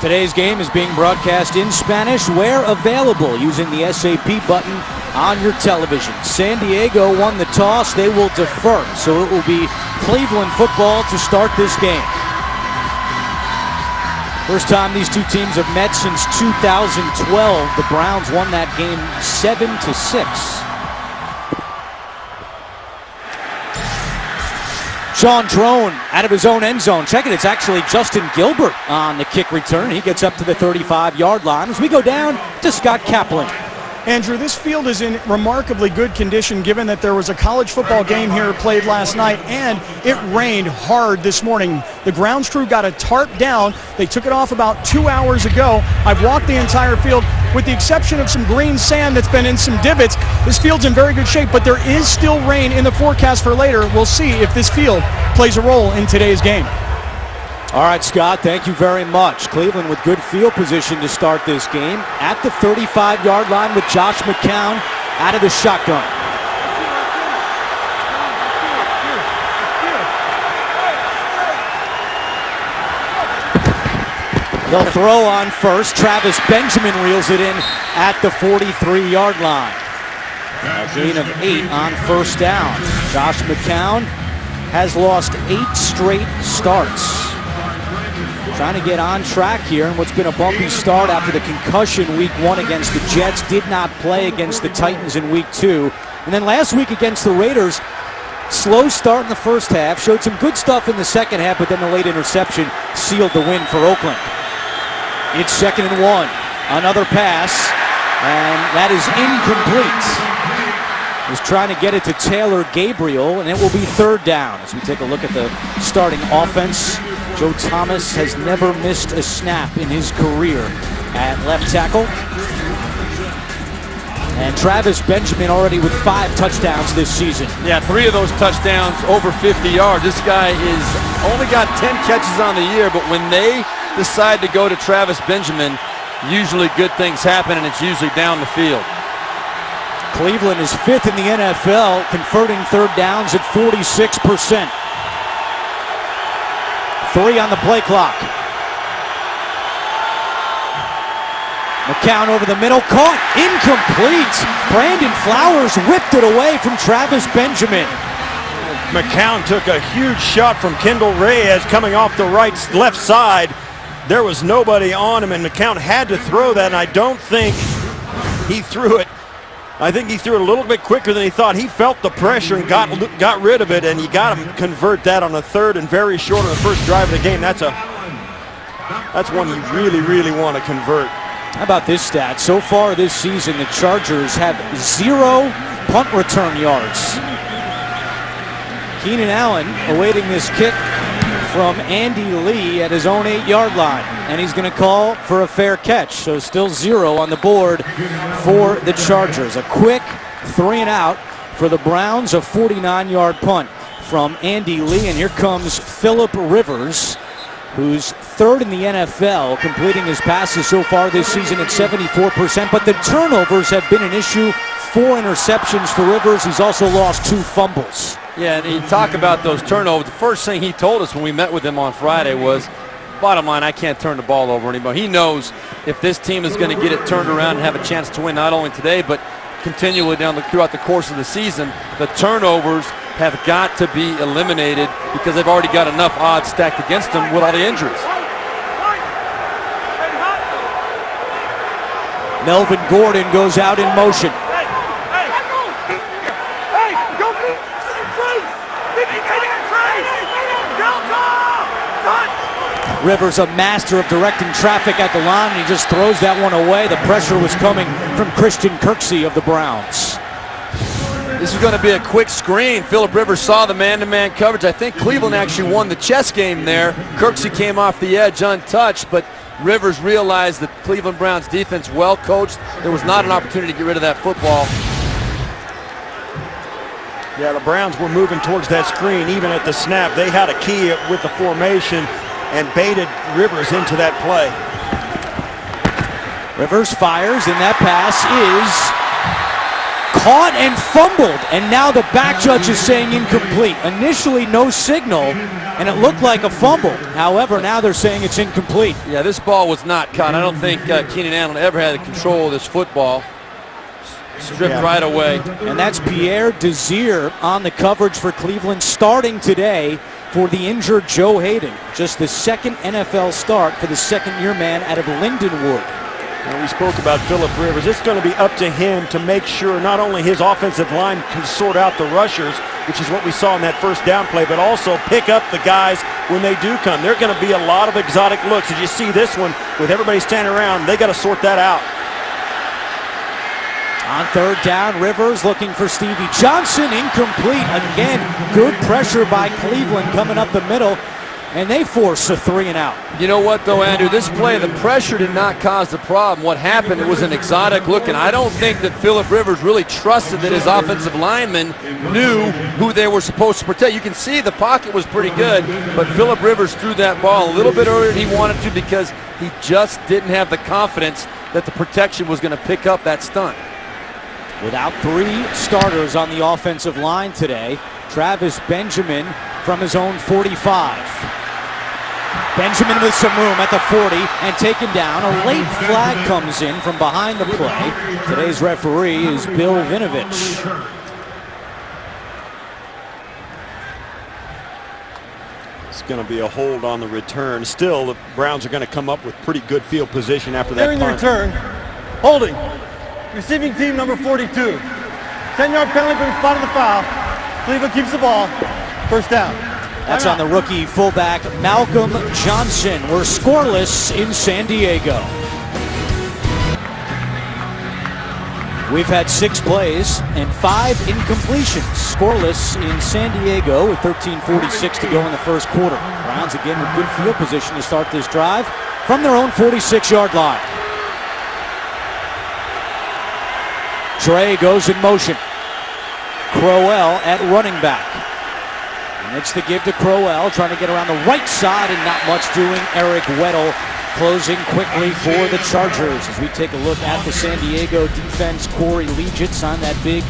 Today's game is being broadcast in Spanish where available using the SAP button on your television. San Diego won the toss. They will defer, so it will be Cleveland football to start this game. First time these two teams have met since 2012. The Browns won that game 7-6. Sean Drone out of his own end zone. Check it, it's actually Justin Gilbert on the kick return. He gets up to the 35-yard line as we go down to Scott Kaplan. Andrew, this field is in remarkably good condition given that there was a college football game here played last night and it rained hard this morning. The grounds crew got a tarp down. They took it off about 2 hours ago. I've walked the entire field with the exception of some green sand that's been in some divots. This field's in very good shape, but there is still rain in the forecast for later. We'll see if this field plays a role in today's game. All right, Scott, thank you very much. Cleveland with good field position to start this game at the 35-yard line with Josh McCown out of the shotgun. They'll throw on first. Travis Benjamin reels it in at the 43-yard line. A gain of 8 on first down. Josh McCown has lost 8 straight starts. Trying to get on track here in what's been a bumpy start after the concussion week 1 against the Jets. Did not play against the Titans in week 2. And then last week against the Raiders, slow start in the first half, showed some good stuff in the second half, but then the late interception sealed the win for Oakland. It's 2nd and 1. Another pass, and that is incomplete. He's trying to get it to Taylor Gabriel, and it will be 3rd down. As we take a look at the starting offense, Joe Thomas has never missed a snap in his career at left tackle. And Travis Benjamin already with 5 touchdowns this season. Yeah, 3 of those touchdowns over 50 yards. This guy is only got 10 catches on the year, but when they decide to go to Travis Benjamin, usually good things happen, and it's usually down the field. Cleveland is 5th in the NFL, converting 3rd downs at 46%. 3 on the play clock. McCown over the middle, caught, incomplete. Brandon Flowers whipped it away from Travis Benjamin. McCown took a huge shot from Kendall Reyes coming off the left side. There was nobody on him, and McCown had to throw that, and I don't think he threw it. I think he threw it a little bit quicker than he thought. He felt the pressure and got rid of it, and you got to convert that on a 3rd and very short on the first drive of the game. That's one you really, really want to convert. How about this stat? So far this season, the Chargers have 0 punt return yards. Keenan Allen awaiting this kick from Andy Lee at his own 8-yard line. And he's going to call for a fair catch. So still 0 on the board for the Chargers. A quick 3 and out for the Browns. A 49-yard punt from Andy Lee. And here comes Phillip Rivers, who's 3rd in the NFL, completing his passes so far this season at 74%. But the turnovers have been an issue. 4 interceptions for Rivers. He's also lost 2 fumbles. Yeah, and you talk about those turnovers. The first thing he told us when we met with him on Friday was, bottom line, I can't turn the ball over anymore. He knows if this team is going to get it turned around and have a chance to win not only today, but continually throughout the course of the season, the turnovers have got to be eliminated because they've already got enough odds stacked against them with all the injuries. Melvin Gordon goes out in motion. Rivers, a master of directing traffic at the line, and he just throws that one away. The pressure was coming from Christian Kirksey of the Browns. This is going to be a quick screen. Phillip Rivers saw the man-to-man coverage. I think Cleveland actually won the chess game there. Kirksey came off the edge untouched, but Rivers realized that Cleveland Browns defense well coached. There was not an opportunity to get rid of that football. Yeah, the Browns were moving towards that screen even at the snap. They had a key with the formation and baited Rivers into that play. Rivers fires, and that pass is caught and fumbled, and now the back judge is saying incomplete. Initially, no signal, and it looked like a fumble. However, now they're saying it's incomplete. Yeah, this ball was not caught. I don't think Keenan Allen ever had control of this football. Stripped right away. And that's Pierre Desir on the coverage for Cleveland, starting today for the injured Joe Hayden. Just the second NFL start for the second-year man out of Lindenwood. And we spoke about Phillip Rivers. It's going to be up to him to make sure not only his offensive line can sort out the rushers, which is what we saw in that first down play, but also pick up the guys when they do come. There are going to be a lot of exotic looks. As you see this one, with everybody standing around, they got to sort that out. On third down, Rivers looking for Stevie Johnson, incomplete. Again, good pressure by Cleveland coming up the middle, and they force a 3-and-out. You know what, though, Andrew? This play, the pressure did not cause the problem. What happened, it was an exotic look, and I don't think that Phillip Rivers really trusted that his offensive linemen knew who they were supposed to protect. You can see the pocket was pretty good, but Phillip Rivers threw that ball a little bit earlier than he wanted to because he just didn't have the confidence that the protection was going to pick up that stunt. Without three starters on the offensive line today, Travis Benjamin from his own 45. Benjamin with some room at the 40 and taken down. A late flag comes in from behind the play. Today's referee is Bill Vinovich. It's going to be a hold on the return. Still, the Browns are going to come up with pretty good field position after that During the punt. return, holding. Receiving team number 42. 10-yard penalty from the spot of the foul. Cleveland keeps the ball. First down. That's on the rookie fullback Malcolm Johnson. We're scoreless in San Diego. We've had 6 plays and 5 incompletions. Scoreless in San Diego with 13:46 to go in the first quarter. Browns again with good field position to start this drive from their own 46-yard line. Trey goes in motion. Crowell at running back. And it's the give to Crowell, trying to get around the right side and not much doing. Eric Weddle closing quickly for the Chargers. As we take a look at the San Diego defense, Corey Liuget signed that big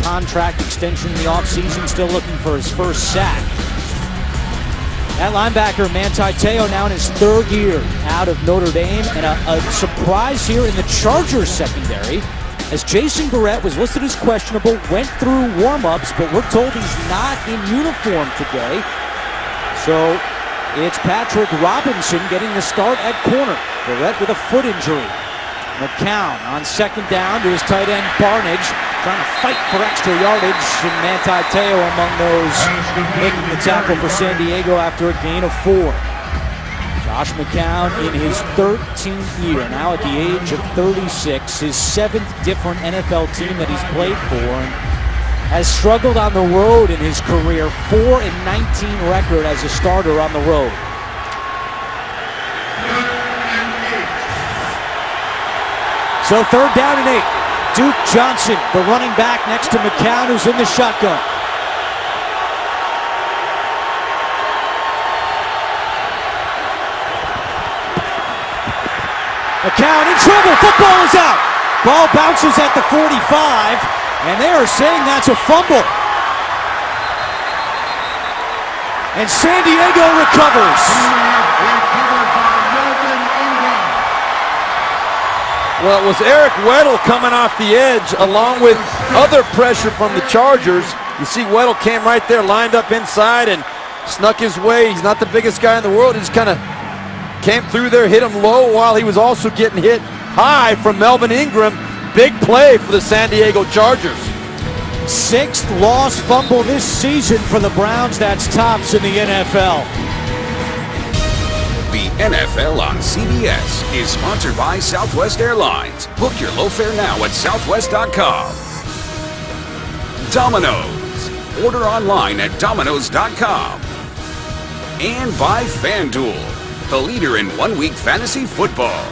contract extension in the offseason, still looking for his first sack. That linebacker, Manti Te'o, now in his 3rd year out of Notre Dame, and a surprise here in the Chargers secondary, as Jason Garrett was listed as questionable, went through warm-ups, but we're told he's not in uniform today. So it's Patrick Robinson getting the start at corner. Garrett with a foot injury. McCown on second down to his tight end Barnage, trying to fight for extra yardage, and Manti Te'o among those making the tackle for San Diego after a gain of 4. Josh McCown in his 13th year, now at the age of 36, his 7th different NFL team that he's played for, and has struggled on the road in his career. 4-19 record as a starter on the road. So 3rd down and 8. Duke Johnson, the running back next to McCown, who's in the shotgun. McCown in trouble, football is out. Ball bounces at the 45, and they are saying that's a fumble. And San Diego recovers. Well, it was Eric Weddle coming off the edge along with other pressure from the Chargers. You see Weddle came right there, lined up inside and snuck his way. He's not the biggest guy in the world. He just kind of came through there, hit him low while he was also getting hit high from Melvin Ingram. Big play for the San Diego Chargers. 6th lost fumble this season for the Browns. That's tops in the NFL. The NFL on CBS is sponsored by Southwest Airlines. Book your low fare now at southwest.com. Domino's. Order online at domino's.com. And by FanDuel, the leader in one-week fantasy football.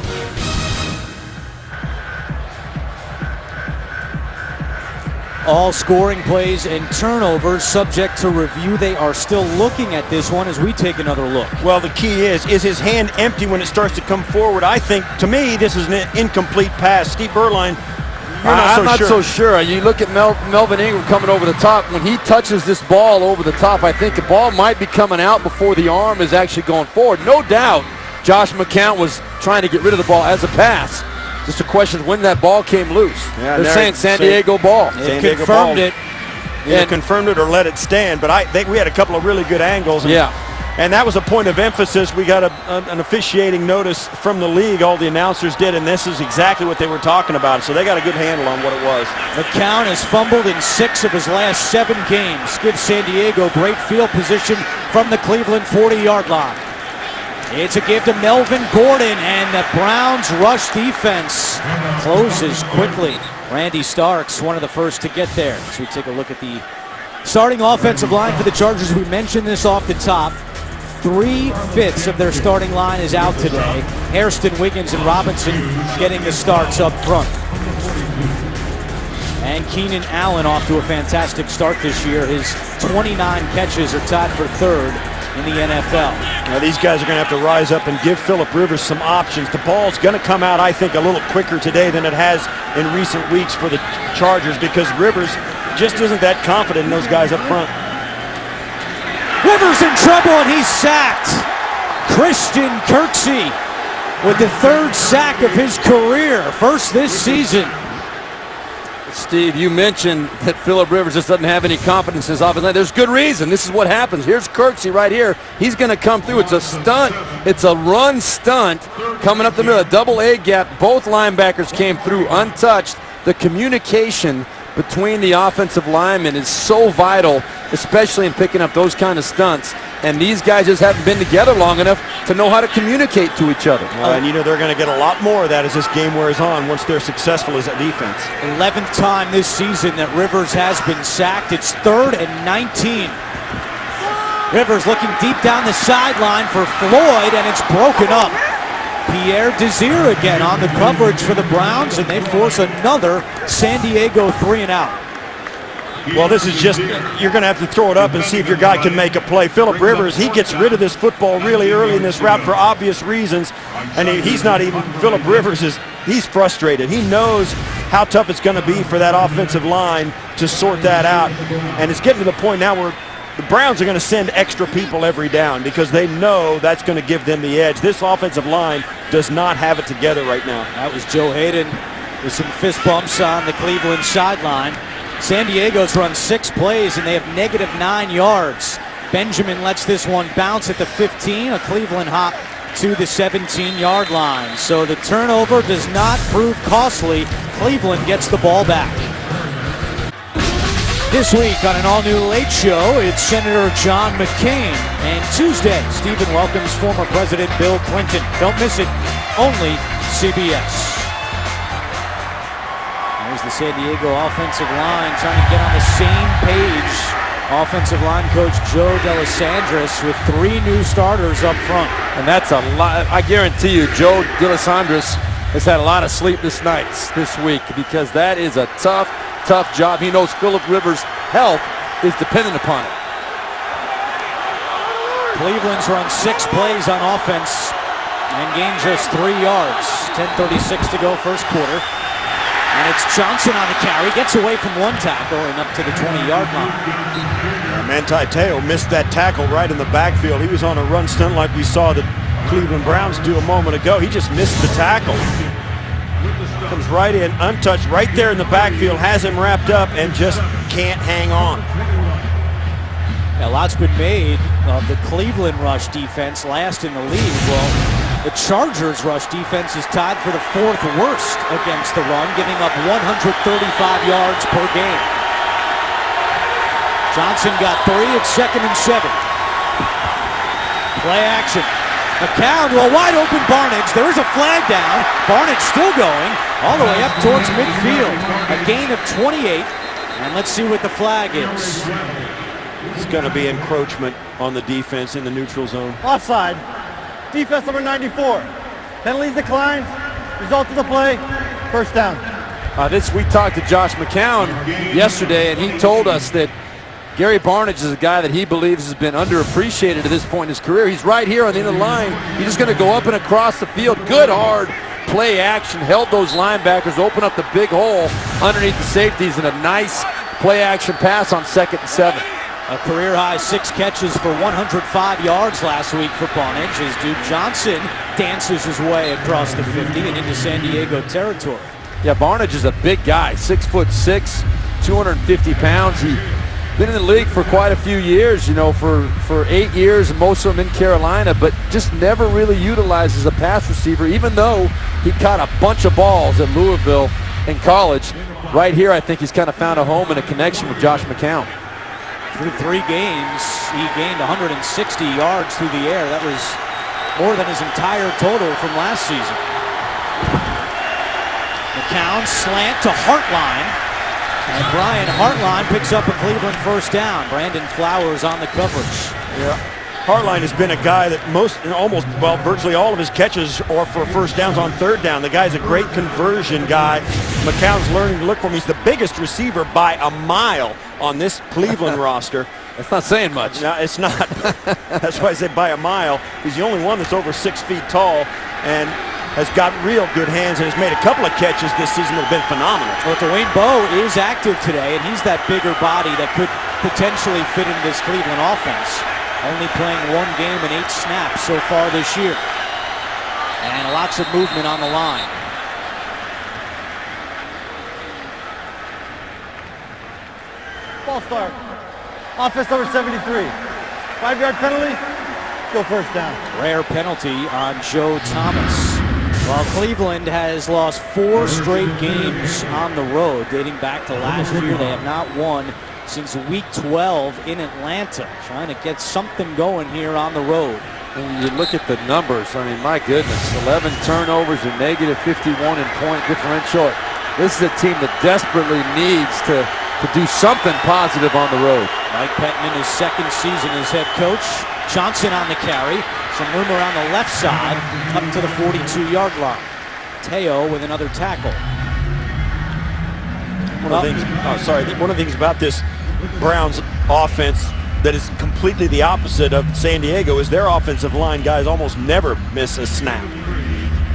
All scoring plays and turnovers subject to review. They are still looking at this one as we take another look. Well, the key is his hand empty when it starts to come forward? I think, to me, this is an incomplete pass. Steve Berline I'm not so sure. You look at Melvin Ingram coming over the top. When he touches this ball over the top, I think the ball might be coming out before the arm is actually going forward. No doubt Josh McCown was trying to get rid of the ball as a pass. Just a question of when that ball came loose. Yeah, they're saying San Diego ball. San They Diego confirmed ball. it. Either confirmed it or let it stand. But I think we had a couple of really good angles. And that was a point of emphasis. We got an officiating notice from the league, all the announcers did, and this is exactly what they were talking about. So they got a good handle on what it was. McCown has fumbled in 6 of his last 7 games. Gives San Diego great field position from the Cleveland 40-yard line. It's a give to Melvin Gordon, and the Browns' rush defense closes quickly. Randy Starks, one of the first to get there. As we take a look at the starting offensive line for the Chargers, we mentioned this off the top. 3/5 of their starting line is out today. Hairston, Wiggins, and Robinson getting the starts up front. And Keenan Allen off to a fantastic start this year. His 29 catches are tied for 3rd in the NFL. Now these guys are going to have to rise up and give Phillip Rivers some options. The ball's going to come out, I think, a little quicker today than it has in recent weeks for the Chargers because Rivers just isn't that confident in those guys up front. Rivers in trouble, and he's sacked. Christian Kirksey with the 3rd sack of his career, first this season. Steve, you mentioned that Phillip Rivers just doesn't have any confidence in his offense line. There's good reason. This is what happens. Here's Kirksey right here. He's going to come through. It's a stunt. It's a run stunt coming up the middle. A double A gap. Both linebackers came through untouched. The communication between the offensive linemen is so vital, especially in picking up those kind of stunts. And these guys just haven't been together long enough to know how to communicate to each other. And you know they're going to get a lot more of that as this game wears on once they're successful as a defense. 11th time this season that Rivers has been sacked. It's 3rd and 19. Rivers looking deep down the sideline for Floyd, and it's broken up. Pierre Desir again on the coverage for the Browns, and they force another San Diego 3-and-out. Well, this is just, you're going to have to throw it up and see if your guy can make a play. Phillip Rivers, he gets rid of this football really early in this route for obvious reasons. And he's not even, Phillip Rivers he's frustrated. He knows how tough it's going to be for that offensive line to sort that out. And it's getting to the point now where the Browns are going to send extra people every down because they know that's going to give them the edge. This offensive line does not have it together right now. That was Joe Hayden with some fist bumps on the Cleveland sideline. San Diego's run 6 plays, and they have -9 yards. Benjamin lets this one bounce at the 15, a Cleveland hop to the 17-yard line. So the turnover does not prove costly. Cleveland gets the ball back. This week on an all-new Late Show, it's Senator John McCain. And Tuesday, Stephen welcomes former President Bill Clinton. Don't miss it, only CBS. There's the San Diego offensive line trying to get on the same page. Offensive line coach Joe Delisandris with 3 new starters up front. And that's a lot. I guarantee you, Joe Delisandris has had a lot of sleepless nights this week because that is a tough job. He knows Phillip Rivers' health is dependent upon it. Cleveland's run 6 plays on offense and gained just 3 yards. 10:36 to go first quarter. And it's Johnson on the carry, gets away from 1 tackle and up to the 20-yard line. Manti Te'o missed that tackle right in the backfield. He was on a run stunt like we saw the Cleveland Browns do a moment ago. He just missed the tackle. Comes right in, untouched, right there in the backfield, has him wrapped up and just can't hang on. A lot's been made of the Cleveland rush defense, last in the league. Well, the Chargers rush defense is tied for the 4th worst against the run, giving up 135 yards per game. Johnson got 3 at 2nd and 7. Play action. McCown, well, wide open Barnidge. There is a flag down. Barnidge still going all the way up towards midfield. A gain of 28. And let's see what the flag is. It's going to be encroachment on the defense in the neutral zone. Offside. Defense number 94. Penalties declined. Result of the play, first down. We talked to Josh McCown yesterday, and he told us that Gary Barnidge is a guy that he believes has been underappreciated at this point in his career. He's right here on the end of the line. He's just going to go up and across the field. Good, hard play action, held those linebackers, opened up the big hole underneath the safeties, and a nice play action pass on 2nd and 7. A career-high 6 catches for 105 yards last week for Barnidge as Duke Johnson dances his way across the 50 and into San Diego territory. Yeah, Barnidge is a big guy, 6'6", 250 pounds. He's been in the league for quite a few years, you know, for 8 years, most of them in Carolina, but just never really utilized as a pass receiver, even though he caught a bunch of balls at Louisville in college. Right here, I think he's kind of found a home and a connection with Josh McCown. Through 3 games, he gained 160 yards through the air. That was more than his entire total from last season. McCown slant to Hartline. And Brian Hartline picks up a Cleveland first down. Brandon Flowers on the coverage. Yeah. Hartline has been a guy that virtually all of his catches are for first downs on 3rd down. The guy's a great conversion guy. McCown's learning to look for him. He's the biggest receiver by a mile on this Cleveland roster. That's not saying much. No, it's not. That's why I say by a mile. He's the only one that's over 6 feet tall and has got real good hands and has made a couple of catches this season that have been phenomenal. Well, Dwayne Bowe is active today, and he's that bigger body that could potentially fit into this Cleveland offense. Only playing 1 game and 8 snaps so far this year. And lots of movement on the line. Ball start. Offense number 73. 5-yard penalty. Go first down. Rare penalty on Joe Thomas. Well, Cleveland has lost 4 straight games on the road dating back to last year. They have not won since week 12 in Atlanta. Trying to get something going here on the road. And you look at the numbers, I mean, my goodness, 11 turnovers and negative 51 in point differential. This is a team that desperately needs to do something positive on the road. Mike Pettman, his 2nd season as head coach. Johnson on the carry. Some room around the left side up to the 42-yard line. Teo with another tackle. One of the things about this Browns offense that is completely the opposite of San Diego is their offensive line guys almost never miss a snap.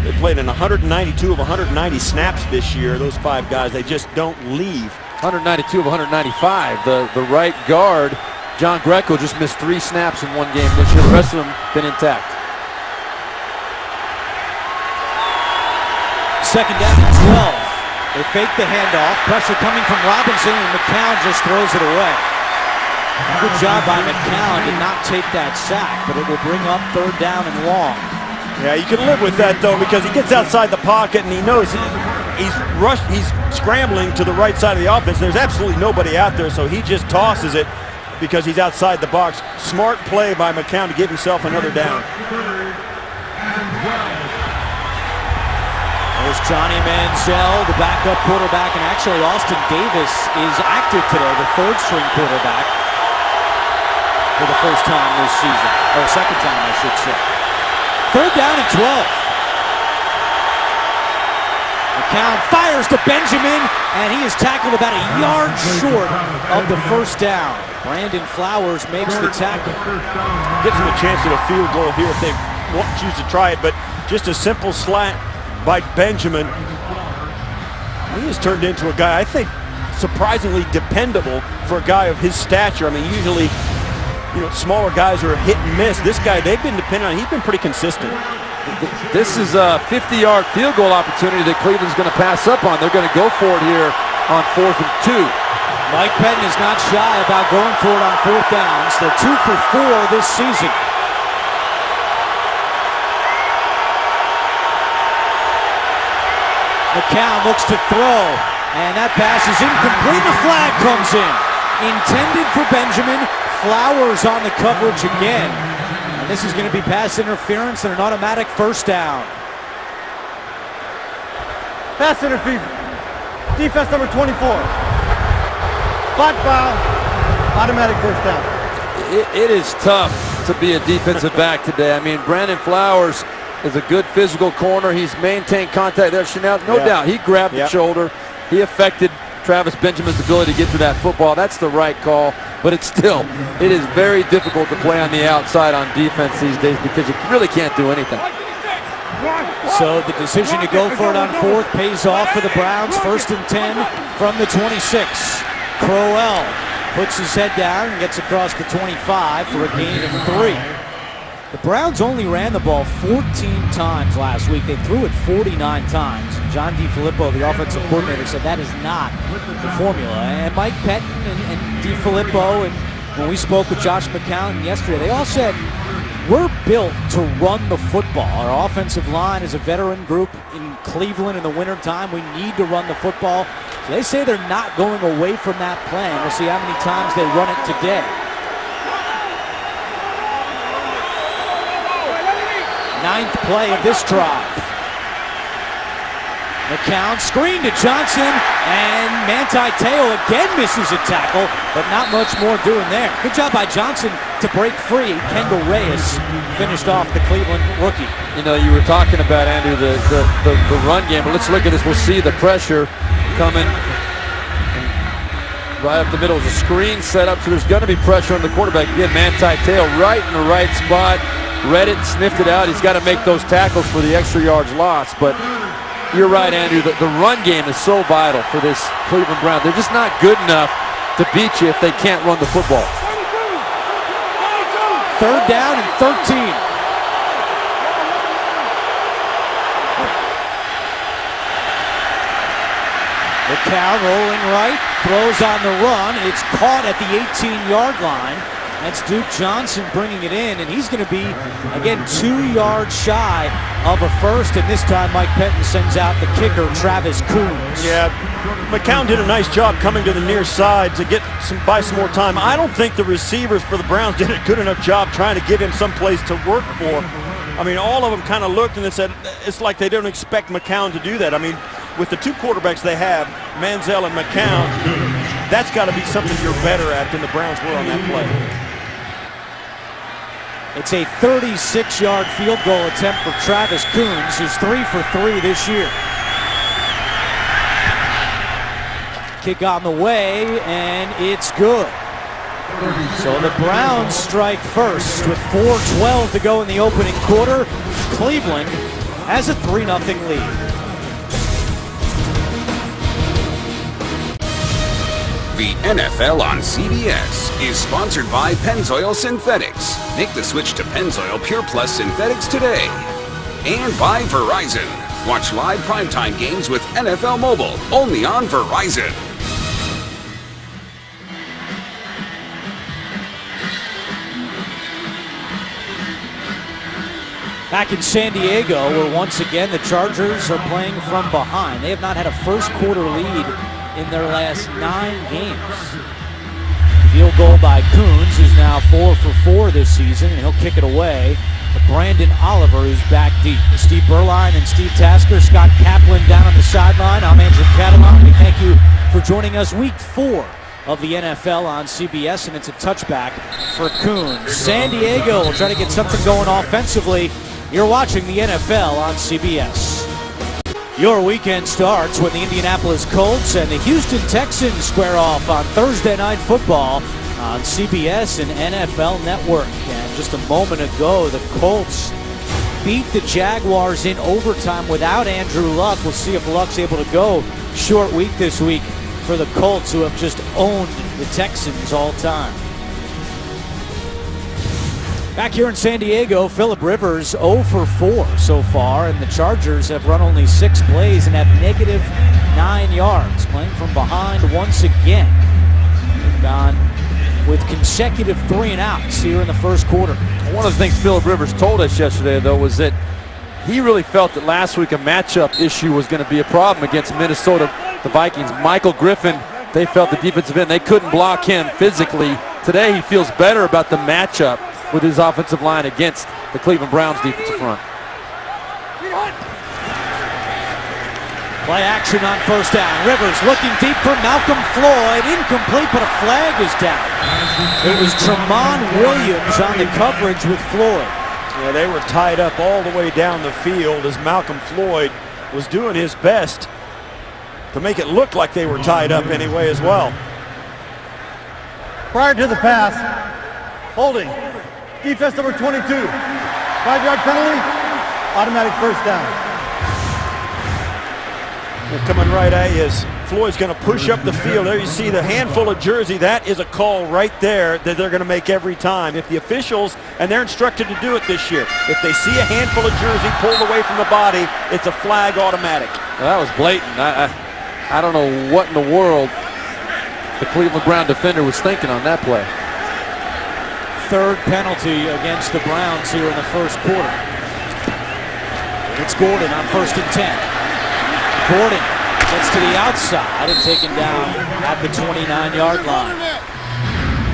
They played in 192 of 190 snaps this year. Those 5 guys, they just don't leave. 192 of 195. The right guard, John Greco, just missed 3 snaps in 1 game this year. The rest of them been intact. 2nd down and 12. They fake the handoff. Pressure coming from Robinson, and McCown just throws it away. Good job by McCown to not take that sack, but it will bring up 3rd down and long. Yeah, you can live with that, though, because he gets outside the pocket and he knows he's scrambling to the right side of the offense. There's absolutely nobody out there, so he just tosses it because he's outside the box. Smart play by McCown to give himself another down. There's Johnny Manziel, the backup quarterback, and actually Austin Davis is active today, the 3rd-string quarterback for the first time this season, or 2nd time, I should say. 3rd down and 12. McCown fires to Benjamin, and he is tackled about a yard short of the first down. Brandon Flowers makes the tackle. Gives them a chance at a field goal here if they choose to try it, but just a simple slant by Benjamin. He has turned into a guy, I think, surprisingly dependable for a guy of his stature. I mean, usually, smaller guys are hit and miss. This guy, they've been dependent on. He's been pretty consistent. This is a 50-yard field goal opportunity that Cleveland's going to pass up on. They're going to go for it here on 4th and 2. Mike Pettman is not shy about going for it on 4th downs. They're 2 for 4 this season. McCown looks to throw, and that pass is incomplete. The flag comes in. Intended for Benjamin. Flowers on the coverage again. And this is going to be pass interference and an automatic first down. Pass interference. Defense number 24. Spot foul. Automatic first down. It is tough to be a defensive back today. I mean, Brandon Flowers is a good physical corner. He's maintained contact there. Chanel, no doubt, he grabbed the shoulder. He affected Travis Benjamin's ability to get to that football. That's the right call, but it is very difficult to play on the outside on defense these days because you really can't do anything. So the decision to go for it on fourth pays off for the Browns. 1st and 10 from the 26. Crowell puts his head down and gets across the 25 for a gain of 3. The Browns only ran the ball 14 times last week. They threw it 49 times. John DeFilippo, the offensive coordinator, said that is not the formula. And Mike Pettin and DeFilippo, and when we spoke with Josh McCown yesterday, they all said, we're built to run the football. Our offensive line is a veteran group in Cleveland in the wintertime. We need to run the football. So they say they're not going away from that plan. We'll see how many times they run it today. Ninth play of this drive. McCown screen to Johnson, and Manti Te'o again misses a tackle, but not much more doing there. Good job by Johnson to break free. Kendall Reyes finished off the Cleveland rookie. You know, you were talking about, Andrew, the run game, but let's look at this. We'll see the pressure coming right up the middle. Is a screen set up, so there's going to be pressure on the quarterback. Again, Manti Te'o right in the right spot. Read it, sniffed it out. He's got to make those tackles for the extra yards lost, but you're right, Andrew. The run game is so vital for this Cleveland Browns. They're just not good enough to beat you if they can't run the football. 3rd down and 13. McCown rolling right, throws on the run. It's caught at the 18-yard line. That's Duke Johnson bringing it in, and he's going to be, again, 2 yards shy of a first, and this time Mike Pettin sends out the kicker, Travis Coons. Yeah, McCown did a nice job coming to the near side to buy some more time. I don't think the receivers for the Browns did a good enough job trying to give him some place to work for. I mean, all of them kind of looked and they said, it's like they don't expect McCown to do that. I mean, with the 2 quarterbacks they have, Manziel and McCown, that's got to be something you're better at than the Browns were on that play. It's a 36-yard field goal attempt for Travis Coons, who's 3 for 3 this year. Kick on the way, and it's good. So the Browns strike first with 4:12 to go in the opening quarter. Cleveland has a 3-0 lead. The NFL on CBS is sponsored by Pennzoil Synthetics. Make the switch to Pennzoil Pure Plus Synthetics today. And by Verizon. Watch live primetime games with NFL Mobile, only on Verizon. Back in San Diego, where once again the Chargers are playing from behind. They have not had a first quarter lead in their last 9 games. Field goal by Coons, who's now 4 for 4 this season, and he'll kick it away to Brandon Oliver, who's back deep. Steve Berline and Steve Tasker, Scott Kaplan down on the sideline. I'm Andrew Catalan. We thank you for joining us. Week 4 of the NFL on CBS, and it's a touchback for Coons. San Diego will try to get something going offensively. You're watching the NFL on CBS. Your weekend starts when the Indianapolis Colts and the Houston Texans square off on Thursday Night Football on CBS and NFL Network. And just a moment ago, the Colts beat the Jaguars in overtime without Andrew Luck. We'll see if Luck's able to go. Short week this week for the Colts, who have just owned the Texans all time. Back here in San Diego, Phillip Rivers 0 for 4 so far, and the Chargers have run only 6 plays and have negative 9 yards. Playing from behind once again. They've gone with consecutive 3-and-outs here in the first quarter. One of the things Phillip Rivers told us yesterday, though, was that he really felt that last week a matchup issue was going to be a problem against Minnesota, the Vikings. Michael Griffin, they felt the defensive end, they couldn't block him physically. Today he feels better about the matchup with his offensive line against the Cleveland Browns defensive front. Play action on first down. Rivers looking deep for Malcolm Floyd. Incomplete, but a flag is down. It was Tramon Williams on the coverage with Floyd. Yeah, they were tied up all the way down the field as Malcolm Floyd was doing his best to make it look like they were tied up anyway as well. Prior to the pass, holding. Defense number 22. 5-yard penalty, automatic first down. They're coming right at you as Floyd's going to push up the field. There you see the handful of jersey. That is a call right there that they're going to make every time. If the officials, and they're instructed to do it this year, if they see a handful of jersey pulled away from the body, it's a flag automatic. Well, that was blatant. I don't know what in the world the Cleveland Brown defender was thinking on that play. Third penalty against the Browns here in the first quarter. It's Gordon on 1st and 10. Gordon gets to the outside and taken down at the 29-yard line.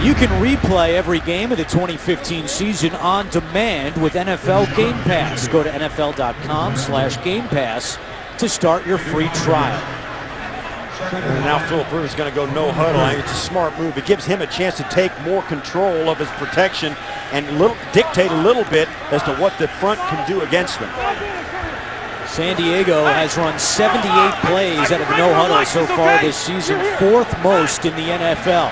You can replay every game of the 2015 season on demand with NFL Game Pass. Go to NFL.com/Game Pass to start your free trial. And now Philip Rivers is going to go no huddle. I think it's a smart move. It gives him a chance to take more control of his protection and dictate a little bit as to what the front can do against them. San Diego has run 78 plays out of the no huddle so far this season, 4th most in the NFL.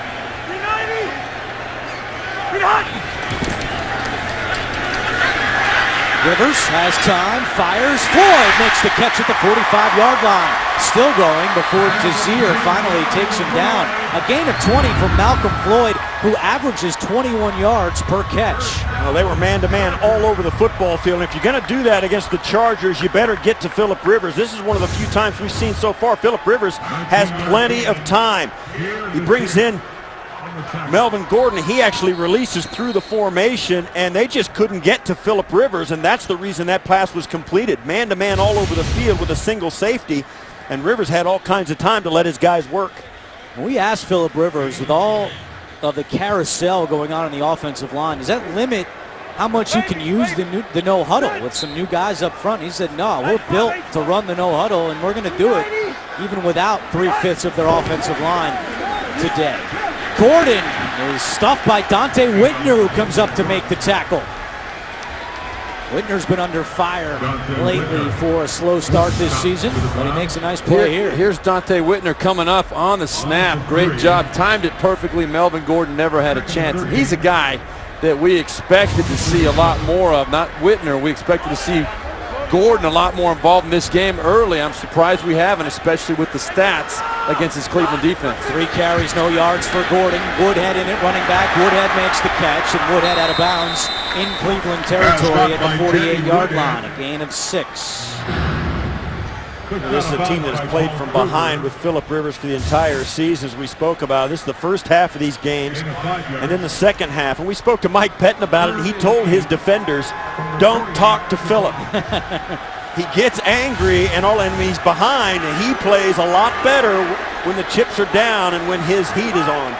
Rivers has time, fires, Floyd makes the catch at the 45-yard line. Still going before Desir finally takes him down. A gain of 20 from Malcolm Floyd, who averages 21 yards per catch. Well, they were man-to-man all over the football field. And if you're going to do that against the Chargers, you better get to Philip Rivers. This is one of the few times we've seen so far Philip Rivers has plenty of time. He brings in Melvin Gordon. He actually releases through the formation, and they just couldn't get to Philip Rivers, and that's the reason that pass was completed. Man-to-man all over the field with a single safety, and Rivers had all kinds of time to let his guys work. We asked Philip Rivers, with all of the carousel going on in the offensive line, does that limit how much you can use the no huddle with some new guys up front? He said, no, we're built to run the no huddle, and we're going to do it even without 3/5 of their offensive line today. Gordon is stuffed by Dante Whitner, who comes up to make the tackle. Whitner's been under fire lately for a slow start this season, but he makes a nice play here. Here's Dante Whitner coming up on the snap. Great job. Timed it perfectly. Melvin Gordon never had a chance. He's a guy that we expected to see a lot more of. Not Whitner. We expected to see Gordon a lot more involved in this game early. I'm surprised we haven't, especially with the stats against his Cleveland defense. 3 carries, no yards for Gordon. Woodhead in it, running back. Woodhead makes the catch, and Woodhead out of bounds in Cleveland territory at the 48-yard line. A gain of 6. This is a team that has played from behind with Philip Rivers for the entire season, as we spoke about. This is the first half of these games, and then the second half. And we spoke to Mike Pettin about it, and he told his defenders, don't talk to Philip. He gets angry and he's behind, and he plays a lot better when the chips are down and when his heat is on.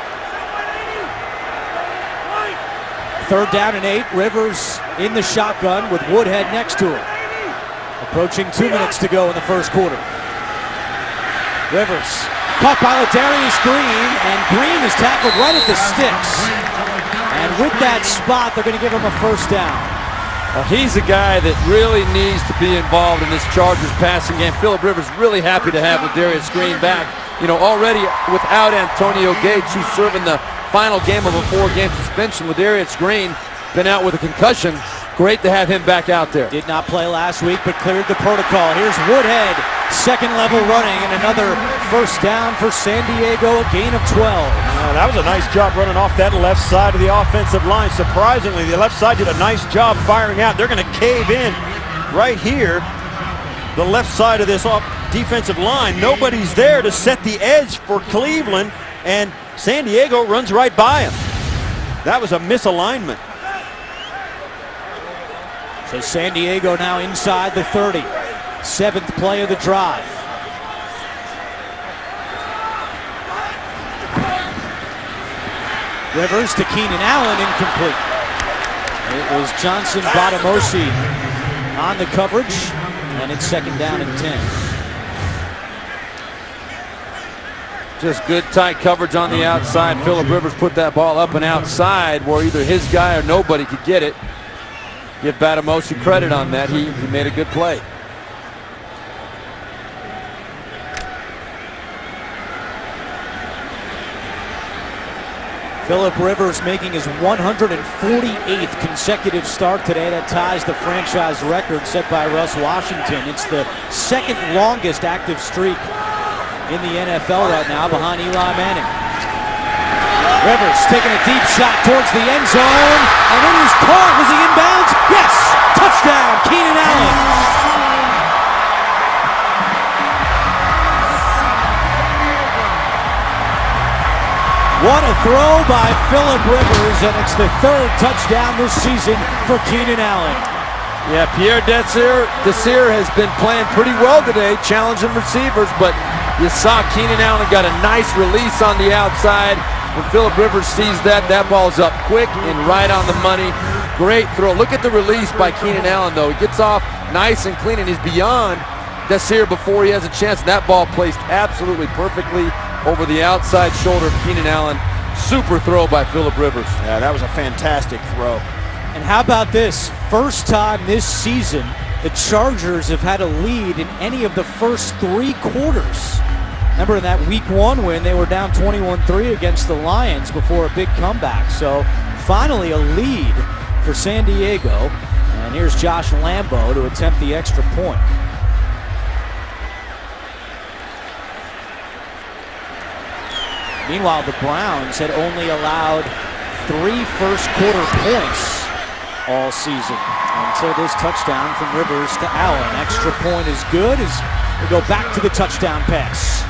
3rd down and 8. Rivers in the shotgun with Woodhead next to him. Approaching 2 minutes to go in the first quarter. Rivers caught by Ladarius Green, and Green is tackled right at the sticks. And with that spot, they're going to give him a 1st down. He's a guy that really needs to be involved in this Chargers passing game. Philip Rivers really happy to have Ladarius Green back. You know, already without Antonio Gates, who's serving the final game of a 4-game suspension. Ladarius Green been out with a concussion. Great to have him back out there. Did not play last week, but cleared the protocol. Here's Woodhead, 2nd level running, and another 1st down for San Diego, a gain of 12. That was a nice job running off that left side of the offensive line. Surprisingly, the left side did a nice job firing out. They're going to cave in right here, the left side of this defensive line. Nobody's there to set the edge for Cleveland, and San Diego runs right by him. That was a misalignment. So San Diego now inside the 30. 7th play of the drive. Rivers to Keenan Allen, incomplete. It was Johnson Badamosi on the coverage, and it's 2nd down and 10. Just good tight coverage on the outside. Philip Rivers put that ball up and outside where either his guy or nobody could get it. Give Badamosi credit on that. He made a good play. Philip Rivers making his 148th consecutive start today. That ties the franchise record set by Russ Washington. It's the 2nd longest active streak in the NFL right now behind Eli Manning. Rivers taking a deep shot towards the end zone, and it is caught. Was he inbounds? Yes! Touchdown, Keenan Allen. What a throw by Phillip Rivers, and it's the third touchdown this season for Keenan Allen. Yeah, Pierre Desir has been playing pretty well today, challenging receivers, but you saw Keenan Allen got a nice release on the outside. When Phillip Rivers sees that, that ball's up quick and right on the money. Great throw. Look at the release by Keenan Allen, though. He gets off nice and clean, and he's beyond Desir before he has a chance. That ball placed absolutely perfectly over the outside shoulder of Keenan Allen. Super throw by Phillip Rivers. Yeah, that was a fantastic throw. And how about this? First time this season the Chargers have had a lead in any of the first 3 quarters. Remember in that Week 1 win, they were down 21-3 against the Lions before a big comeback. So finally a lead for San Diego. And here's Josh Lambo to attempt the extra point. Meanwhile, the Browns had only allowed 3 first-quarter points all season until this touchdown from Rivers to Allen. Extra point is good as we go back to the touchdown pass.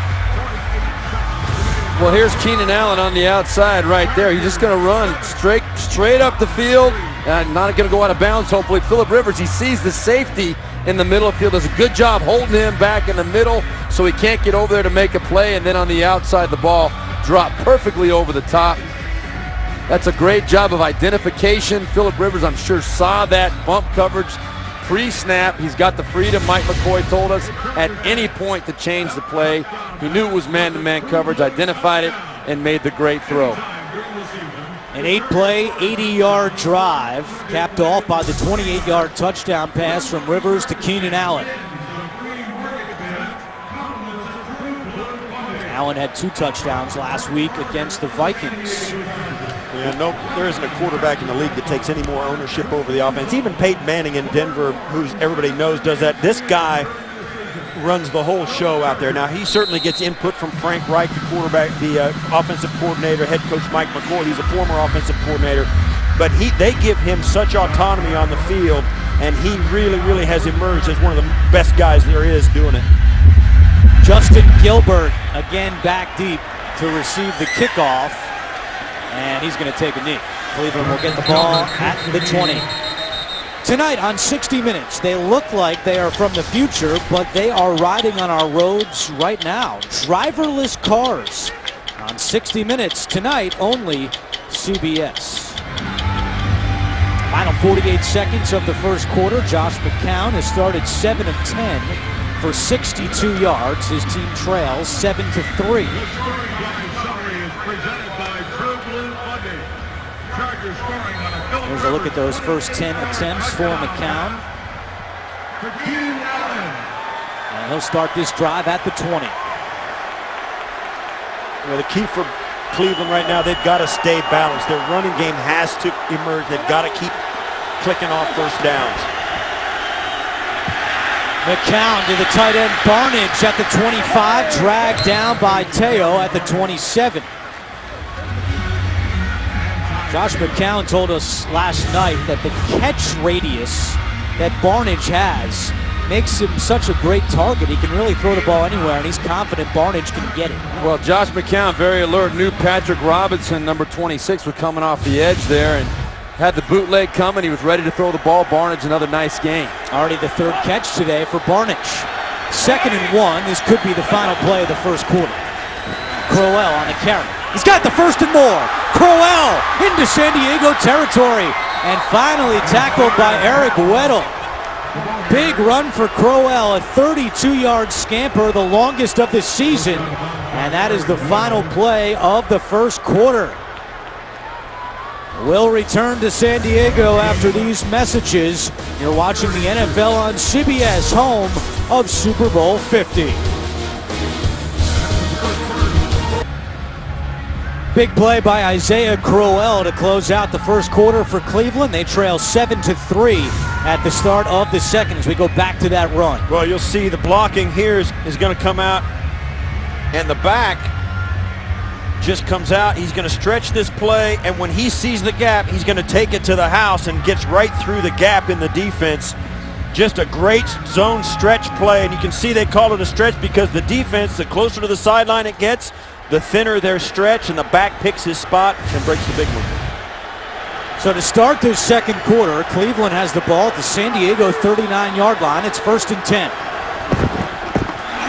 Well, here's Keenan Allen on the outside right there. He's just going to run straight up the field. Not going to go out of bounds, hopefully. Phillip Rivers, he sees the safety in the middle of the field. Does a good job holding him back in the middle so he can't get over there to make a play. And then on the outside, the ball dropped perfectly over the top. That's a great job of identification. Phillip Rivers, I'm sure, saw that bump coverage pre-snap. He's got the freedom, Mike McCoy told us, at any point to change the play. He knew it was man-to-man coverage, identified it, and made the great throw. An 8-play, 80-yard drive, capped off by the 28-yard touchdown pass from Rivers to Keenan Allen. Allen had 2 touchdowns last week against the Vikings. Yeah, no, there isn't a quarterback in the league that takes any more ownership over the offense. Even Peyton Manning in Denver, who everybody knows does that. This guy runs the whole show out there. Now, he certainly gets input from Frank Reich, the quarterback, the offensive coordinator, head coach Mike McCoy. He's a former offensive coordinator. But they give him such autonomy on the field, and he really has emerged as one of the best guys there is doing it. Justin Gilbert again back deep to receive the kickoff, and he's going to take a knee. Cleveland will get the ball at the 20. Tonight on 60 Minutes, they look like they are from the future, but they are riding on our roads right now. Driverless cars on 60 Minutes tonight, only CBS. Final 48 seconds of the first quarter. Josh McCown has started 7 of 10 for 62 yards. His team trails 7-3. Here's a look at those first 10 attempts for McCown. And he'll start this drive at the 20. Well, the key for Cleveland right now, they've got to stay balanced. Their running game has to emerge. They've got to keep clicking off first downs. McCown to the tight end Barnidge at the 25, dragged down by Teo at the 27. Josh McCown told us last night that the catch radius that Barnidge has makes him such a great target. He can really throw the ball anywhere, and he's confident Barnidge can get it. Well, Josh McCown, very alert, knew Patrick Robinson, number 26, was coming off the edge there and had the bootleg coming. He was ready to throw the ball. Barnidge, another nice game. Already the 3rd catch today for Barnidge. 2nd and 1. This could be the final play of the first quarter. Crowell on the carry. He's got the 1st and more. Crowell into San Diego territory. And finally tackled by Eric Weddle. Big run for Crowell, a 32-yard scamper, the longest of the season. And that is the final play of the first quarter. We'll return to San Diego after these messages. You're watching the NFL on CBS, home of Super Bowl 50. Big play by Isaiah Crowell to close out the first quarter for Cleveland. They trail 7-3 at the start of the second as we go back to that run. Well, you'll see the blocking here is going to come out and the back just comes out. He's going to stretch this play, and when he sees the gap, he's going to take it to the house and gets right through the gap in the defense. Just a great zone stretch play, and you can see they call it a stretch because the defense, the closer to the sideline it gets, the thinner their stretch, and the back picks his spot and breaks the big one. So to start this second quarter, Cleveland has the ball at the San Diego 39-yard line. It's 1st and 10.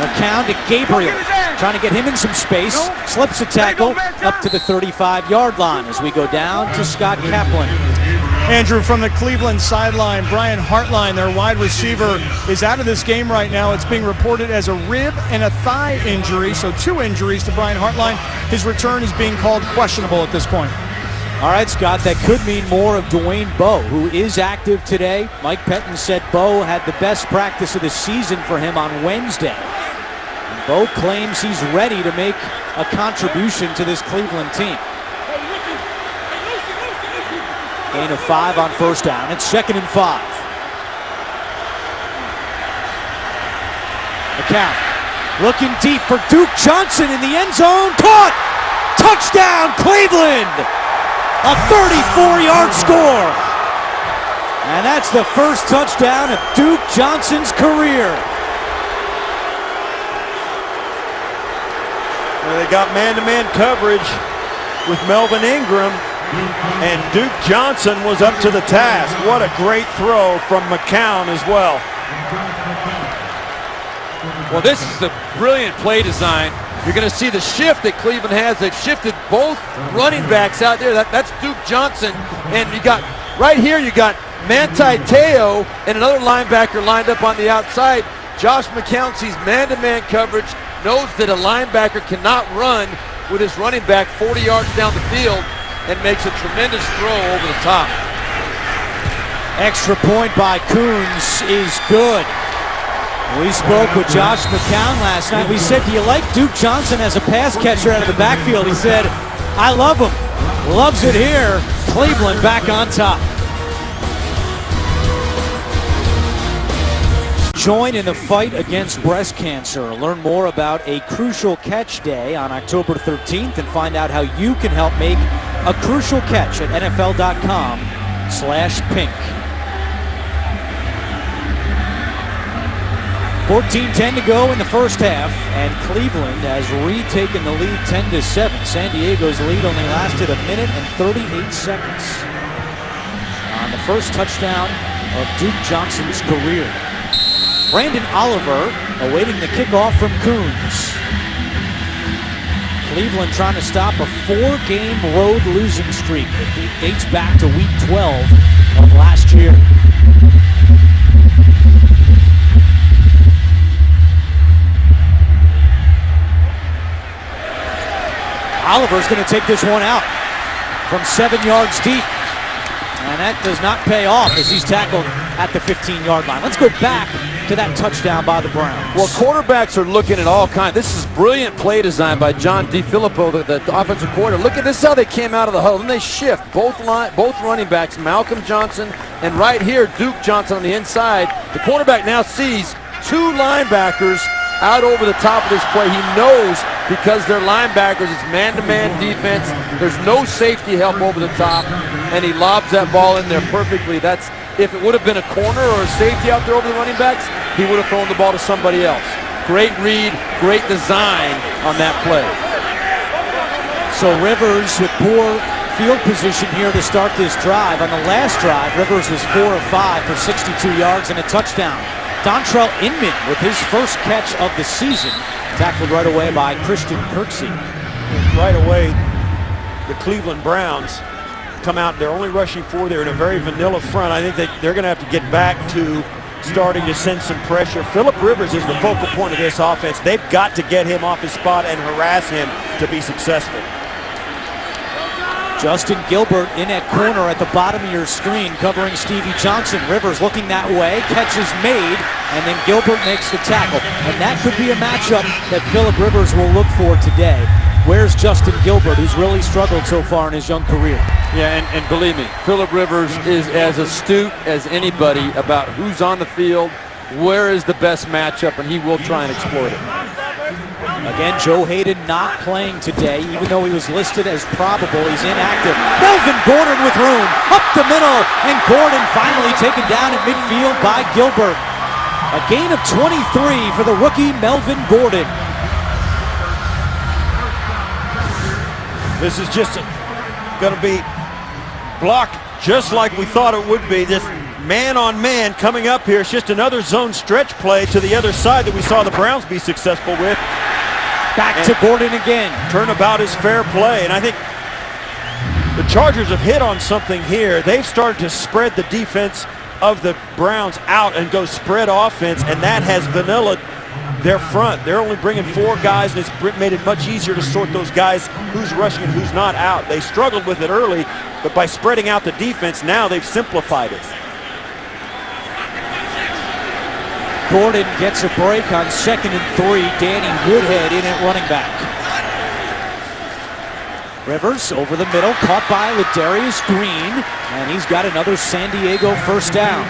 McCown to Gabriel, trying to get him in some space. Slips a tackle up to the 35-yard line as we go down to Scott Kaplan. Andrew, from the Cleveland sideline, Brian Hartline, their wide receiver, is out of this game right now. It's being reported as a rib and a thigh injury, so 2 injuries to Brian Hartline. His return is being called questionable at this point. All right, Scott, that could mean more of Dwayne Bowe, who is active today. Mike Pettin said Bowe had the best practice of the season for him on Wednesday. And Bowe claims he's ready to make a contribution to this Cleveland team. Gain of 5 on 1st down. It's 2nd and 5. McCown looking deep for Duke Johnson in the end zone. Caught! Touchdown, Cleveland! A 34-yard score. And that's the first touchdown of Duke Johnson's career. Well, they got man-to-man coverage with Melvin Ingram, and Duke Johnson was up to the task. What a great throw from McCown as well. Well, this is a brilliant play design. You're going to see the shift that Cleveland has. They've shifted both running backs out there. That's Duke Johnson. And you got, right here, you got Manti Te'o and another linebacker lined up on the outside. Josh McCown sees man-to-man coverage, knows that a linebacker cannot run with his running back 40 yards down the field, and makes a tremendous throw over the top. Extra point by Coons is good. We spoke with Josh McCown last night. We said, do you like Duke Johnson as a pass catcher out of the backfield? He said, I love him. Loves it here. Cleveland back on top. Join in the fight against breast cancer. Learn more about a Crucial Catch Day on October 13th and find out how you can help make a crucial catch at NFL.com/pink. 14-10 to go in the first half, and Cleveland has retaken the lead 10-7. San Diego's lead only lasted 1 minute and 38 seconds on the first touchdown of Duke Johnson's career. Brandon Oliver awaiting the kickoff from Coons. Cleveland trying to stop a 4-game road losing streak that dates back to week 12 of last year. Oliver's going to take this one out from 7 yards deep. And that does not pay off as he's tackled at the 15-yard line. Let's go back to that touchdown by the Browns. Well, quarterbacks are looking at all kinds. This is brilliant play design by John DeFilippo, the offensive coordinator. Look at this, how they came out of the huddle. And they shift both running backs, Malcolm Johnson, and right here, Duke Johnson on the inside. The quarterback now sees 2 linebackers out over the top of this play. He knows because they're linebackers, it's man-to-man defense. There's no safety help over the top, and he lobs that ball in there perfectly. That's, if it would have been a corner or a safety out there over the running backs, he would have thrown the ball to somebody else. Great read, great design on that play. So Rivers with poor field position here to start this drive. On the last drive, Rivers was 4 of 5 for 62 yards and a touchdown. Dontrell Inman with his first catch of the season, tackled right away by Christian Kirksey. Right away, the Cleveland Browns come out. They're only rushing 4. They're in a very vanilla front. I think they're going to have to get back to starting to send some pressure. Phillip Rivers is the focal point of this offense. They've got to get him off his spot and harass him to be successful. Justin Gilbert in at corner at the bottom of your screen covering Stevie Johnson. Rivers looking that way, catch is made, and then Gilbert makes the tackle. And that could be a matchup that Phillip Rivers will look for today. Where's Justin Gilbert, who's really struggled so far in his young career? Yeah, and believe me, Phillip Rivers is as astute as anybody about who's on the field, where is the best matchup, and he will try and exploit it. Again, Joe Hayden not playing today, even though he was listed as probable. He's inactive. Melvin Gordon with room, up the middle, and Gordon finally taken down at midfield by Gilbert. A gain of 23 for the rookie Melvin Gordon. This is just going to be blocked just like we thought it would be. This man-on-man coming up here. It's just another zone stretch play to the other side that we saw the Browns be successful with. Back to Gordon again. Turnabout is fair play, and I think the Chargers have hit on something here. They've started to spread the defense of the Browns out and go spread offense, and that has vanilla'd their front. They're only bringing 4 guys, and it's made it much easier to sort those guys who's rushing and who's not out. They struggled with it early, but by spreading out the defense, now they've simplified it. Gordon gets a break on 2nd and 3. Danny Woodhead in at running back. Rivers over the middle, caught by Ladarius Green, and he's got another San Diego first down.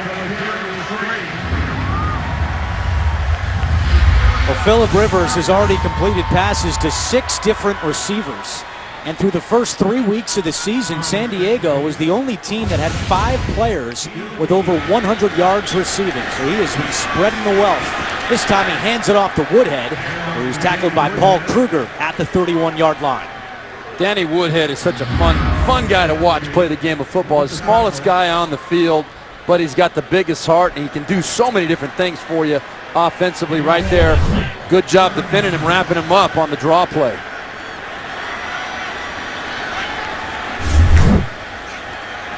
Well, Phillip Rivers has already completed passes to 6 different receivers. And through the first 3 weeks of the season, San Diego was the only team that had 5 players with over 100 yards receiving. So he has been spreading the wealth. This time he hands it off to Woodhead, who was tackled by Paul Kruger at the 31-yard line. Danny Woodhead is such a fun guy to watch play the game of football. He's the smallest guy on the field, but he's got the biggest heart, and he can do so many different things for you offensively right there. Good job defending him, wrapping him up on the draw play.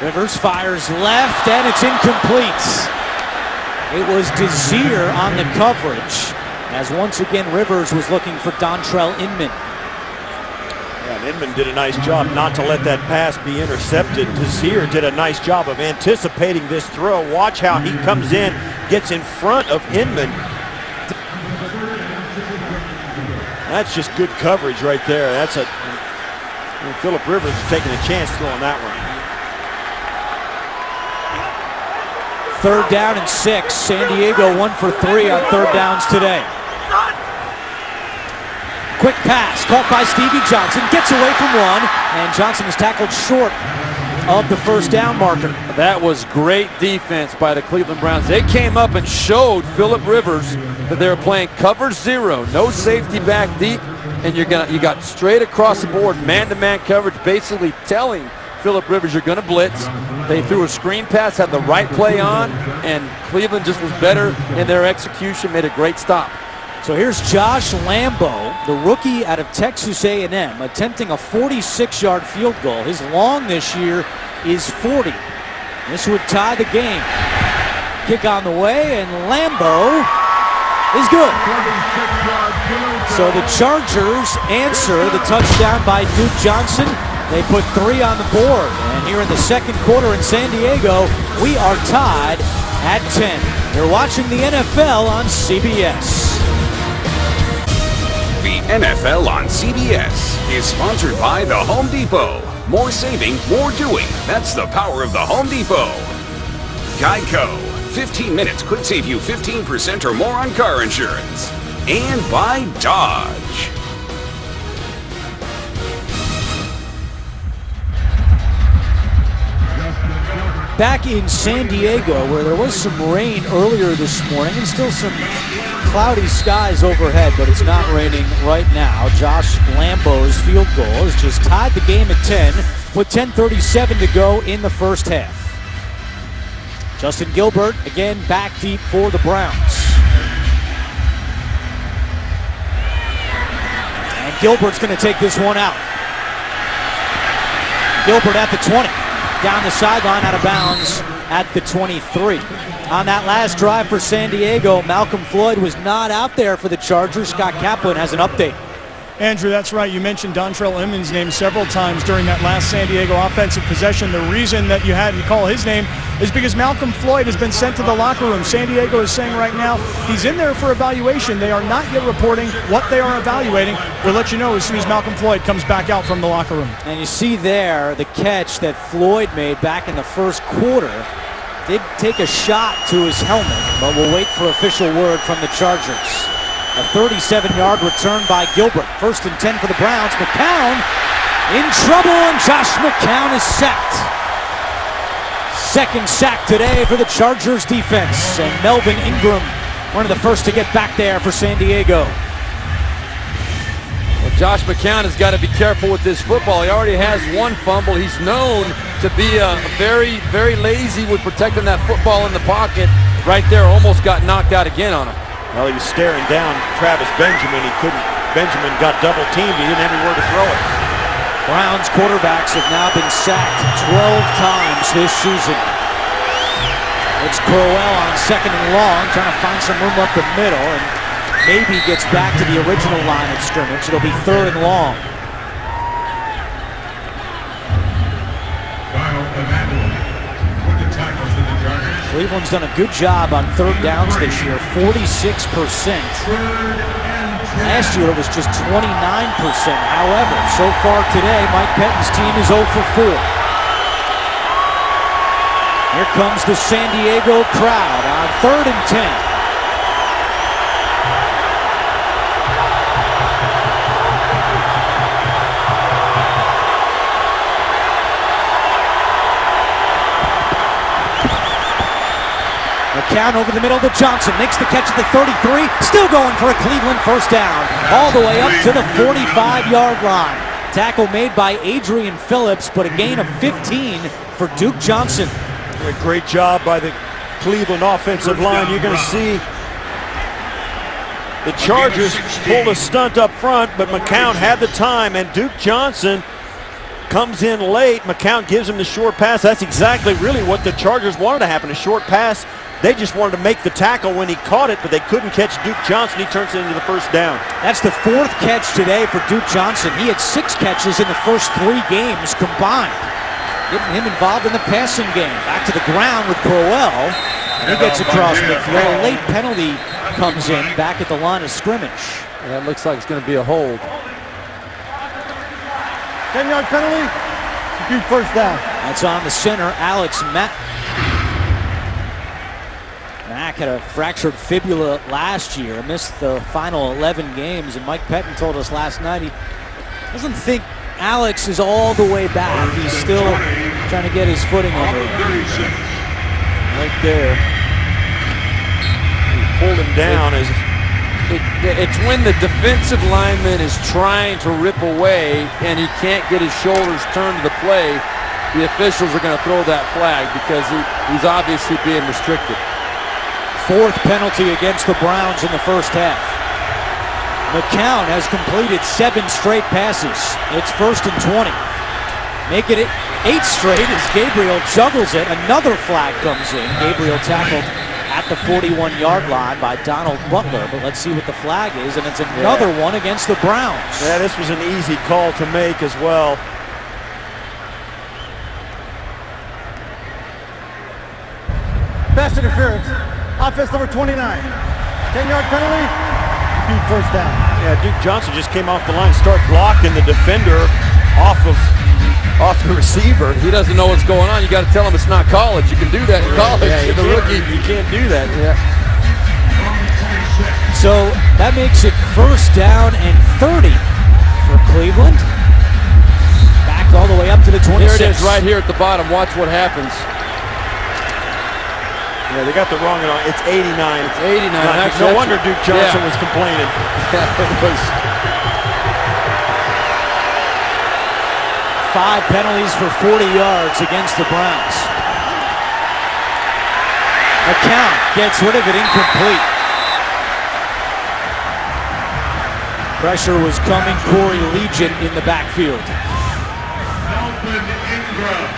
Rivers fires left, and it's incomplete. It was Desir on the coverage, as once again Rivers was looking for Dontrell Inman. Yeah, and Inman did a nice job not to let that pass be intercepted. Desir did a nice job of anticipating this throw. Watch how he comes in, gets in front of Inman. That's just good coverage right there. That's Phillip Rivers is taking a chance throwing that one. 3rd down and 6. San Diego 1 for 3 on 3rd downs today. Quick pass caught by Stevie Johnson. Gets away from one, and Johnson is tackled short of the first down marker. That was great defense by the Cleveland Browns. They came up and showed Phillip Rivers that they were playing cover 0, no safety back deep, and you got straight across the board, man-to-man coverage, basically telling Phillip Rivers you're going to blitz. They threw a screen pass, had the right play on, and Cleveland just was better in their execution, made a great stop. So here's Josh Lambo, the rookie out of Texas A&M, attempting a 46-yard field goal. His long this year is 40. This would tie the game. Kick on the way, and Lambo is good. So the Chargers answer the touchdown by Duke Johnson. They put 3 on the board. And here in the 2nd quarter in San Diego, we are tied at 10. You're watching the NFL on CBS. The NFL on CBS is sponsored by the Home Depot. More saving, more doing. That's the power of the Home Depot. Geico. 15 minutes could save you 15% or more on car insurance. And by Dodge. Back in San Diego, where there was some rain earlier this morning and still some cloudy skies overhead, but it's not raining right now. Josh Lambo's field goal has just tied the game at 10 with 10:37 to go in the first half. Justin Gilbert again back deep for the Browns. And Gilbert's going to take this one out. Gilbert at the 20. Down the sideline, out of bounds at the 23. On that last drive for San Diego, Malcolm Floyd was not out there for the Chargers. Scott Kaplan has an update. Andrew, that's right. You mentioned Dontrell Inman's name several times during that last San Diego offensive possession. The reason that you had to call his name is because Malcolm Floyd has been sent to the locker room. San Diego is saying right now he's in there for evaluation. They are not yet reporting what they are evaluating. We'll let you know as soon as Malcolm Floyd comes back out from the locker room. And you see there the catch that Floyd made back in the first quarter. Did take a shot to his helmet, but we'll wait for official word from the Chargers. A 37-yard return by Gilbert. 1st and 10 for the Browns. McCown in trouble, and Josh McCown is sacked. 2nd sack today for the Chargers defense. And Melvin Ingram, one of the first to get back there for San Diego. Well, Josh McCown has got to be careful with this football. He already has one fumble. He's known to be very, very lazy with protecting that football in the pocket. Right there, almost got knocked out again on him. Well, he was staring down Travis Benjamin. Benjamin got double teamed. He didn't have anywhere to throw it. Browns quarterbacks have now been sacked 12 times this season. It's Crowell on 2nd and long, trying to find some room up the middle, and maybe gets back to the original line of scrimmage. It'll be 3rd and long. Cleveland's done a good job on 3rd downs this year, 46%. Last year it was just 29%. However, so far today, Mike Pettine's team is 0 for 4. Here comes the San Diego crowd on 3rd and 10. McCown over the middle to Johnson, makes the catch at the 33, still going for a Cleveland 1st down, all the way up to the 45-yard line. Tackle made by Adrian Phillips, but a gain of 15 for Duke Johnson. A great job by the Cleveland offensive line. You're going to see the Chargers pulled a stunt up front, but McCown had the time, and Duke Johnson comes in late. McCown gives him the short pass. That's exactly really what the Chargers wanted to happen, a short pass. They just wanted to make the tackle when he caught it, but they couldn't catch Duke Johnson. He turns it into the 1st down. That's the 4th catch today for Duke Johnson. He had 6 catches in the first 3 games combined, getting him involved in the passing game. Back to the ground with Crowell, and he gets across midfield. A late penalty comes in back at the line of scrimmage. That looks like it's going to be a hold. 10-yard penalty, Duke 1st down. That's on the center, Alex Mack. Mack had a fractured fibula last year, missed the final 11 games, and Mike Pettine told us last night he doesn't think Alex is all the way back. He's still trying to get his footing under him. Right there. He pulled him down. It's when the defensive lineman is trying to rip away and he can't get his shoulders turned to the play, the officials are going to throw that flag because he's obviously being restricted. 4th penalty against the Browns in the 1st half. McCown has completed 7 straight passes. It's 1st and 20. Make it 8 straight as Gabriel juggles it. Another flag comes in. Gabriel tackled at the 41-yard line by Donald Butler, but let's see what the flag is, and it's another one against the Browns. Yeah, this was an easy call to make as well. Pass interference. Offense number 29. 10-yard penalty. Duke 1st down. Yeah, Duke Johnson just came off the line, start blocking the defender off the receiver. He doesn't know what's going on. You got to tell him it's not college. You can do that in college. Yeah, the rookie, you can't do that. Yeah. So that makes it 1st down and 30 for Cleveland. Back all the way up to the 26. Here it is right here at the bottom. Watch what happens. Yeah, they got the wrong one. It's 89. It's 89. No wonder Duke Johnson was complaining. It was 5 penalties for 40 yards against the Browns. McCown gets rid of it, incomplete. Pressure was coming. Corey Legion in the backfield. Melvin Ingram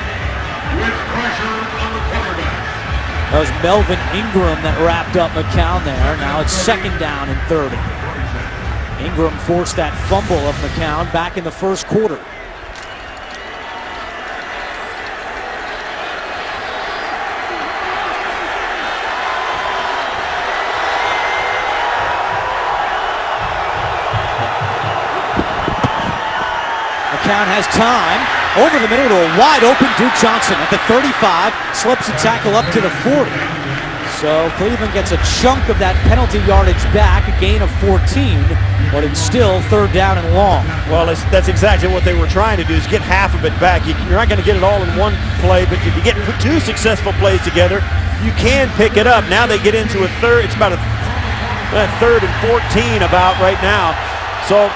with pressure on the quarterback. That was Melvin Ingram that wrapped up McCown there. Now it's 2nd down and 30. Ingram forced that fumble of McCown back in the 1st quarter. McCown has time. Over the middle to a wide open Duke Johnson at the 35. Slips a tackle up to the 40. So Cleveland gets a chunk of that penalty yardage back, a gain of 14, but it's still 3rd down and long. Well, that's exactly what they were trying to do, is get half of it back. You're not going to get it all in one play, but if you get 2 successful plays together, you can pick it up. Now they get into a third. It's about a 3rd and 14 about right now. So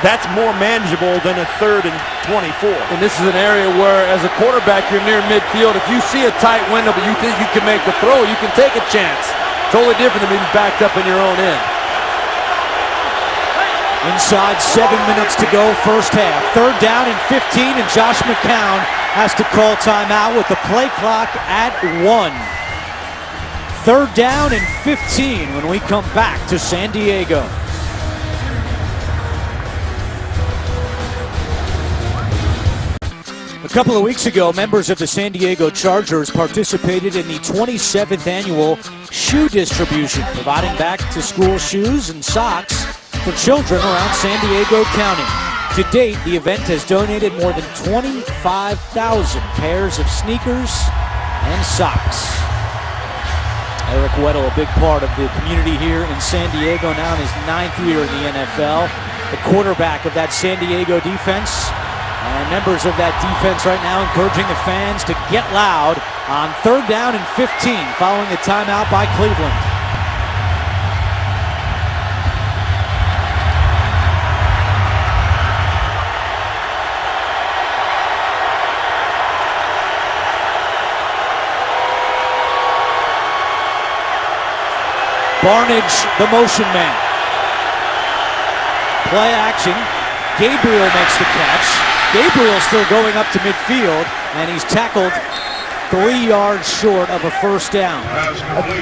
that's more manageable than a 3rd and 24. And this is an area where, as a quarterback, you're near midfield. If you see a tight window, but you think you can make the throw, you can take a chance. Totally different than being backed up in your own end. Inside 7 minutes to go, first half. 3rd down and 15, and Josh McCown has to call timeout with the play clock at 1. 3rd down and 15 when we come back to San Diego. A couple of weeks ago, members of the San Diego Chargers participated in the 27th annual shoe distribution, providing back-to-school shoes and socks for children around San Diego County. To date, the event has donated more than 25,000 pairs of sneakers and socks. Eric Weddle, a big part of the community here in San Diego, now in his 9th year in the NFL. The quarterback of that San Diego defense. And members of that defense right now encouraging the fans to get loud on 3rd down and 15 following a timeout by Cleveland. Barnage, the motion man. Play action. Gabriel makes the catch. Gabriel still going up to midfield, and he's tackled 3 yards short of a 1st down.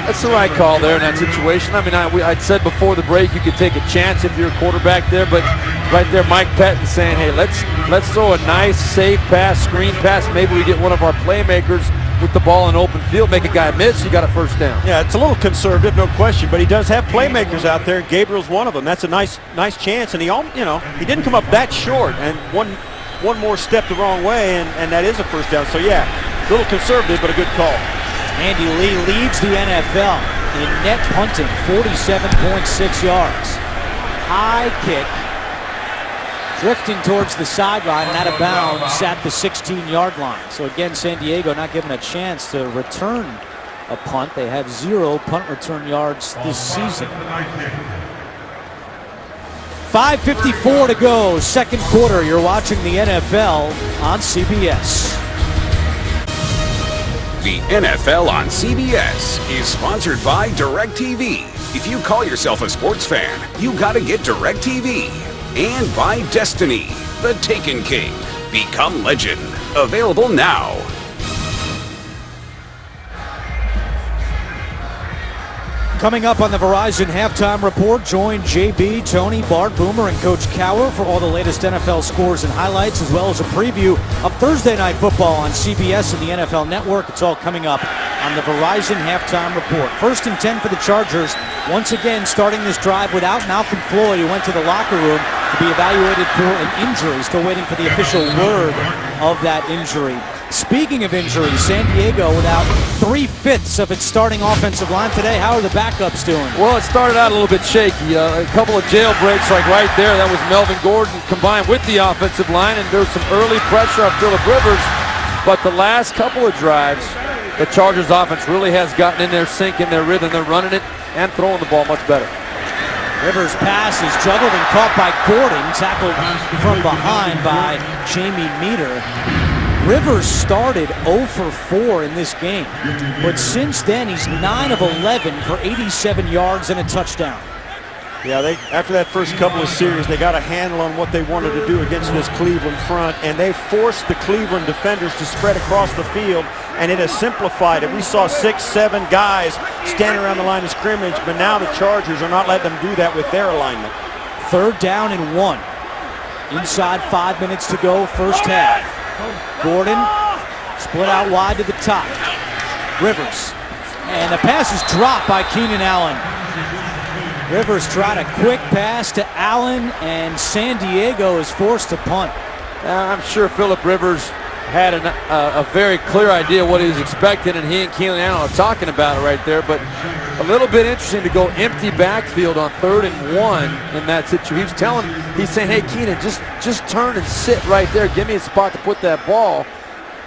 That's the right call there in that situation. I mean, I'd said before the break you could take a chance if you're a quarterback there, but right there Mike Pettin saying, hey, let's throw a nice, safe pass, screen pass. Maybe we get one of our playmakers with the ball in open field, make a guy miss, you got a 1st down. Yeah, it's a little conservative, no question, but he does have playmakers out there. Gabriel's one of them. That's a nice chance, and he didn't come up that short, and one more step the wrong way, and that is a 1st down. So yeah, a little conservative, but a good call. Andy Lee leads the NFL in net punting, 47.6 yards. High kick, drifting towards the sideline and out of bounds at the 16-yard line. So again, San Diego not given a chance to return a punt. They have 0 punt return yards this season. 5:54 to go, 2nd quarter. You're watching the NFL on CBS. The NFL on CBS is sponsored by DirecTV. If you call yourself a sports fan, you gotta get DirecTV. And by Destiny, the Taken King. Become legend. Available now. Coming up on the Verizon Halftime Report, join JB, Tony, Bart, Boomer, and Coach Cower for all the latest NFL scores and highlights, as well as a preview of Thursday Night Football on CBS and the NFL Network. It's all coming up on the Verizon Halftime Report. 1st and 10 for the Chargers. Once again, starting this drive without Malcolm Floyd, who went to the locker room to be evaluated for an injury. Still waiting for the official word of that injury. Speaking of injuries, San Diego without 3/5 of its starting offensive line today. How are the backups doing? Well, it started out a little bit shaky. A couple of jailbreaks like right there. That was Melvin Gordon combined with the offensive line, and there was some early pressure on Phillip Rivers. But the last couple of drives, the Chargers offense really has gotten in their sync, in their rhythm. They're running it and throwing the ball much better. Rivers' pass is juggled and caught by Gordon, tackled from behind by Jamie Meter. Rivers started 0 for 4 in this game, but since then he's 9 of 11 for 87 yards and a touchdown. Yeah, after that first couple of series, they got a handle on what they wanted to do against this Cleveland front, and they forced the Cleveland defenders to spread across the field, and it has simplified it. We saw 6, 7 guys standing around the line of scrimmage, but now the Chargers are not letting them do that with their alignment. 3rd down and 1. Inside 5 minutes to go, first half. Gordon split out wide to the top. Rivers. And the pass is dropped by Keenan Allen. Rivers tried a quick pass to Allen, and San Diego is forced to punt. I'm sure Phillip Rivers had a very clear idea what he was expecting, and he and Keenan Allen are talking about it right there. But a little bit interesting to go empty backfield on 3rd and 1 in that situation. He's saying, hey, Keenan, just turn and sit right there. Give me a spot to put that ball.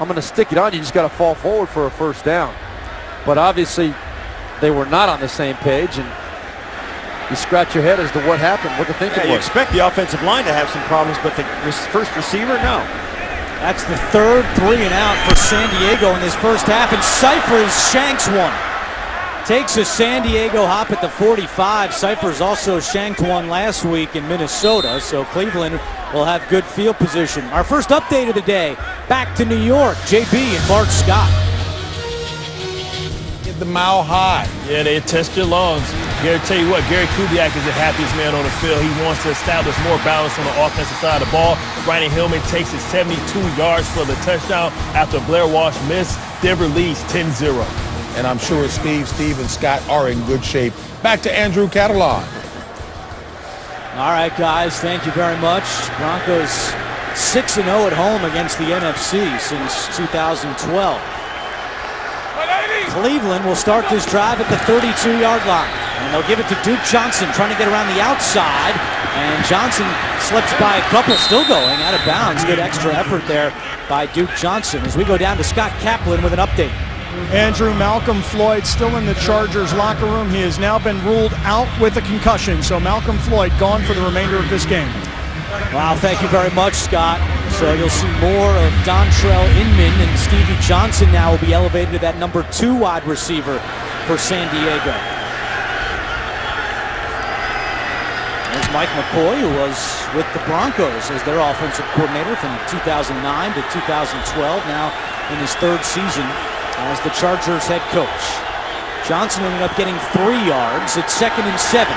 I'm going to stick it on you. You just got to fall forward for a first down. But obviously, they were not on the same page, and you scratch your head as to what happened, what the thinking was. You expect the offensive line to have some problems, but the first receiver, no. That's the 3rd 3 and out for San Diego in this first half, and Cyphers shanks one. Takes a San Diego hop at the 45. Cyphers also shanked one last week in Minnesota, so Cleveland will have good field position. Our first update of the day, back to New York. JB and Bart Scott. Get the mile high. Yeah, they test your lungs. Gary, tell you what, Gary Kubiak is the happiest man on the field. He wants to establish more balance on the offensive side of the ball. Brandon Hillman takes it 72 yards for the touchdown after Blair Walsh missed. Denver leads 10-0. And I'm sure Steve and Scott are in good shape. Back to Andrew Catalan. All right, guys, thank you very much. Broncos 6-0 at home against the NFC since 2012. Cleveland will start this drive at the 32-yard line. And they'll give it to Duke Johnson, trying to get around the outside. And Johnson slips by a couple, still going out of bounds. Good extra effort there by Duke Johnson. As we go down to Scott Kaplan with an update. Andrew, Malcolm Floyd still in the Chargers locker room. He has now been ruled out with a concussion. So Malcolm Floyd gone for the remainder of this game. Wow, thank you very much, Scott. So you'll see more of Dontrell Inman, and Stevie Johnson now will be elevated to that number 2 wide receiver for San Diego. There's Mike McCoy, who was with the Broncos as their offensive coordinator from 2009 to 2012, now in his 3rd season as the Chargers head coach. Johnson ended up getting 3 yards at 2nd and 7.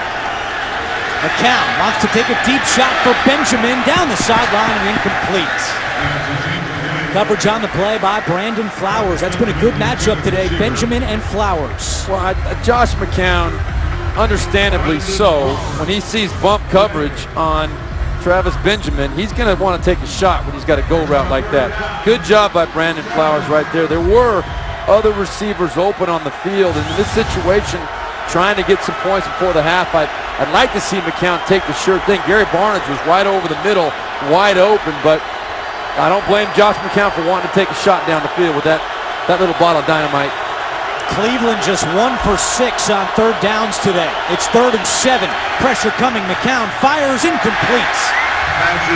McCown wants to take a deep shot for Benjamin down the sideline and incomplete. Coverage on the play by Brandon Flowers. That's been a good matchup today, Benjamin and Flowers. Well, Josh McCown, understandably so, when he sees bump coverage on Travis Benjamin, he's going to want to take a shot when he's got a go route like that. Good job by Brandon Flowers right there. There were other receivers open on the field, and in this situation, trying to get some points before the half, I'd like to see McCown take the sure thing. Gary Barnidge was right over the middle, wide open, but I don't blame Josh McCown for wanting to take a shot down the field with that little bottle of dynamite. Cleveland just 1 for 6 on 3rd downs today. It's 3rd and 7. Pressure coming. McCown fires, incomplete.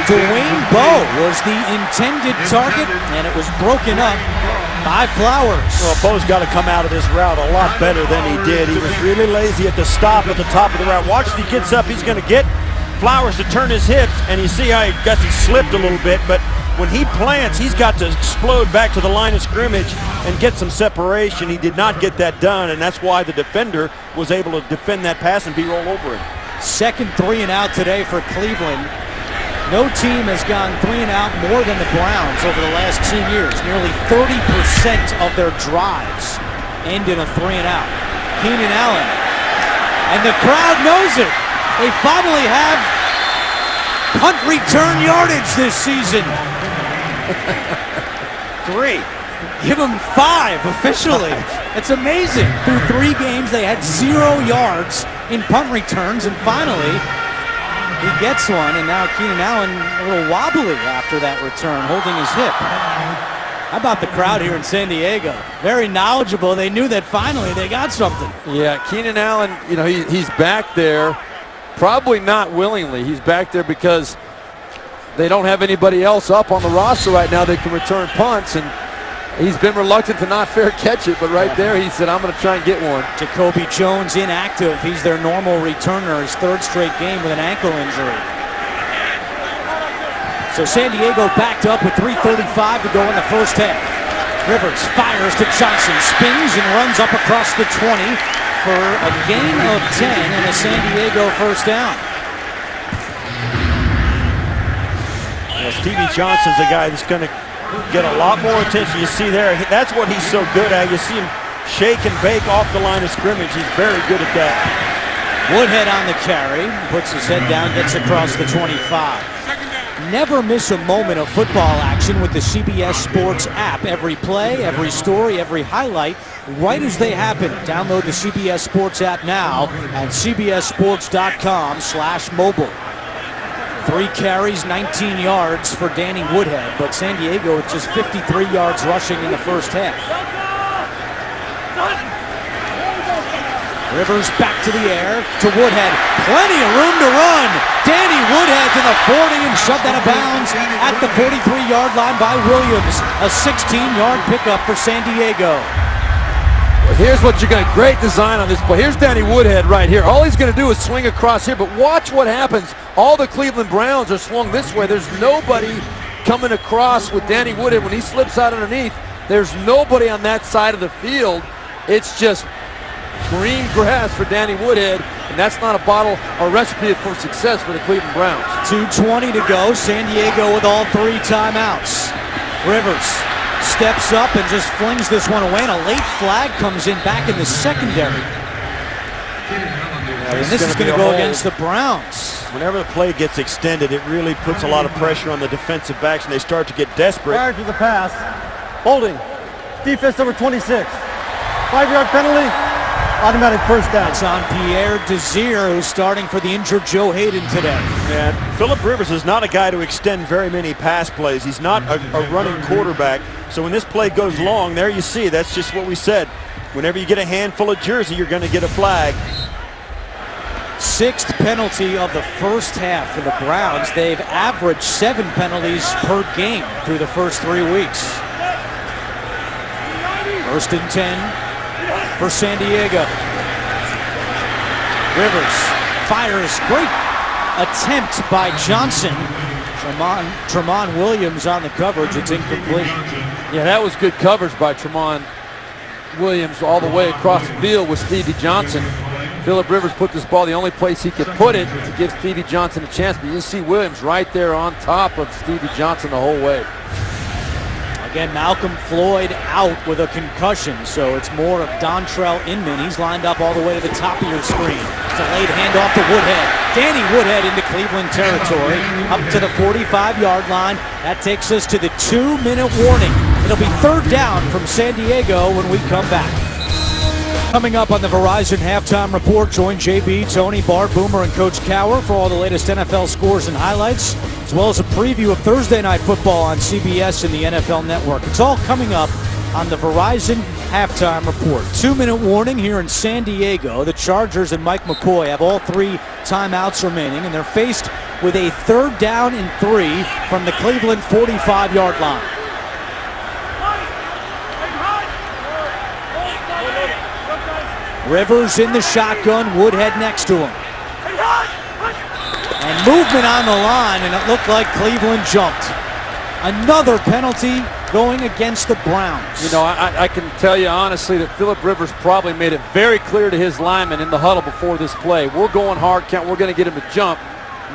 Dwayne Bowe was the intended target, and it was broken up by Flowers. Well, Bowe's got to come out of this route a lot better than he did. He was really lazy at the stop at the top of the route. Watch as he gets up. He's going to get Flowers to turn his hips, and you see how he slipped a little bit, but when he plants, he's got to explode back to the line of scrimmage and get some separation. He did not get that done, and that's why the defender was able to defend that pass and be rolled over him. 2nd 3 and out today for Cleveland. No team has gone 3 and out more than the Browns over the last 2 years. Nearly 30% of their drives end in a 3 and out. Keenan Allen, and the crowd knows it. They finally have punt return yardage this season. 3. Give them 5 officially. It's amazing. Through 3 games, they had 0 yards in punt returns, and finally, he gets one, and now Keenan Allen a little wobbly after that return, holding his hip. How about the crowd here in San Diego? Very knowledgeable. They knew that finally they got something. Yeah, Keenan Allen, he's back there, probably not willingly. He's back there because they don't have anybody else up on the roster right now that can return punts, and he's been reluctant to not fair catch it, but right there he said, I'm going to try and get one. Jacoby Jones inactive. He's their normal returner, his 3rd straight game with an ankle injury. So San Diego backed up with 3:35 to go in the first half. Rivers fires to Johnson, spins and runs up across the 20 for a gain of 10 and a San Diego first down. Well, Stevie Johnson's a guy that's going to get a lot more attention. You see there, that's what he's so good at. You see him shake and bake off the line of scrimmage. He's very good at that. Woodhead on the carry, puts his head down, gets across the 25. Never miss a moment of football action with the CBS Sports app. Every play, every story, every highlight, right as they happen. Download the CBS Sports app now at cbssports.com/mobile. 3 carries, 19 yards for Danny Woodhead, but San Diego with just 53 yards rushing in the first half. Rivers back to the air to Woodhead. Plenty of room to run. Danny Woodhead to the 40 and shoved out of bounds at the 43-yard line by Williams. A 16-yard pickup for San Diego. Well, here's what you're going to, great design on this play. Here's Danny Woodhead right here. All he's going to do is swing across here, but watch what happens. All the Cleveland Browns are swung this way. There's nobody coming across with Danny Woodhead when he slips out underneath. There's nobody on that side of the field. It's just green grass for Danny Woodhead, and that's not a recipe for success for the Cleveland Browns. 2:20 to go. San Diego with all 3 timeouts. Rivers steps up and just flings this one away, and a late flag comes in back in the secondary. And this is going to go against the Browns. Whenever the play gets extended, it really puts a lot of pressure on the defensive backs, and they start to get desperate. Prior to the pass, holding, defense number 26, 5-yard penalty, automatic first down. It's on Pierre Desir, who's starting for the injured Joe Hayden today. And Phillip Rivers is not a guy to extend very many pass plays. He's not a running quarterback. So when this play goes long, there you see, that's just what we said. Whenever you get a handful of jersey, you're going to get a flag. 6th penalty of the first half for the Browns. They've averaged 7 penalties per game through the first 3 weeks. 1st and 10 for San Diego. Rivers fires. Great attempt by Johnson. Tramon Williams on the coverage. It's incomplete. Yeah, that was good coverage by Tramon Williams all the way across the field with Stevie Johnson. Phillip Rivers put this ball the only place he could put it to give Stevie Johnson a chance, but you see Williams right there on top of Stevie Johnson the whole way. Again, Malcolm Floyd out with a concussion, so it's more of Dontrell Inman. He's lined up all the way to the top of your screen. Delayed handoff to Woodhead. Danny Woodhead into Cleveland territory, up to the 45-yard line. That takes us to the 2-minute warning. It'll be 3rd down from San Diego when we come back. Coming up on the Verizon Halftime Report, join JB, Tony, Bart, Boomer, and Coach Cower for all the latest NFL scores and highlights, as well as a preview of Thursday Night Football on CBS and the NFL Network. It's all coming up on the Verizon Halftime Report. 2-minute warning here in San Diego. The Chargers and Mike McCoy have all 3 timeouts remaining, and they're faced with a 3rd down and 3 from the Cleveland 45-yard line. Rivers in the shotgun, Woodhead next to him. And movement on the line, and it looked like Cleveland jumped. Another penalty going against the Browns. You know, I can tell you honestly that Phillip Rivers probably made it very clear to his linemen in the huddle before this play. We're going hard count. We're going to get him to jump.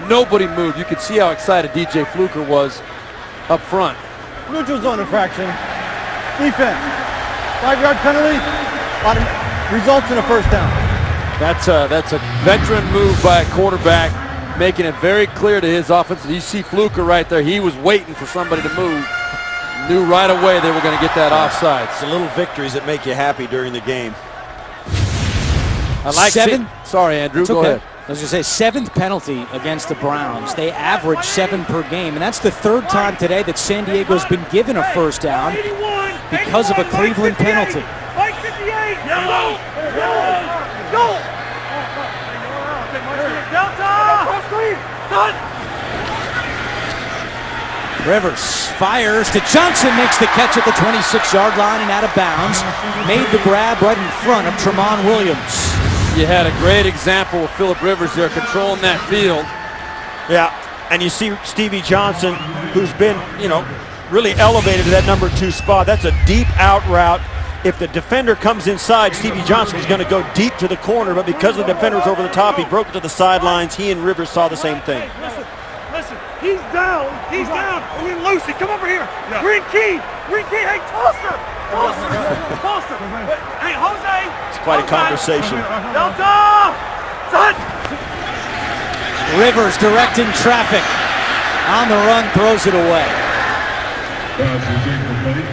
Nobody moved. You could see how excited DJ Fluker was up front. Neutral zone infraction. Defense. 5-yard penalty. Results in a first down. That's a veteran move by a quarterback, making it very clear to his offense. You see Fluker right there. He was waiting for somebody to move. Knew right away they were going to get that offside. It's the little victories that make you happy during the game. I like 7. Sorry, Andrew. Go ahead. I was going to say 7th penalty against the Browns. They average 7 per game, and that's the 3rd time today that San Diego's been given a first down because of a Cleveland penalty. Rivers fires to Johnson, makes the catch at the 26-yard line and out of bounds. Made the grab right in front of Tramon Williams. You had a great example of Phillip Rivers there controlling that field. Yeah, and you see Stevie Johnson, who's been, really elevated to that number 2 spot. That's a deep out route. If the defender comes inside, Stevie Johnson is going to go deep to the corner, but because the defender's over the top, he broke it to the sidelines. He and Rivers saw the same thing. Listen, he's down, and then Lucy, come over here. Yeah. Green key, hey, toss her. Hey, Jose. It's quite a conversation. Delta, son. Rivers directing traffic On the run, throws it away. Pass is incomplete.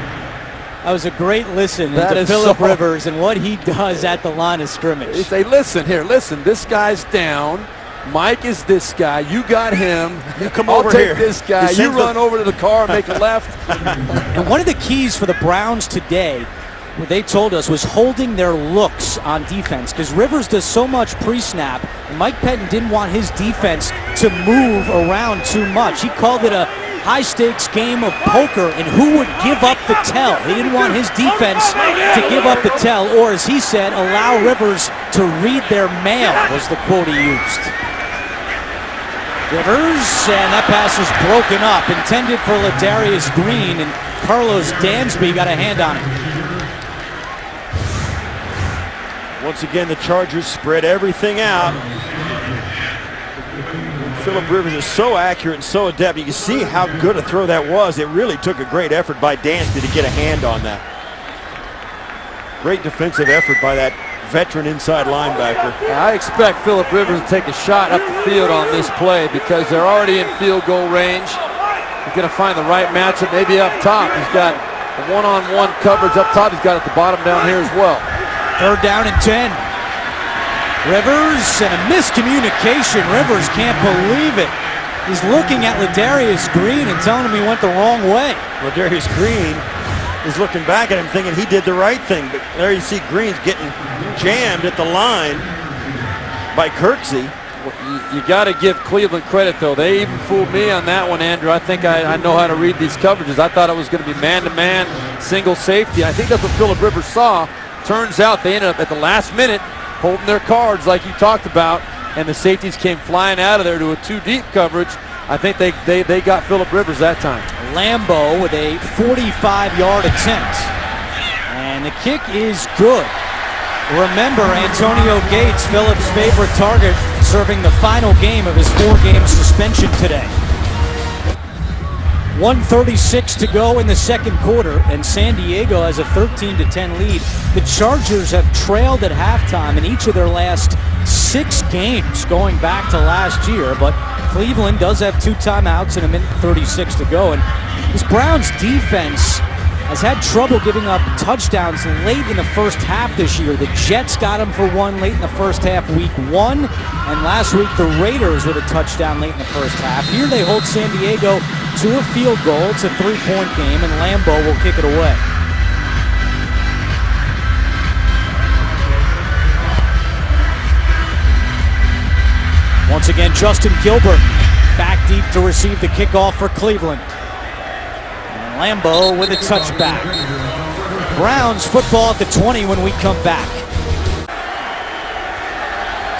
That was a great listen That to is Phillip so- Rivers and what he does at the line of scrimmage. They say, listen, this guy's down. Mike is this guy. You got him. You come I'll over take here. this guy. He You sends the- run over to the car and make a left. And one of the keys for the Browns today, what they told us, was holding their looks on defense, because Rivers does so much pre-snap. Mike Pettin didn't want his defense to move around too much. He called it a high-stakes game of poker, and who would give up the tell? He didn't want his defense to give up the tell, or as he said, allow Rivers to read their mail, was the quote he used. Rivers, and that pass is broken up, intended for Ladarius Green, and Carlos Dansby got a hand on it. Once again, the Chargers spread everything out. Phillip Rivers is so accurate and so adept. You can see how good a throw that was. It really took a great effort by Dansby to get a hand on that. Great defensive effort by that veteran inside linebacker. I expect Phillip Rivers to take a shot up the field on this play because they're already in field goal range. He's going to find the right matchup, maybe up top. He's got a one-on-one coverage up top. He's got it at the bottom down here as well. 3rd down and 10. Rivers and a miscommunication. Rivers can't believe it. He's looking at Ladarius Green and telling him he went the wrong way. Ladarius Green is looking back at him thinking he did the right thing. But there you see Green's getting jammed at the line by Kirksey. You got to give Cleveland credit, though. They even fooled me on that one, Andrew. I think I know how to read these coverages. I thought it was going to be man-to-man, single safety. I think that's what Phillip Rivers saw. Turns out they ended up at the last minute holding their cards like you talked about, and the safeties came flying out of there to a 2-deep coverage. I think they got Phillip Rivers that time. Lambeau with a 45-yard attempt. And the kick is good. Remember, Antonio Gates, Phillip's favorite target, serving the final game of his 4-game suspension today. 1:36 to go in the second quarter, and San Diego has a 13-10 lead. The Chargers have trailed at halftime in each of their last 6 games going back to last year, but Cleveland does have 2 timeouts and a minute 36 to go. And this Browns defense has had trouble giving up touchdowns late in the first half this year. The Jets got them for 1 late in the first half, week 1. And last week, the Raiders with a touchdown late in the first half. Here they hold San Diego to a field goal. It's a 3-point game, and Lambeau will kick it away. Once again, Justin Gilbert back deep to receive the kickoff for Cleveland. Lambeau with a touchback. Browns football at the 20 when we come back.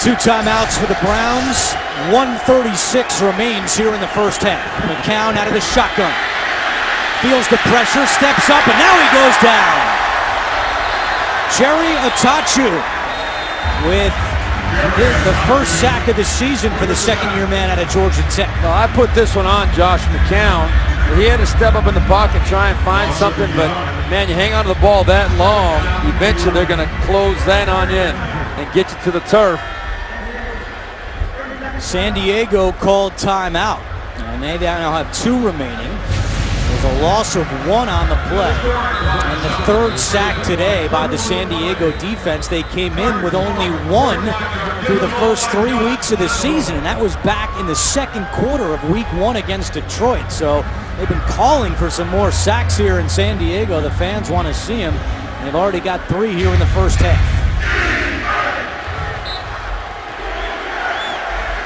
2 timeouts for the Browns. 1:36 remains here in the first half. McCown out of the shotgun. Feels the pressure, steps up, and now he goes down. Jerry Atachu with the first sack of the season for the second-year man out of Georgia Tech. Well, I put this one on Josh McCown. He had to step up in the pocket, try and find something, but man, you hang on to the ball that long, eventually they're going to close that on you and get you to the turf. San Diego called timeout, and they now have 2 remaining. There's a loss of 1 on the play, and the 3rd sack today by the San Diego defense. They came in with only 1 through the first 3 weeks of the season, and that was back in the second quarter of week 1 against Detroit. So they've been calling for some more sacks here in San Diego. The fans want to see them. They've already got 3 here in the first half.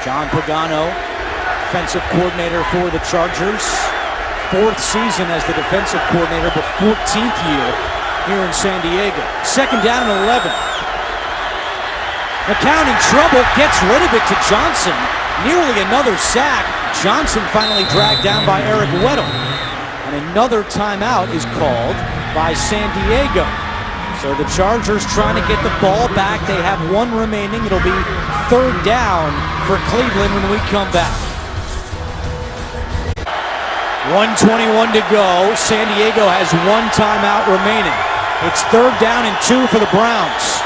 John Pagano, defensive coordinator for the Chargers. 4th season as the defensive coordinator, but 14th year here in San Diego. 2nd down and 11. McCown in trouble, gets rid of it to Johnson. Nearly another sack. Johnson finally dragged down by Eric Weddle. And another timeout is called by San Diego. So the Chargers trying to get the ball back. They have 1 remaining. It'll be 3rd down for Cleveland when we come back. 1:21 to go. San Diego has 1 timeout remaining. It's 3rd down and 2 for the Browns.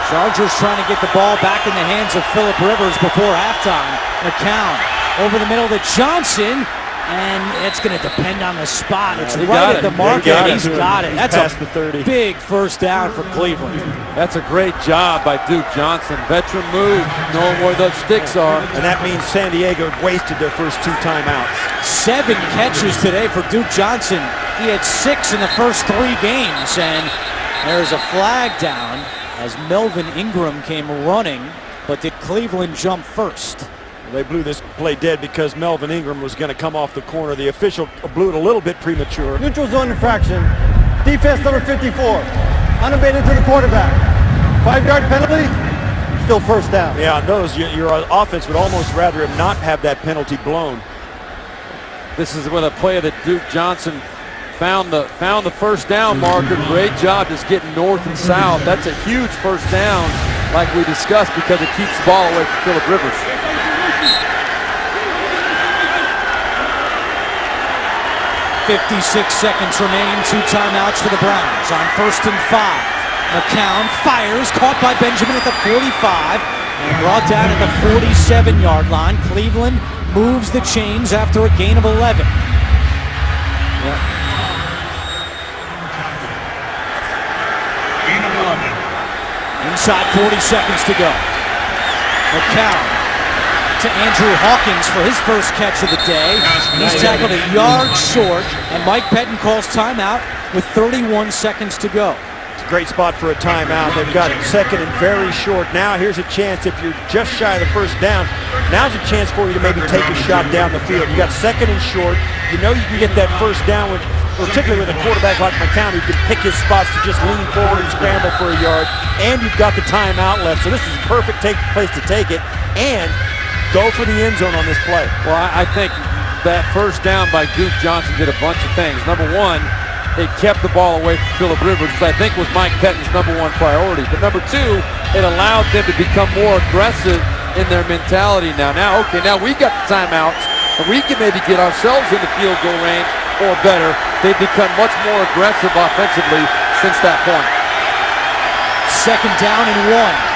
Chargers trying to get the ball back in the hands of Phillip Rivers before halftime. McCown over the middle to Johnson. And it's going to depend on the spot. It's He right got at it. the marker. He got it. He's got it. He's That's past a the 30. big first down for Cleveland. That's a great job by Duke Johnson. Veteran move, knowing where those sticks are. And that means San Diego wasted their first 2 timeouts. 7 catches today for Duke Johnson. He had 6 in the first 3 games. And there's a flag down as Melvin Ingram came running. But did Cleveland jump first? They blew this play dead because Melvin Ingram was going to come off the corner. The official blew it a little bit premature. Neutral zone infraction. Defense number 54. Unabated to the quarterback. 5-yard penalty. Still first down. Yeah, those your offense would almost rather him not have that penalty blown. This is with a play that Duke Johnson found the first down marker. Great job just getting north and south. That's a huge first down, like we discussed, because it keeps the ball away from Phillip Rivers. 56 seconds remain, 2 timeouts for the Browns on 1st and 5. McCown fires, caught by Benjamin at the 45 and brought down at the 47-yard line. Cleveland moves the chains after a gain of 11. Inside 40 seconds to go. McCown to Andrew Hawkins for his first catch of the day. He's tackled a yard short, and Mike Pettin calls timeout with 31 seconds to go. It's a great spot for a timeout. They've got it second and very short. Now here's a chance, if you're just shy of the first down, now's a chance for you to maybe take a shot down the field. You got second and short. You know you can get that first down, particularly with a quarterback like McCown, who can pick his spots to just lean forward and scramble for a yard. And you've got the timeout left, so this is a perfect place to take it. And go for the end zone on this play. Well, I think that first down by Duke Johnson did a bunch of things. Number one, it kept the ball away from Phillip Rivers, which I think was Mike Pettin's number 1 priority. But number 2, it allowed them to become more aggressive in their mentality now. Now we got the timeouts, and we can maybe get ourselves in the field goal range or better. They've become much more aggressive offensively since that point. 2nd down and 1.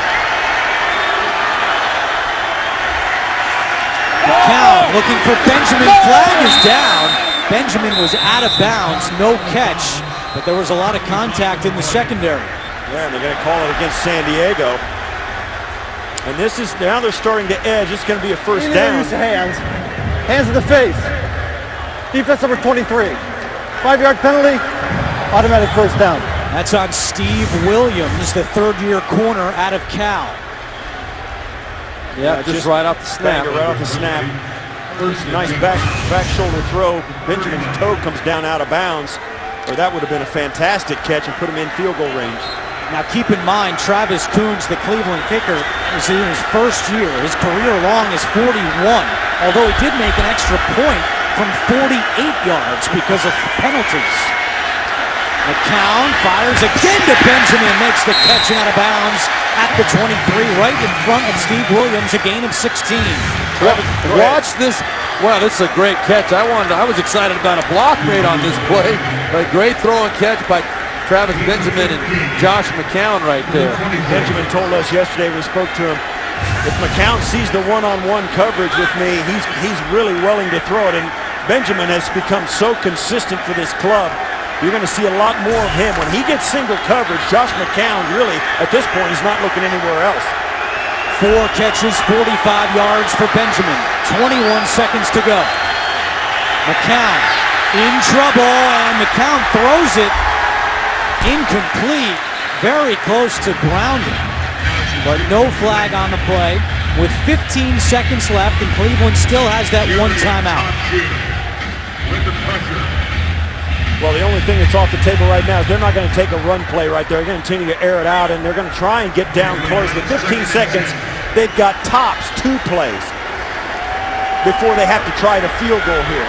McCown looking for Benjamin. Flag is down. Benjamin was out of bounds. No catch. But there was a lot of contact in the secondary. Yeah, and they're going to call it against San Diego. And this is, now they're starting to edge. It's going to be a first down. Use hands. Hands in the face. Defense number 23. 5-yard penalty. Automatic first down. That's on Steve Williams, the 3rd-year corner out of Cal. Yeah, just right off the snap. Right off the snap. Nice back shoulder throw. Benjamin's toe comes down out of bounds. Or that would have been a fantastic catch and put him in field goal range. Now keep in mind, Travis Coons, the Cleveland kicker, is in his first year. His career long is 41, although he did make an extra point from 48 yards because of penalties. McCown fires again to Benjamin, makes the catch out of bounds at the 23, right in front of Steve Williams, a gain of 16. Watch this. Wow, this is a great catch. I was excited about a block made on this play. A great throw and catch by Travis Benjamin and Josh McCown right there. Benjamin told us yesterday when we spoke to him, if McCown sees the one-on-one coverage with me, he's really willing to throw it. And Benjamin has become so consistent for this club. You're going to see a lot more of him. When he gets single coverage, Josh McCown really, at this point, he's not looking anywhere else. 4 catches, 45 yards for Benjamin. 21 seconds to go. McCown in trouble, and McCown throws it incomplete, very close to grounding. But no flag on the play with 15 seconds left, and Cleveland still has that 1 timeout. Well, the only thing that's off the table right now is they're not going to take a run play right there. They're going to continue to air it out, and they're going to try and get down close. With 15 seconds, they've got tops 2 plays before they have to try the field goal here.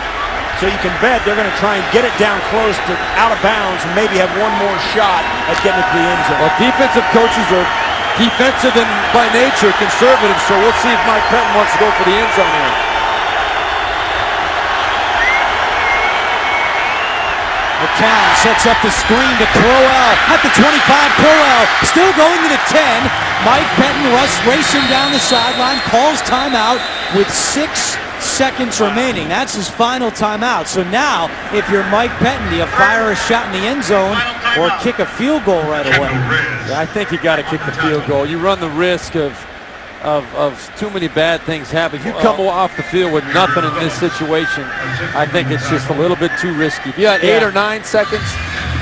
So you can bet they're going to try and get it down close to out of bounds and maybe have one more shot at getting it to the end zone. Well, defensive coaches are defensive and by nature conservative, so we'll see if Mike Pettin wants to go for the end zone here. McCown sets up the screen to Crowell at the 25. Crowell still going to the 10. Mike Pettin racing down the sideline, calls timeout with 6 seconds remaining. That's his final timeout. So now, if you're Mike Pettine, do you fire a shot in the end zone or kick a field goal right away? Yeah, I think you got to kick the field goal. You run the risk of too many bad things happening. You come off the field with nothing in this situation, I think it's just a little bit too risky. If you had 8 or 9 seconds,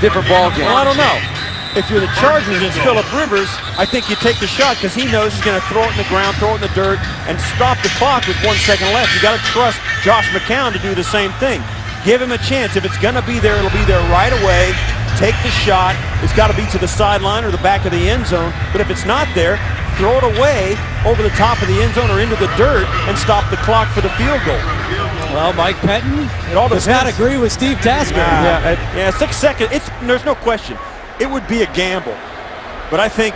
different ball game. Well, I don't know. If you're the Chargers and it's Phillip Rivers, I think you take the shot because he knows he's going to throw it in the ground, throw it in the dirt, and stop the clock with 1 second left. You got to trust Josh McCown to do the same thing. Give him a chance. If it's going to be there, it'll be there right away. Take the shot. It's got to be to the sideline or the back of the end zone. But if it's not there, throw it away over the top of the end zone or into the dirt and stop the clock for the field goal. Well, Mike Pettine does not agree with Steve Tasker. Yeah, 6 seconds. There's no question. It would be a gamble, but I think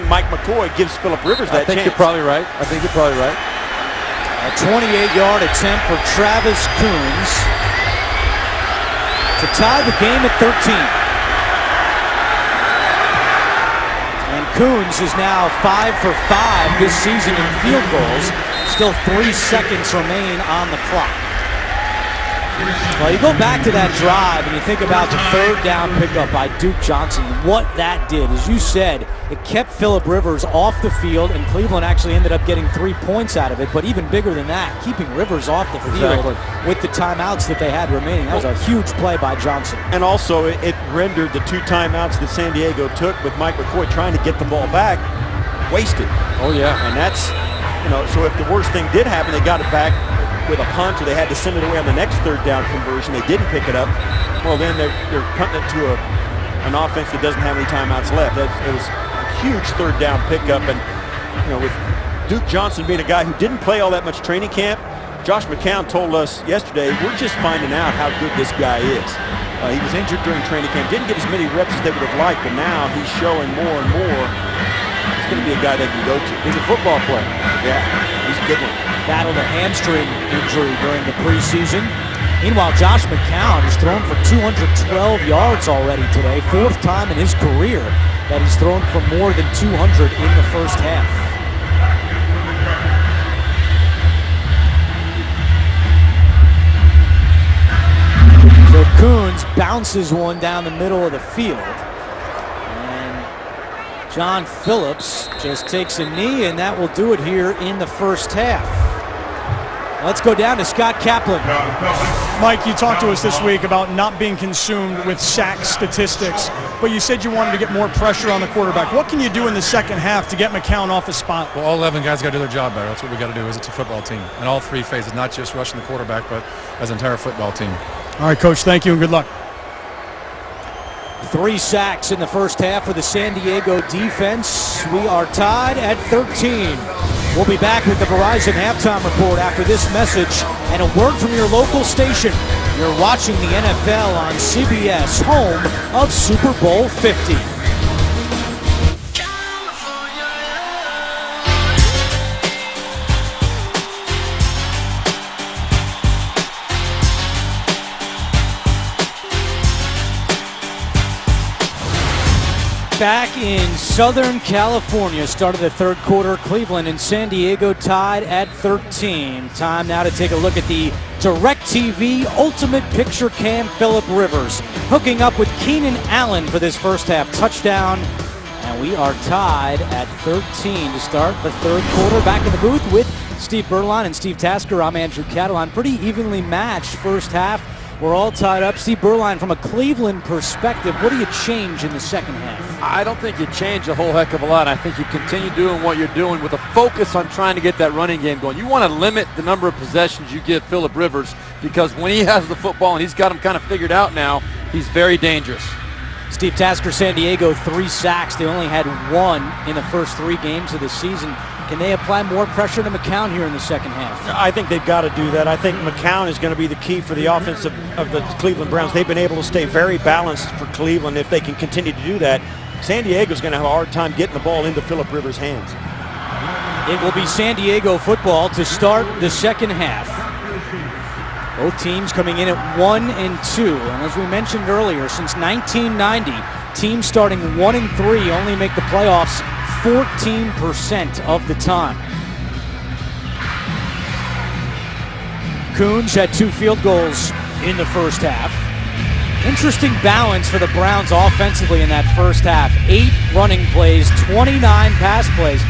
Mike McCoy gives Phillip Rivers that chance. I think you're probably right. A 28-yard attempt for Travis Coons to tie the game at 13. And Coons is now 5 for 5 this season in field goals. Still 3 seconds remain on the clock. Well, you go back to that drive and you think about the third down pickup by Duke Johnson. What that did, as you said, it kept Phillip Rivers off the field, and Cleveland actually ended up getting 3 points out of it. But even bigger than that, keeping Rivers off the field with the timeouts that they had remaining. That was a huge play by Johnson. And also, it rendered the 2 timeouts that San Diego took with Mike McCoy trying to get the ball back wasted. Oh, yeah. And that's, so if the worst thing did happen, they got it back with a punt, or they had to send it away on the next third down conversion. They didn't pick it up. Well, then they're punting it to an offense that doesn't have any timeouts left. It was a huge third down pickup, and with Duke Johnson being a guy who didn't play all that much training camp, Josh McCown told us yesterday, we're just finding out how good this guy is. He was injured during training camp, didn't get as many reps as they would have liked, but now he's showing more and more. He's going to be a guy they can go to. He's a football player. Yeah, he's a good one. Battled a hamstring injury during the preseason. Meanwhile, Josh McCown has thrown for 212 yards already today. 4th time in his career that he's thrown for more than 200 in the first half. So Coons bounces one down the middle of the field. And John Phillips just takes a knee, and that will do it here in the first half. Let's go down to Scott Kaplan. Mike, you talked to us this week about not being consumed with sack statistics, but you said you wanted to get more pressure on the quarterback. What can you do in the second half to get McCown off his spot? Well, all 11 guys got to do their job better. That's what we got to do as a football team. And all 3 phases, not just rushing the quarterback, but as an entire football team. All right, Coach, thank you and good luck. 3 sacks in the first half for the San Diego defense. We are tied at 13. We'll be back with the Verizon halftime report after this message and a word from your local station. You're watching the NFL on CBS, home of Super Bowl 50. Back in Southern California, start of the third quarter, Cleveland and San Diego tied at 13. Time now to take a look at the DirecTV Ultimate Picture Cam Phillip Rivers hooking up with Keenan Allen for this first half touchdown. And we are tied at 13 to start the third quarter. Back in the booth with Steve Berline and Steve Tasker. I'm Andrew Catalon. Pretty evenly matched first half. We're all tied up. Steve Berline, from a Cleveland perspective, what do you change in the second half? I don't think you change a whole heck of a lot. I think you continue doing what you're doing with a focus on trying to get that running game going. You want to limit the number of possessions you give Phillip Rivers, because when he has the football and he's got him kind of figured out now, he's very dangerous. Steve Tasker, San Diego, 3 sacks. They only had 1 in the first 3 games of the season. Can they apply more pressure to McCown here in the second half? I think they've got to do that. I think McCown is going to be the key for the offense of the Cleveland Browns. They've been able to stay very balanced for Cleveland. If they can continue to do that, San Diego's going to have a hard time getting the ball into Phillip Rivers' hands. It will be San Diego football to start the second half. Both teams coming in at 1-2. And as we mentioned earlier, since 1990, teams starting 1-3 only make the playoffs 14% of the time. Coons had 2 field goals in the first half. Interesting balance for the Browns offensively in that first half. 8 running plays, 29 pass plays.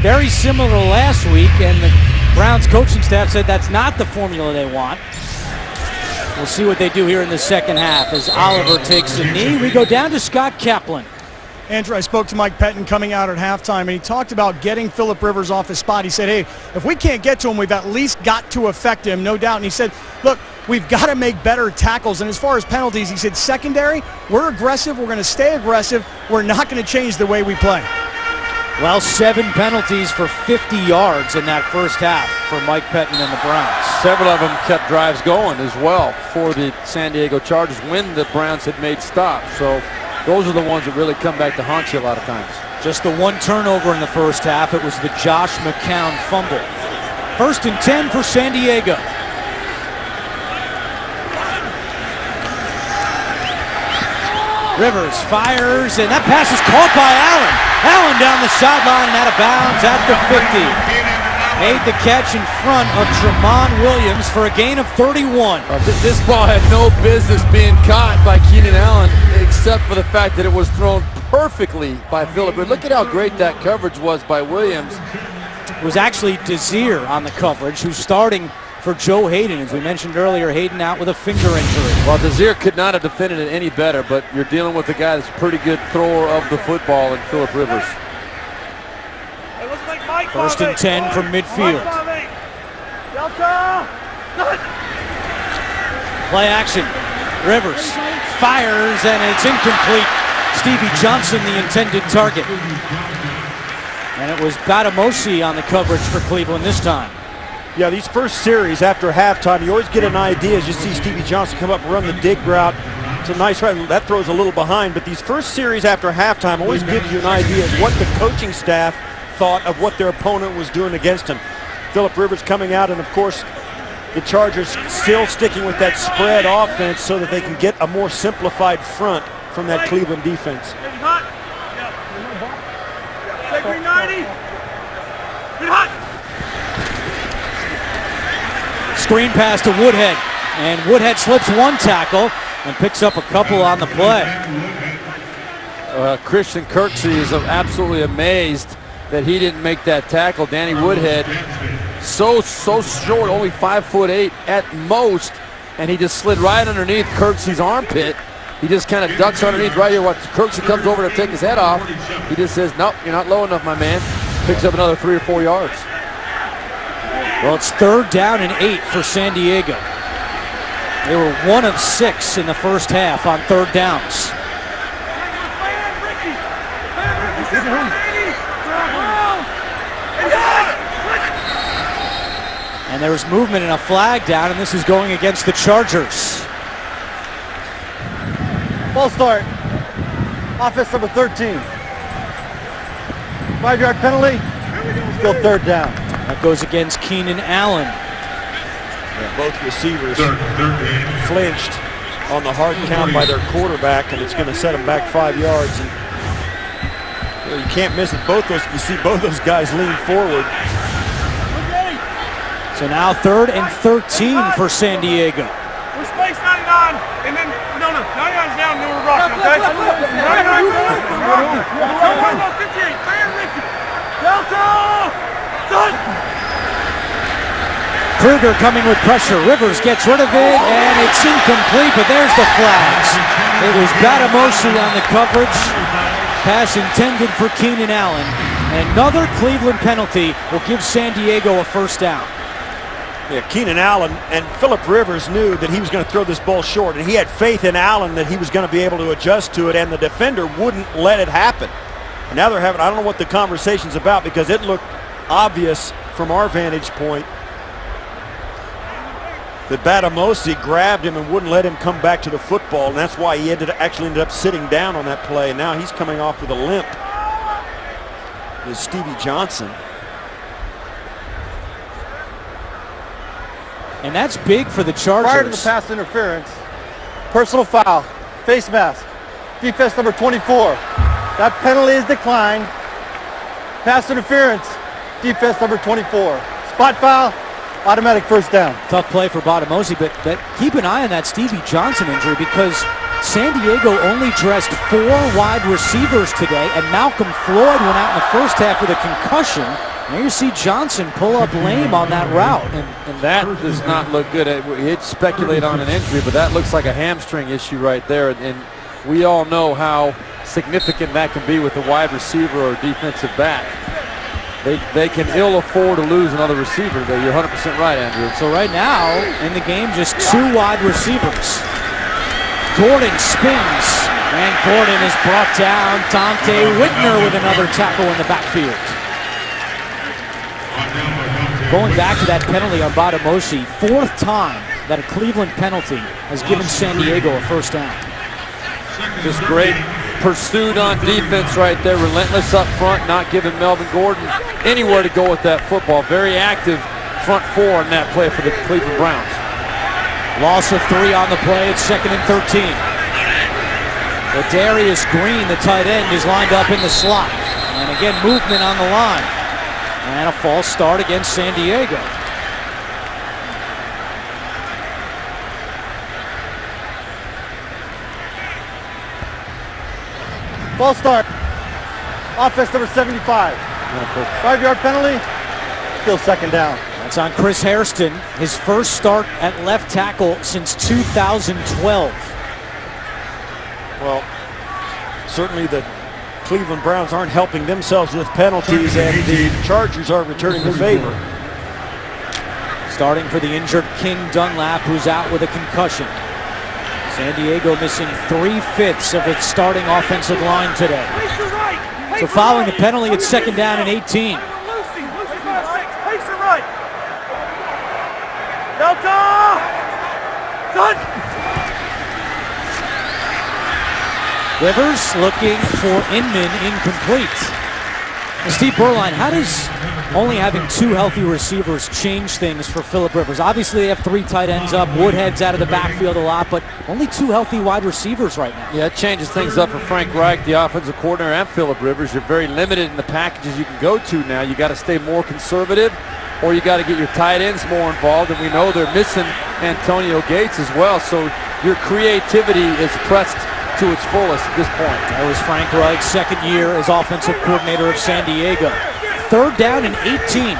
Very similar to last week, and the Browns coaching staff said that's not the formula they want. We'll see what they do here in the second half as Oliver takes a knee. We go down to Scott Kaplan. Andrew, I spoke to Mike Pettin coming out at halftime, and he talked about getting Phillip Rivers off his spot. He said, hey, if we can't get to him, we've at least got to affect him, no doubt. And he said, look, we've got to make better tackles. And as far as penalties, he said, secondary, we're aggressive. We're going to stay aggressive. We're not going to change the way we play. Well, 7 penalties for 50 yards in that first half for Mike Pettin and the Browns. Several of them kept drives going as well for the San Diego Chargers when the Browns had made stops. So those are the ones that really come back to haunt you a lot of times. Just the 1 turnover in the first half. It was the Josh McCown fumble. 1st and 10 for San Diego. Rivers fires, and that pass is caught by Allen. Allen down the sideline and out of bounds at the 50. Made the catch in front of Tramon Williams for a gain of 31. This ball had no business being caught by Keenan Allen except for the fact that it was thrown perfectly by Phillip. But look at how great that coverage was by Williams. It was actually Desir on the coverage, who's starting for Joe Hayden. As we mentioned earlier, Hayden out with a finger injury. Well, Desir could not have defended it any better, but you're dealing with a guy that's a pretty good thrower of the football in Phillip Rivers. Hey, let's make Mike 1st and 10 from midfield. Delta! Play action. Rivers fires, and it's incomplete. Stevie Johnson, the intended target. And it was Batamosi on the coverage for Cleveland this time. Yeah, these first series after halftime, you always get an idea as you see Stevie Johnson come up and run the dig route. It's a nice route. That throws a little behind, but these first series after halftime always gives you an idea of what the coaching staff thought of what their opponent was doing against him. Phillip Rivers coming out, and of course, the Chargers still sticking with that spread offense so that they can get a more simplified front from that Cleveland defense. Getting hot. Take 390. Get hot. Screen pass to Woodhead, and Woodhead slips 1 tackle and picks up a couple on the play. Christian Kirksey is absolutely amazed that he didn't make that tackle. Danny Woodhead, so short, only 5'8" at most, and he just slid right underneath Kirksey's armpit. He just kind of ducks underneath right here. What Kirksey comes over to take his head off, he just says, nope, you're not low enough, my man. Picks up another 3 or 4 yards. Well, it's 3rd down and 8 for San Diego. They were 1 of 6 in the first half on 3rd downs. And there's movement and a flag down, and this is going against the Chargers. Ball start. Offense number 13. 5-yard penalty. Still 3rd down. That goes against Keenan Allen. Yeah, both receivers flinched on the hard count by their quarterback, and it's going to set them back 5 yards. And you can't miss it. You see both those guys lean forward. So now 3rd and 13 for San Diego. We're space 99, and then, no, 99's down, and then we're rocking, okay? 99, we're rocking. 58, man, Ricky. Delta! Done! Kruger coming with pressure. Rivers gets rid of it, and it's incomplete, but there's the flags. It was Batamosi on the coverage. Pass intended for Keenan Allen. And another Cleveland penalty will give San Diego a 1st down. Yeah, Keenan Allen and Phillip Rivers knew that he was going to throw this ball short, and he had faith in Allen that he was going to be able to adjust to it, and the defender wouldn't let it happen. And now they're having, I don't know what the conversation's about, because it looked obvious from our vantage point that Batamosi grabbed him and wouldn't let him come back to the football, and that's why he actually ended up sitting down on that play. And now he's coming off with a limp. Is Stevie Johnson. And that's big for the Chargers. Prior to the pass interference, personal foul, face mask, defense number 24. That penalty is declined. Pass interference, defense number 24. Spot foul, Automatic first down. Tough play for Botamosi, but keep an eye on that Stevie Johnson injury because San Diego only dressed 4 wide receivers today, and Malcolm Floyd went out in the first half with a concussion. Now you see Johnson pull up lame on that route. And that does not look good. We hate to speculate on an injury, but that looks like a hamstring issue right there. And we all know how significant that can be with a wide receiver or defensive back. They can ill afford to lose another receiver today. You're 100% right, Andrew. So right now in the game, just 2 wide receivers. Gordon spins, and Gordon is brought down. Dante Whitner with another tackle in the backfield. Going back to that penalty on Botamosi, 4th time that a Cleveland penalty has given San Diego a first down. Just great pursuit on defense right there. Relentless up front, not giving Melvin Gordon anywhere to go with that football. Very active front 4 in that play for the Cleveland Browns. Loss of 3 on the play. It's 2nd and 13. Darius Green, the tight end, is lined up in the slot. And again, movement on the line. And a false start against San Diego. False start. Offense number 75. 5-yard penalty. Still second down. That's on Chris Hairston, his first start at left tackle since 2012. Well, certainly the Cleveland Browns aren't helping themselves with penalties, and the Chargers are returning the favor. Starting for the injured King Dunlap, who's out with a concussion. San Diego missing 3/5 of its starting offensive line today. So following the penalty, it's 2nd down and 18. Delta! Done! Rivers looking for Inman, incomplete. And Steve Berline, how does only having 2 healthy receivers change things for Phillip Rivers? Obviously, they have 3 tight ends up. Woodhead's out of the backfield a lot, but only 2 healthy wide receivers right now. Yeah, it changes things up for Frank Reich, the offensive coordinator, and Phillip Rivers. You're very limited in the packages you can go to now. You got to stay more conservative, or you got to get your tight ends more involved, and we know they're missing Antonio Gates as well, so your creativity is pressed to its fullest at this point. That was Frank Reich's 2nd year as offensive coordinator of San Diego. 3rd down and 18.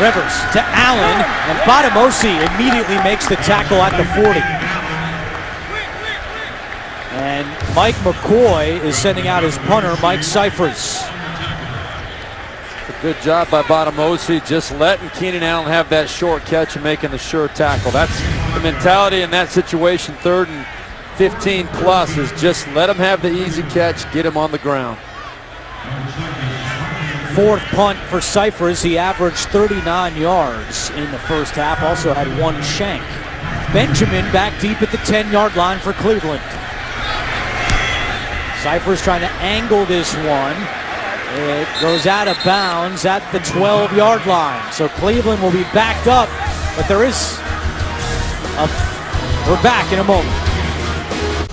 Rivers to Allen, and Botamosi immediately makes the tackle at the 40. And Mike McCoy is sending out his punter, Mike Cyphers. Good job by Botamosi, just letting Keenan Allen have that short catch and making the sure tackle. That's the mentality in that situation. 3rd and 15 plus is just let him have the easy catch, get him on the ground. 4th punt for Cyphers. He averaged 39 yards in the first half, also had 1 shank. Benjamin back deep at the 10-yard line for Cleveland. Cyphers trying to angle this one. It goes out of bounds at the 12-yard line. So Cleveland will be backed up, but we're back in a moment.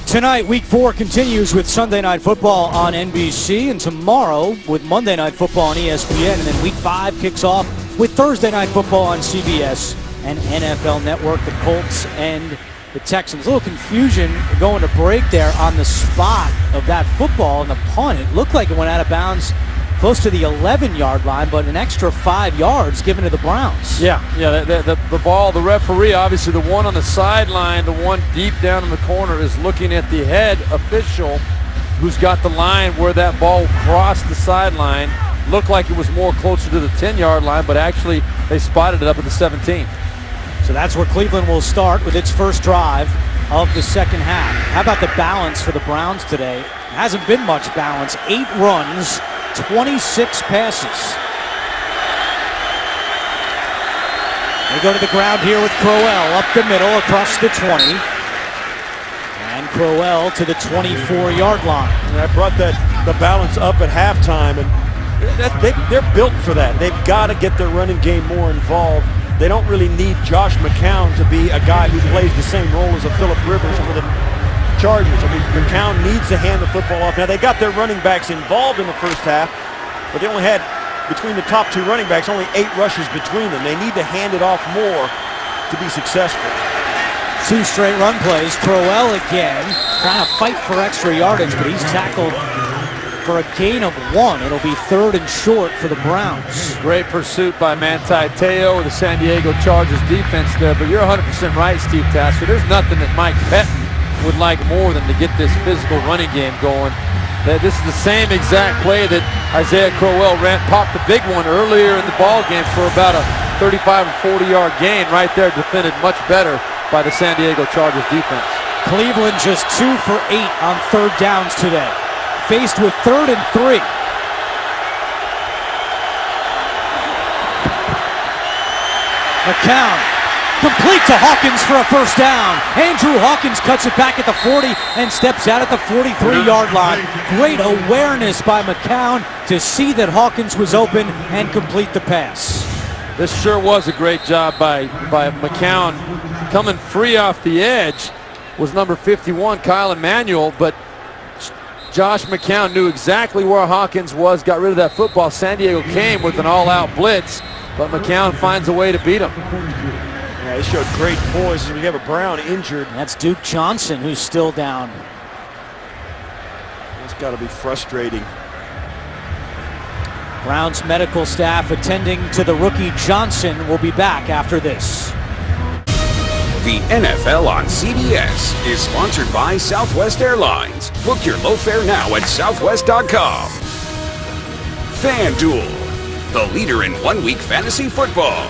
Tonight, Week 4 continues with Sunday Night Football on NBC, and tomorrow with Monday Night Football on ESPN, and then Week 5 kicks off with Thursday Night Football on CBS and NFL Network, the Colts and the Texans. A little confusion going to break there on the spot of that football and the punt. It looked like it went out of bounds close to the 11-yard line, but an extra 5 yards given to the Browns. Yeah, the ball, the referee, obviously the one on the sideline, the one deep down in the corner is looking at the head official who's got the line where that ball crossed the sideline. Looked like it was more closer to the 10-yard line, but actually they spotted it up at the 17. So that's where Cleveland will start with its first drive of the second half. How about the balance for the Browns today? Hasn't been much balance. 8 runs, 26 passes. They go to the ground here with Crowell up the middle across the 20. And Crowell to the 24-yard line. And I brought the balance up at halftime, and they're built for that. They've got to get their running game more involved. They don't really need Josh McCown to be a guy who plays the same role as a Phillip Rivers for the Chargers. I mean, McCown needs to hand the football off. Now, they got their running backs involved in the first half, but they only had, between the top two running backs, only 8 rushes between them. They need to hand it off more to be successful. 2 straight run plays. Crowell again trying to fight for extra yardage, but he's tackled for a gain of 1. It'll be 3rd and short for the Browns. Great pursuit by Manti Te'o, the San Diego Chargers defense there. But you're 100% right, Steve Tasker. There's nothing that Mike Pettin would like more than to get this physical running game going. This is the same exact play that Isaiah Crowell popped the big one earlier in the ball game for about a 35 and 40-yard gain. Right there, defended much better by the San Diego Chargers defense. Cleveland just 2 for 8 on 3rd downs today. Faced with 3rd and 3. McCown complete to Hawkins for a 1st down. Andrew Hawkins cuts it back at the 40 and steps out at the 43-yard line. Great awareness by McCown to see that Hawkins was open and complete the pass. This sure was a great job by McCown. Coming free off the edge was number 51, Kyle Emanuel, but Josh McCown knew exactly where Hawkins was, got rid of that football. San Diego came with an all-out blitz, but McCown finds a way to beat him. Yeah, they showed great poise as we have a Brown injured. That's Duke Johnson who's still down. It's got to be frustrating. Browns medical staff attending to the rookie Johnson. Will be back after this. The NFL on CBS is sponsored by Southwest Airlines. Book your low fare now at southwest.com. FanDuel, the leader in one-week fantasy football.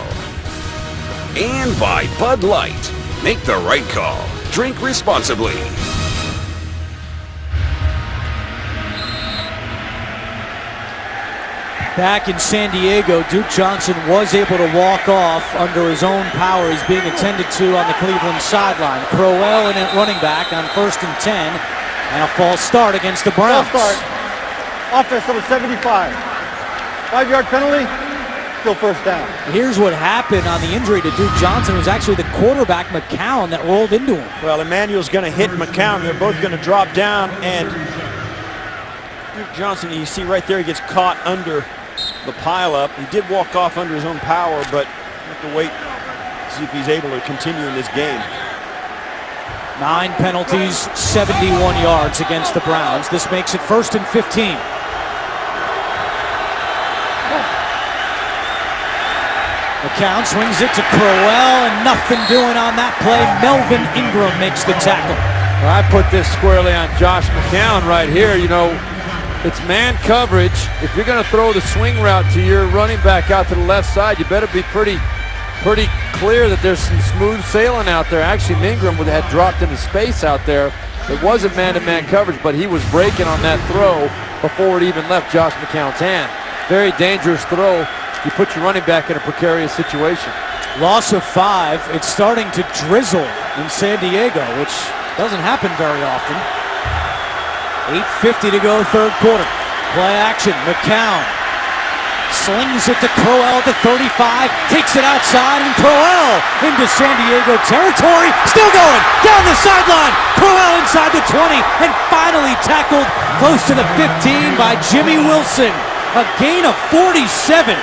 And by Bud Light. Make the right call. Drink responsibly. Back in San Diego, Duke Johnson was able to walk off under his own power. He's being attended to on the Cleveland sideline. Crowell in at running back on 1st and 10. And a false start against the Browns. False start. Offense number 75. 5-yard penalty. Still 1st down. Here's what happened on the injury to Duke Johnson. It was actually the quarterback, McCown, that rolled into him. Well, Emmanuel's going to hit McCown. They're both going to drop down, and Duke Johnson, you see right there, he gets caught under the pileup. He did walk off under his own power, but we have to wait to see if he's able to continue in this game. 9 penalties, 71 yards against the Browns. This makes it 1st and 15. McCown swings it to Crowell, and nothing doing on that play. Melvin Ingram makes the tackle. Well, I put this squarely on Josh McCown right here. You know, it's man coverage. If you're going to throw the swing route to your running back out to the left side, you better be pretty clear that there's some smooth sailing out there. Actually, Ingram had dropped into space out there. It wasn't man-to-man coverage, but he was breaking on that throw before it even left Josh McCown's hand. Very dangerous throw. You put your running back in a precarious situation. Loss of 5. It's starting to drizzle in San Diego, which doesn't happen very often. 8:50 to go, 3rd quarter. Play action. McCown slings it to Crowell at the 35, takes it outside, and Crowell into San Diego territory. Still going down the sideline. Crowell inside the 20, and finally tackled close to the 15 by Jimmy Wilson. A gain of 47.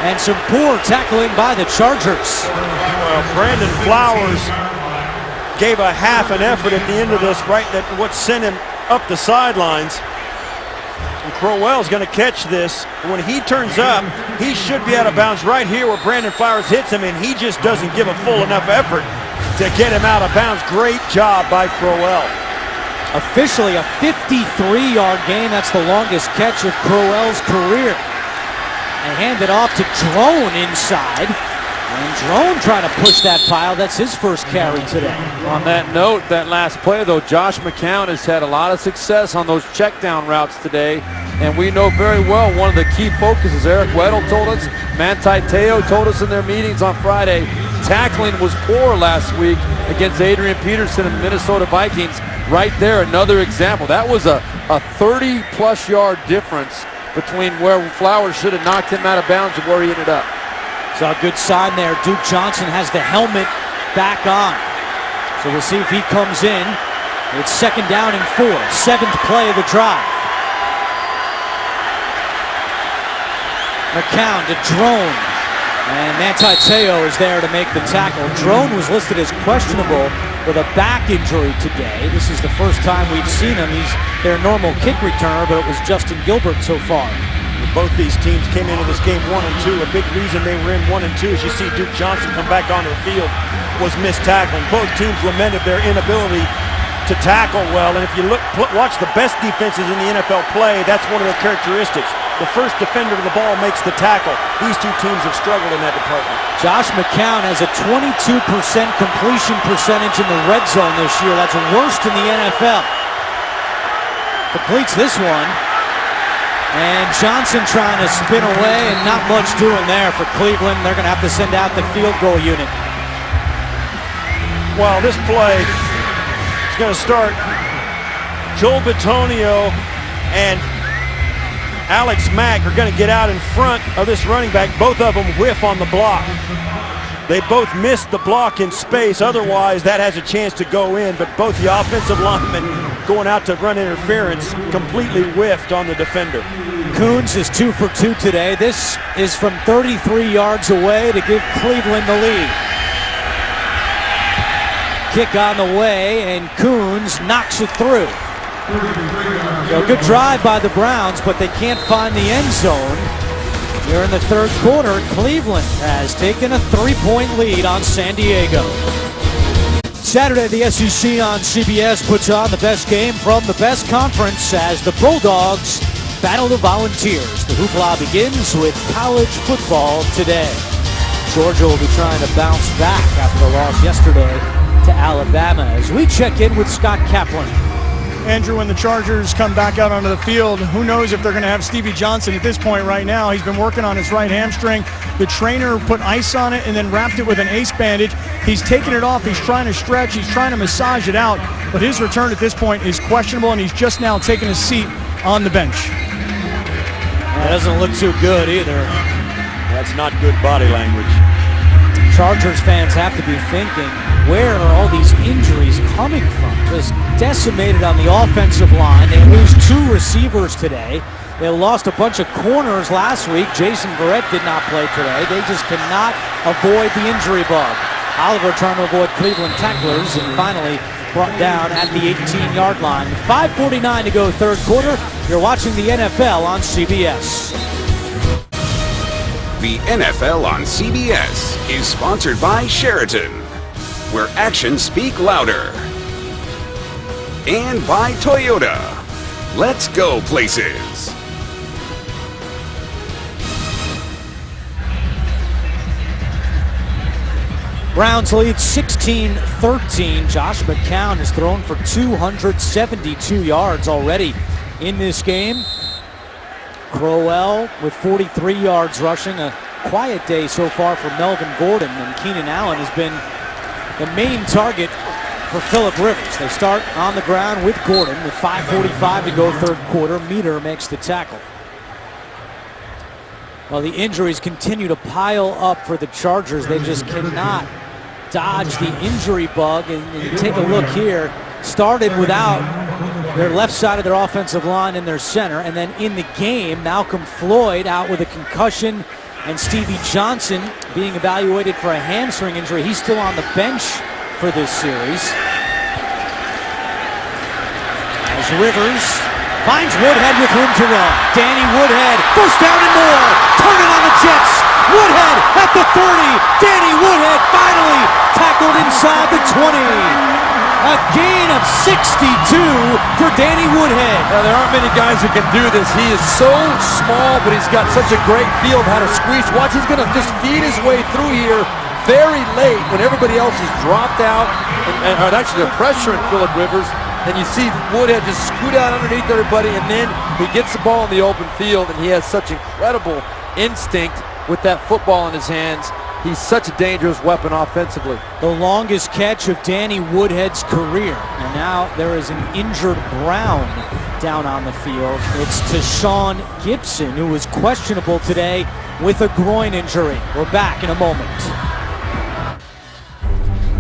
And some poor tackling by the Chargers. Well, Brandon Flowers gave a half an effort at the end of this, right? That what sent him up the sidelines. And Crowell's going to catch this. When he turns up, he should be out of bounds right here where Brandon Flowers hits him, and he just doesn't give a full enough effort to get him out of bounds. Great job by Crowell. Officially a 53-yard gain. That's the longest catch of Crowell's career. And hand it off to Drone inside. And Drone trying to push that pile. That's his first carry today. On that note, that last play, though, Josh McCown has had a lot of success on those check down routes today. And we know very well one of the key focuses, Eric Weddle told us, Manti Te'o told us in their meetings on Friday, tackling was poor last week against Adrian Peterson and the Minnesota Vikings. Right there, another example. That was a 30-plus yard difference between where Flowers should have knocked him out of bounds and where he ended up. So a good sign there. Duke Johnson has the helmet back on. So we'll see if he comes in. It's 2nd down and 4. 7th play of the drive. McCown to Drone. And Manti Te'o is there to make the tackle. Drone was listed as questionable with a back injury today. This is the first time we've seen him. He's their normal kick returner, but it was Justin Gilbert so far. Both these teams came into this game 1-2. A big reason they were in 1-2, as you see Duke Johnson come back onto the field, was missed tackling. Both teams lamented their inability to tackle well, and if you watch the best defenses in the NFL play, that's one of their characteristics. The first defender to the ball makes the tackle. These two teams have struggled in that department. Josh McCown has a 22% completion percentage in the red zone this year. That's worst in the NFL. Completes this one. And Johnson trying to spin away, and not much doing there for Cleveland. They're going to have to send out the field goal unit. Well, this play is going to start Joel Bitonio and Alex Mack are going to get out in front of this running back. Both of them whiff on the block. They both missed the block in space. Otherwise, that has a chance to go in. But both the offensive linemen going out to run interference completely whiffed on the defender. Coons is 2 for 2 today. This is from 33 yards away to give Cleveland the lead. Kick on the way, and Coons knocks it through. So a good drive by the Browns, but they can't find the end zone. Here in the third quarter, Cleveland has taken a 3-point lead on San Diego. Saturday, the SEC on CBS puts on the best game from the best conference as the Bulldogs battle the Volunteers. The hoopla begins with college football today. Georgia will be trying to bounce back after the loss yesterday to Alabama as we check in with Scott Kaplan. Andrew, when the Chargers come back out onto the field, who knows if they're going to have Stevie Johnson at this point right now. He's been working on his right hamstring. The trainer put ice on it and then wrapped it with an ace bandage. He's taking it off. He's trying to stretch. He's trying to massage it out. But his return at this point is questionable, and he's just now taking a seat on the bench. That doesn't look too good either. That's not good body language. Chargers fans have to be thinking, where are all these injuries coming from? Just decimated on the offensive line. They lose 2 receivers today. They lost a bunch of corners last week. Jason Verrett did not play today. They just cannot avoid the injury bug. Oliver trying to avoid Cleveland tacklers and finally brought down at the 18-yard line. 5:49 to go third quarter. You're watching the NFL on CBS. The NFL on CBS is sponsored by Sheraton, where actions speak louder. And by Toyota. Let's go places. Browns lead 16-13. Josh McCown has thrown for 272 yards already in this game. Crowell with 43 yards rushing. A quiet day so far for Melvin Gordon, and Keenan Allen has been the main target for Phillip Rivers. They start on the ground with Gordon with 5:45 to go third quarter. Meter makes the tackle. Well, the injuries continue to pile up for the Chargers. They just cannot dodge the injury bug. And take a look here. Started without their left side of their offensive line and their center. And then in the game, Malcolm Floyd out with a concussion, and Stevie Johnson being evaluated for a hamstring injury. He's still on the bench for this series. As Rivers finds Woodhead with room to run. Danny Woodhead, first down and more. Turn it on the Jets. Woodhead at the 30. Danny Woodhead finally tackled inside the 20. A gain of 62 for Danny Woodhead. Now, there aren't many guys who can do this. He is so small, but he's got such a great feel of how to squeeze. Watch, he's going to just feed his way through here very late when everybody else is dropped out. And actually, the pressure in Phillip Rivers. And you see Woodhead just scoot out underneath everybody, and then he gets the ball in the open field, and he has such incredible instinct with that football in his hands. He's such a dangerous weapon offensively. The longest catch of Danny Woodhead's career. And now there is an injured Brown down on the field. It's Tashawn Gibson, who was questionable today with a groin injury. We're back in a moment.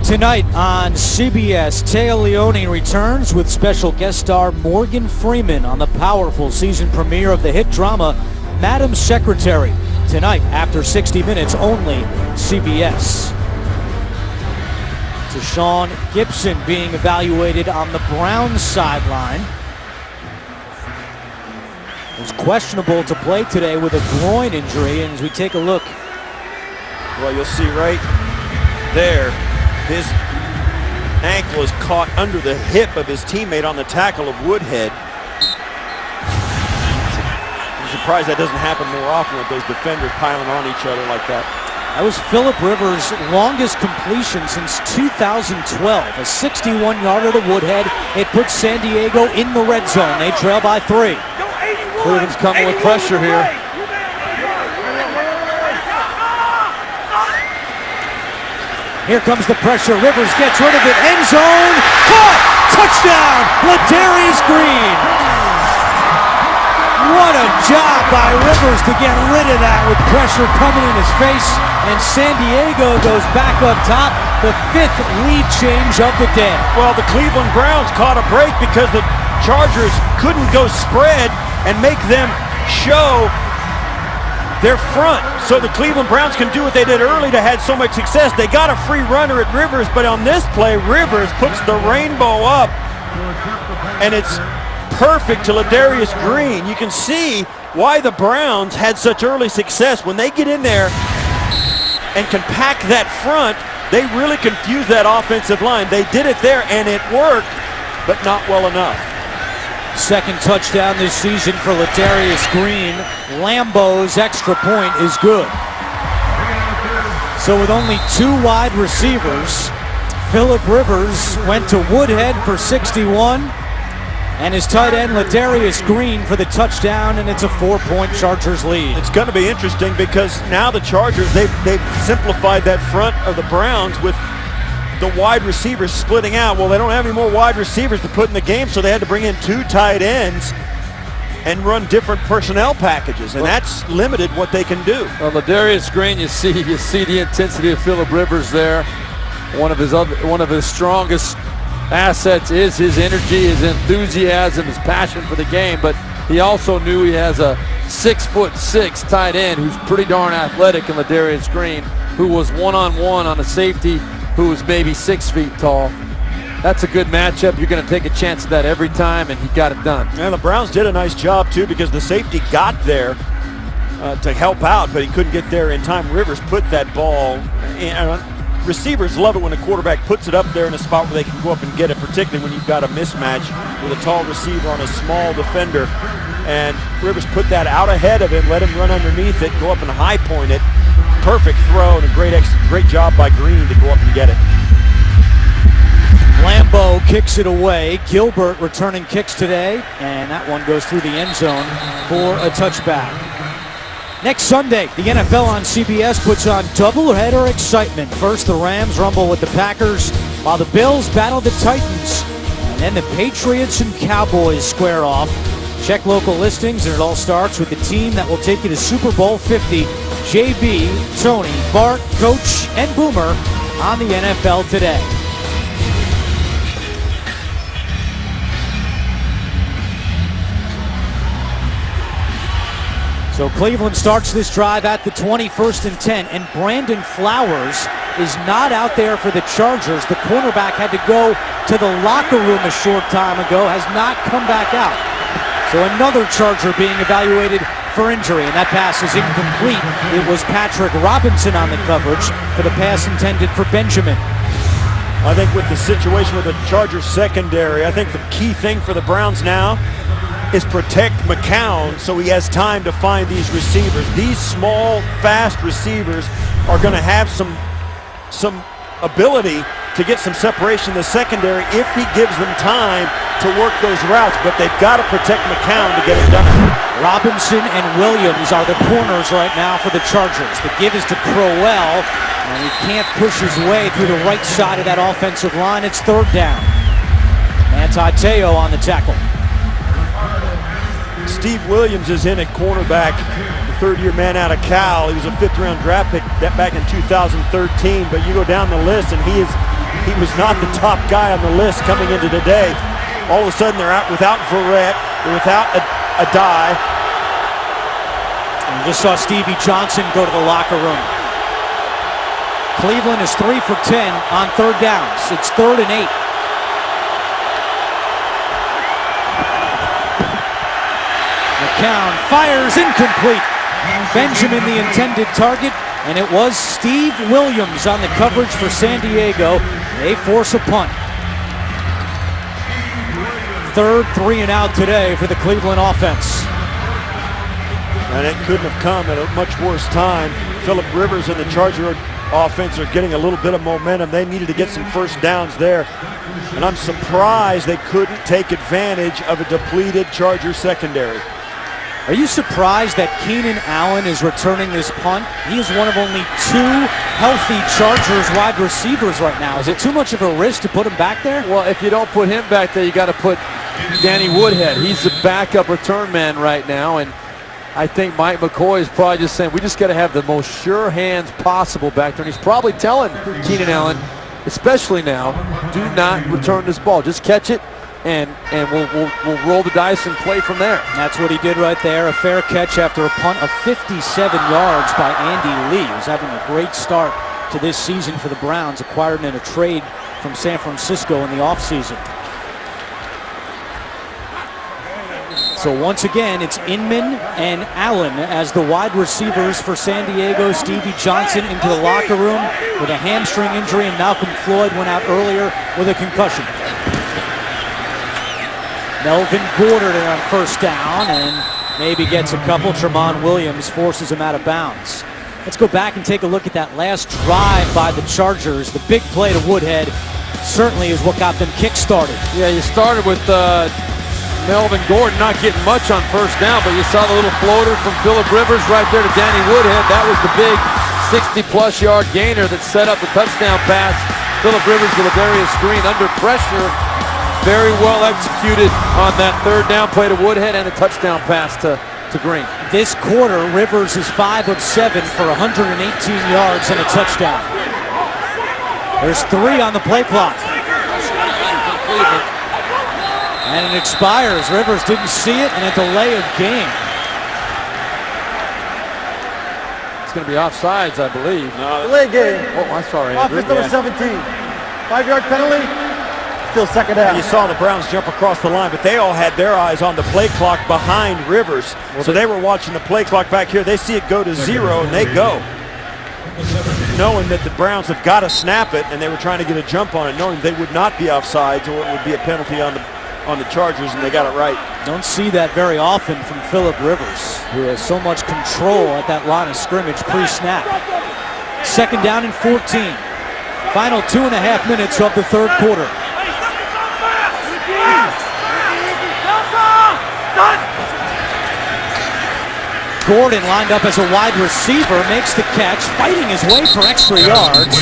Tonight on CBS, Téa Leoni returns with special guest star Morgan Freeman on the powerful season premiere of the hit drama Madam Secretary. tonight after 60 minutes, only CBS. Deshaun Gibson being evaluated on the Browns sideline. He's questionable to play today with a groin injury, and as we take a look. Well, you'll see right there, his ankle is caught under the hip of his teammate on the tackle of Woodhead. I'm surprised that doesn't happen more often with those defenders piling on each other like that. That was Phillip Rivers' longest completion since 2012, a 61-yarder to Woodhead. It puts San Diego in the red zone. They trail by 3. Cleveland's coming with pressure here. Here comes the pressure. Rivers gets rid of it. End zone. Caught. Touchdown. Ladarius Green. What a job by Rivers to get rid of that with pressure coming in his face. And San Diego goes back up top. The 5th lead change of the day. Well, the Cleveland Browns caught a break because the Chargers couldn't go spread and make them show their front. So the Cleveland Browns can do what they did early to had so much success. They got a free runner at Rivers, but on this play, Rivers puts the rainbow up, and it's perfect to Ladarius Green. You can see why the Browns had such early success. When they get in there and can pack that front, they really confuse that offensive line. They did it there, and it worked, but not well enough. Second touchdown this season for Ladarius Green. Lambeau's extra point is good. So with only 2 wide receivers, Phillip Rivers went to Woodhead for 61, and his tight end Ladarius Green for the touchdown, and it's a 4-point Chargers lead. It's going to be interesting because now the Chargers, they've simplified that front of the Browns with the wide receivers splitting out. Well, they don't have any more wide receivers to put in the game, so they had to bring in 2 tight ends and run different personnel packages, and that's limited what they can do. Well, Ladarius Green, you see the intensity of Phillip Rivers there. One of his strongest assets is his energy, his enthusiasm, his passion for the game, but he also knew he has a 6'6" tight end who's pretty darn athletic in Ladarius Green, who was one-on-one on a safety who was maybe 6 feet tall. That's a good matchup. You're going to take a chance at that every time, and he got it done. And the Browns did a nice job, too, because the safety got there to help out, but he couldn't get there in time. Rivers put that ball in. Receivers love it when a quarterback puts it up there in a spot where they can go up and get it, particularly when you've got a mismatch with a tall receiver on a small defender. And Rivers put that out ahead of him, let him run underneath it, go up and high point it. Perfect throw and a great job by Green to go up and get it. Lambeau kicks it away. Gilbert returning kicks today, and that one goes through the end zone for a touchback. Next Sunday, the NFL on CBS puts on doubleheader excitement. First, the Rams rumble with the Packers, while the Bills battle the Titans. And then the Patriots and Cowboys square off. Check local listings, and it all starts with the team that will take you to Super Bowl 50. JB, Tony, Bart, Coach, and Boomer on the NFL Today. So Cleveland starts this drive at the 21st and 10, and Brandon Flowers is not out there for the Chargers. The cornerback had to go to the locker room a short time ago, has not come back out. So another Charger being evaluated for injury, and that pass is incomplete. It was Patrick Robinson on the coverage for the pass intended for Benjamin. I think with the situation with the Chargers secondary, I think the key thing for the Browns now is protect McCown so he has time to find these receivers. These small, fast receivers are going to have some ability to get some separation in the secondary if he gives them time to work those routes, but they've got to protect McCown to get it done. Robinson and Williams are the corners right now for the Chargers. The give is to Crowell, and he can't push his way through the right side of that offensive line. It's 3rd down. Manti-Te'o on the tackle. Steve Williams is in at cornerback, the 3rd-year man out of Cal. He was a 5th-round draft pick back in 2013, but you go down the list, and he was not the top guy on the list coming into today. All of a sudden, they're out without Verrett, they're without a die, You just saw Stevie Johnson go to the locker room. Cleveland is 3 for 10 on third downs. It's 3rd and 8. McCown fires incomplete. Benjamin the intended target, and it was Steve Williams on the coverage for San Diego. They force a punt. 3rd 3 and out today for the Cleveland offense. And it couldn't have come at a much worse time. Phillip Rivers and the Charger offense are getting a little bit of momentum. They needed to get some first downs there. And I'm surprised they couldn't take advantage of a depleted Charger secondary. Are you surprised that Keenan Allen is returning this punt? He is one of only 2 healthy Chargers wide receivers right now. Is it too much of a risk to put him back there? Well, if you don't put him back there, you got to put Danny Woodhead. He's the backup return man right now, and I think Mike McCoy is probably just saying, we just got to have the most sure hands possible back there. And he's probably telling Keenan Allen, especially now, do not return this ball. Just catch it, and we'll roll the dice and play from there. That's what he did right there. A fair catch after a punt of 57 yards by Andy Lee, who's having a great start to this season for the Browns, acquired in a trade from San Francisco in the offseason. So once again, it's Inman and Allen as the wide receivers for San Diego. Stevie Johnson into the locker room with a hamstring injury, and Malcolm Floyd went out earlier with a concussion. Melvin Gordon on first down and maybe gets a couple. Tramon Williams forces him out of bounds. Let's go back and take a look at that last drive by the Chargers. The big play to Woodhead certainly is what got them kick-started. Yeah, you started with Melvin Gordon not getting much on first down, but you saw the little floater from Phillip Rivers right there to Danny Woodhead. That was the big 60-plus yard gainer that set up the touchdown pass. Phillip Rivers with a various screen under pressure. Very well executed on that third down play to Woodhead and a touchdown pass to Green. This quarter, Rivers is 5 of 7 for 118 yards and a touchdown. There's 3 on the play clock. And it expires. Rivers didn't see it, and a delay of game. It's going to be offsides, I believe. Delay game. Oh, I'm sorry, Andrew. Offense number 17. 5-yard penalty. Still second down. You saw the Browns jump across the line, but they all had their eyes on the play clock behind Rivers. So they were watching the play clock back here. They see it go to 0, and they go. Knowing that the Browns have got to snap it, and they were trying to get a jump on it, knowing they would not be offsides or it would be a penalty on the Chargers, and they got it right. Don't see that very often from Phillip Rivers, who has so much control at that line of scrimmage pre-snap. Second down and 14. Final 2.5 minutes of the third quarter. Gordon lined up as a wide receiver, makes the catch, fighting his way for extra yards.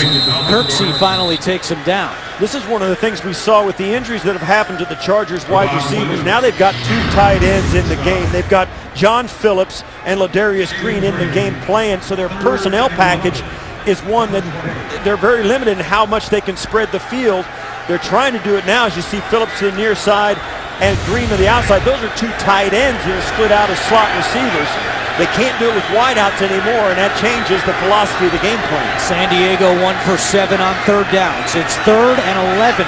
Kirksey finally takes him down. This is one of the things we saw with the injuries that have happened to the Chargers wide receivers. Now they've got 2 tight ends in the game. They've got John Phillips and Ladarius Green in the game playing, so their personnel package is one that they're very limited in how much they can spread the field. They're trying to do it now as you see Phillips to the near side and Green to the outside. Those are 2 tight ends that are split out as slot receivers. They can't do it with wideouts anymore, and that changes the philosophy of the game plan. San Diego 1 for 7 on third downs. It's 3rd and 11.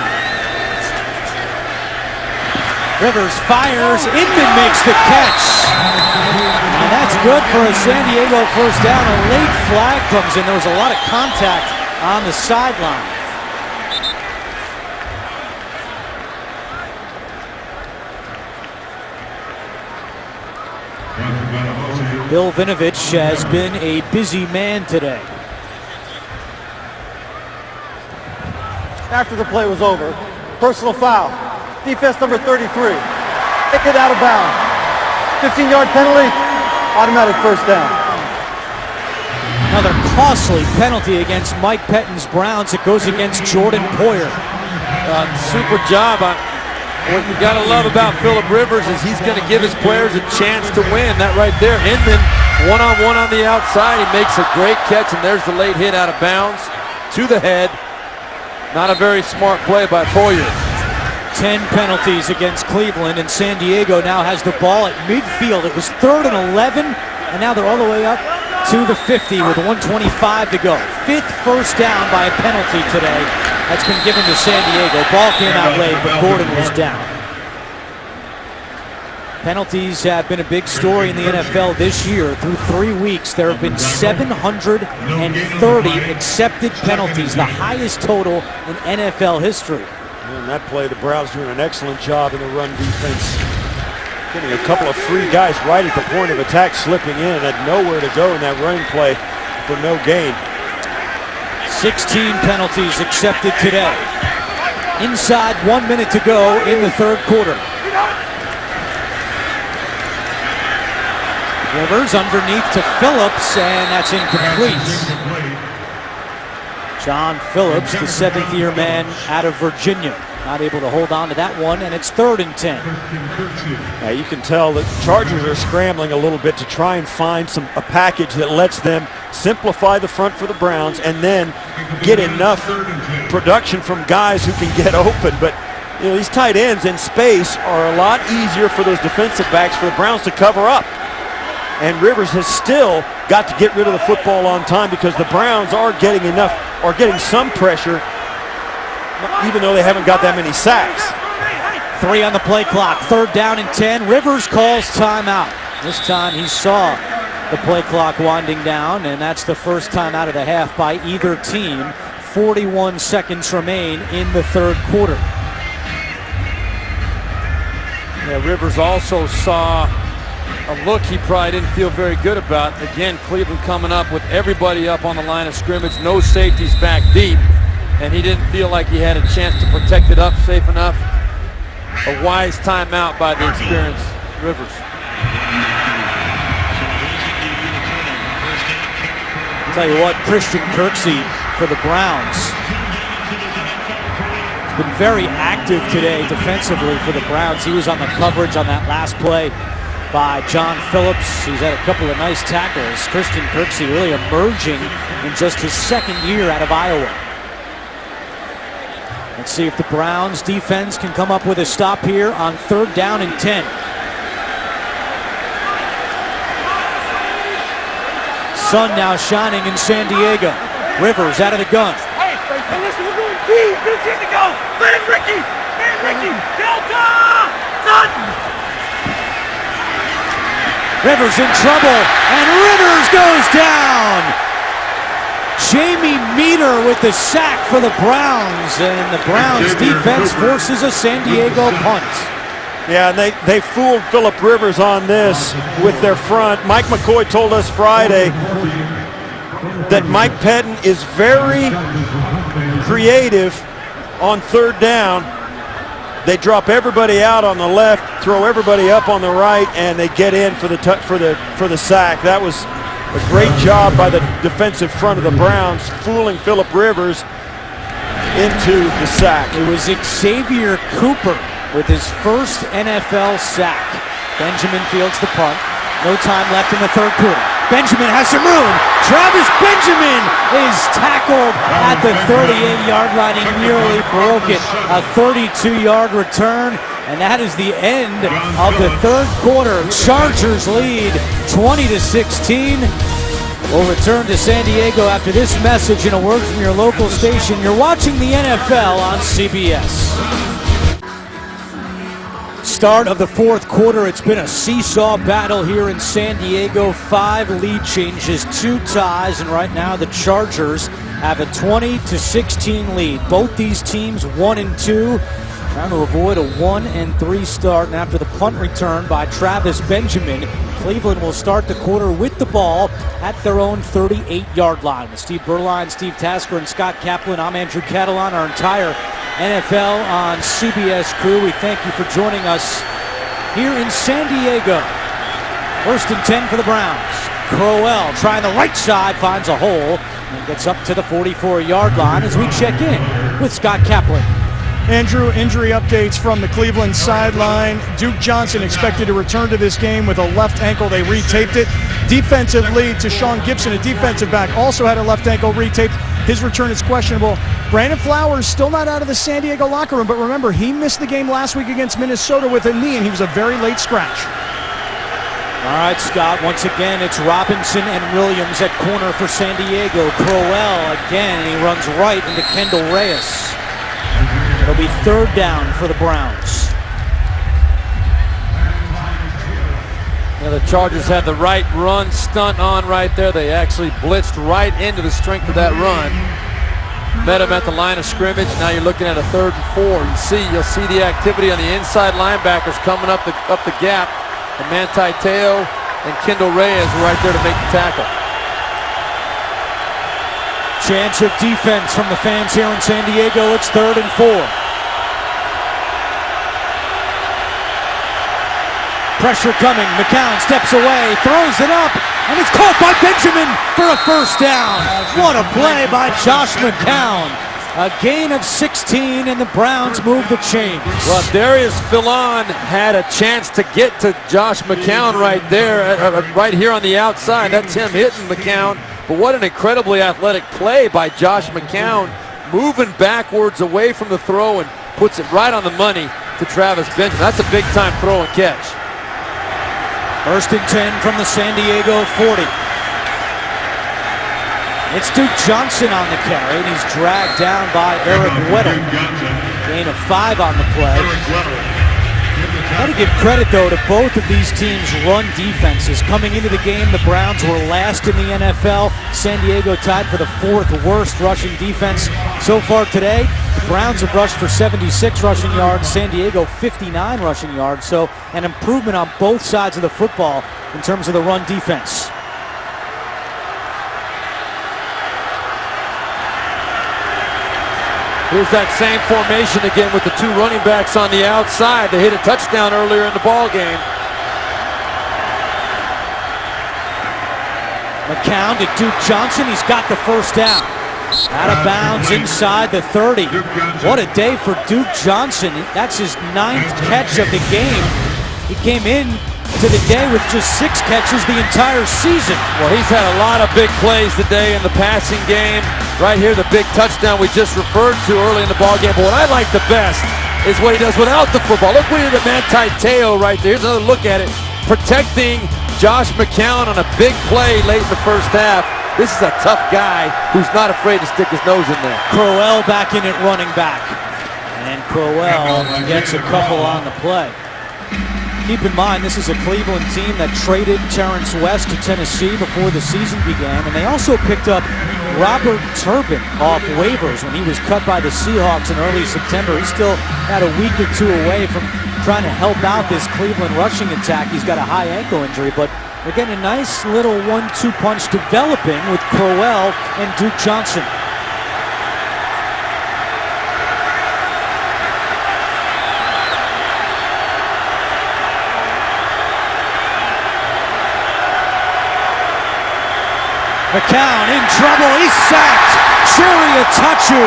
Rivers fires. Inman makes the catch. And that's good for a San Diego first down. A late flag comes in. There was a lot of contact on the sideline. Bill Vinovich has been a busy man today. After the play was over, personal foul. Defense number 33. Take it out of bounds. 15-yard penalty, automatic first down. Another costly penalty against Mike Pettine's Browns. It goes against Jordan Poyer. Super job on. What you got to love about Phillip Rivers is he's going to give his players a chance to win. That right there, Inman one-on-one on the outside. He makes a great catch, and there's the late hit out of bounds to the head. Not a very smart play by Poyer. 10 penalties against Cleveland, and San Diego now has the ball at midfield. It was 3rd and 11. And now they're all the way up to the 50 with 1:25 to go. 5th first down by a penalty today. That's been given to San Diego. Ball came out late, but Gordon was down. Penalties have been a big story in the NFL this year. Through 3 weeks, there have been 730 accepted penalties, the highest total in NFL history. And that play, the Browns doing an excellent job in the run defense. Getting a couple of free guys right at the point of attack, slipping in, had nowhere to go in that running play for no gain. 16 penalties accepted today. Inside 1 minute to go in the third quarter. Rivers underneath to Phillips, and that's incomplete. John Phillips, the 7th-year man out of Virginia, not able to hold on to that one, and it's 3rd and 10. Yeah, you can tell that Chargers are scrambling a little bit to try and find a package that lets them simplify the front for the Browns and then get enough production from guys who can get open. But you know, these tight ends in space are a lot easier for those defensive backs for the Browns to cover up. And Rivers has still got to get rid of the football on time because the Browns are getting some pressure, even though they haven't got that many sacks. 3 on the play clock, 3rd down and 10. Rivers calls timeout. This time he saw the play clock winding down, and that's the first time out of the half by either team. 41 seconds remain in the third quarter. Yeah, Rivers also saw a look he probably didn't feel very good about. Again, Cleveland coming up with everybody up on the line of scrimmage, no safeties back deep, and he didn't feel like he had a chance to protect it up safe enough. A wise timeout by the experienced Rivers. I'll tell you what, Christian Kirksey for the Browns has been very active today defensively for the Browns. He was on the coverage on that last play by John Phillips. He's had a couple of nice tackles. Christian Kirksey really emerging in just his 2nd year out of Iowa. Let's see if the Browns defense can come up with a stop here on 3rd down and 10. Sun now shining in San Diego. Rivers out of the gun. Hey, listen, we're going deep. Good team to go. Let it, Ricky. Hey, Ricky. Delta! Sun! Rivers in trouble, and Rivers goes down. Jamie Meter with the sack for the Browns, and the Browns defense forces a San Diego punt. Yeah, and they fooled Phillip Rivers on this with their front. Mike McCoy told us Friday that Mike Pettin is very creative on 3rd down. They drop everybody out on the left, throw everybody up on the right, and they get in for the sack. That was a great job by the defensive front of the Browns, fooling Phillip Rivers into the sack. It was Xavier Cooper with his first NFL sack. Benjamin fields the punt. No time left in the third quarter. Benjamin has some room. Travis Benjamin is tackled at the 38-yard line. He nearly broke it. A 32-yard return, and that is the end of the third quarter. Chargers lead 20-16. We'll return to San Diego after this message and a word from your local station. You're watching the NFL on CBS. Start of the fourth quarter. It's been a seesaw battle here in San Diego. 5 lead changes, 2 ties, and right now the Chargers have a 20-16 lead. Both these teams 1-2, trying to avoid a 1-3 start. And after the punt return by Travis Benjamin, Cleveland will start the quarter with the ball at their own 38-yard line. With Steve Berline, Steve Tasker, and Scott Kaplan, I'm Andrew Catalan. Our entire NFL on CBS crew, we thank you for joining us here in San Diego. 1st and 10 for the Browns. Crowell trying the right side, finds a hole, and gets up to the 44-yard line as we check in with Scott Kaplan. Andrew, injury updates from the Cleveland sideline. Duke Johnson expected to return to this game with a left ankle. They retaped it. Defensive lead to Sean Gibson, a defensive back, also had a left ankle retaped. His return is questionable. Brandon Flowers still not out of the San Diego locker room, but remember, he missed the game last week against Minnesota with a knee, and he was a very late scratch. All right, Scott, once again, it's Robinson and Williams at corner for San Diego. Crowell again, and he runs right into Kendall Reyes. It'll be 3rd down for the Browns. Yeah, the Chargers had the right run stunt on right there. They actually blitzed right into the strength of that run. Met him at the line of scrimmage. Now you're looking at a 3rd and 4. You'll see the activity on the inside linebackers coming up the gap. And Manti Te'o and Kendall Reyes were right there to make the tackle. Chance of defense from the fans here in San Diego. It's 3rd and 4. Pressure coming. McCown steps away, throws it up, and it's caught by Benjamin for a 1st down. What a play by Josh McCown. A gain of 16, and the Browns move the chains. Well, Darius Philon had a chance to get to Josh McCown right there, right here on the outside. That's him hitting McCown. But what an incredibly athletic play by Josh McCown, moving backwards away from the throw and puts it right on the money to Travis Benjamin. That's a big-time throw and catch. 1st and 10 from the San Diego 40. It's Duke Johnson on the carry, and he's dragged down by Eric Weddle. Gain of 5 on the play. Got to give credit, though, to both of these teams' run defenses. Coming into the game, the Browns were last in the NFL. San Diego tied for the 4th worst rushing defense so far today. The Browns have rushed for 76 rushing yards, San Diego 59 rushing yards. So an improvement on both sides of the football in terms of the run defense. Here's that same formation again with the 2 running backs on the outside. They hit a touchdown earlier in the ball game. McCown to Duke Johnson. He's got the 1st down. Out of bounds inside the 30. What a day for Duke Johnson. That's his 9th catch of the game. He came in to the day with just 6 catches the entire season. Well, he's had a lot of big plays today in the passing game. Right here, the big touchdown we just referred to early in the ball game. But what I like the best is what he does without the football. Look what he did to Manti Te'o right there. Here's another look at it. Protecting Josh McCown on a big play late in the 1st half. This is a tough guy who's not afraid to stick his nose in there. Crowell back in at running back. And Crowell gets a couple on the play. Keep in mind, this is a Cleveland team that traded Terrence West to Tennessee before the season began. And they also picked up Robert Turbin off waivers when he was cut by the Seahawks in early September. He still had a week or 2 away from trying to help out this Cleveland rushing attack. He's got a high ankle injury, but we're getting a nice little 1-2 punch developing with Crowell and Duke Johnson. McCown in trouble. He's sacked. Jerry Atachu.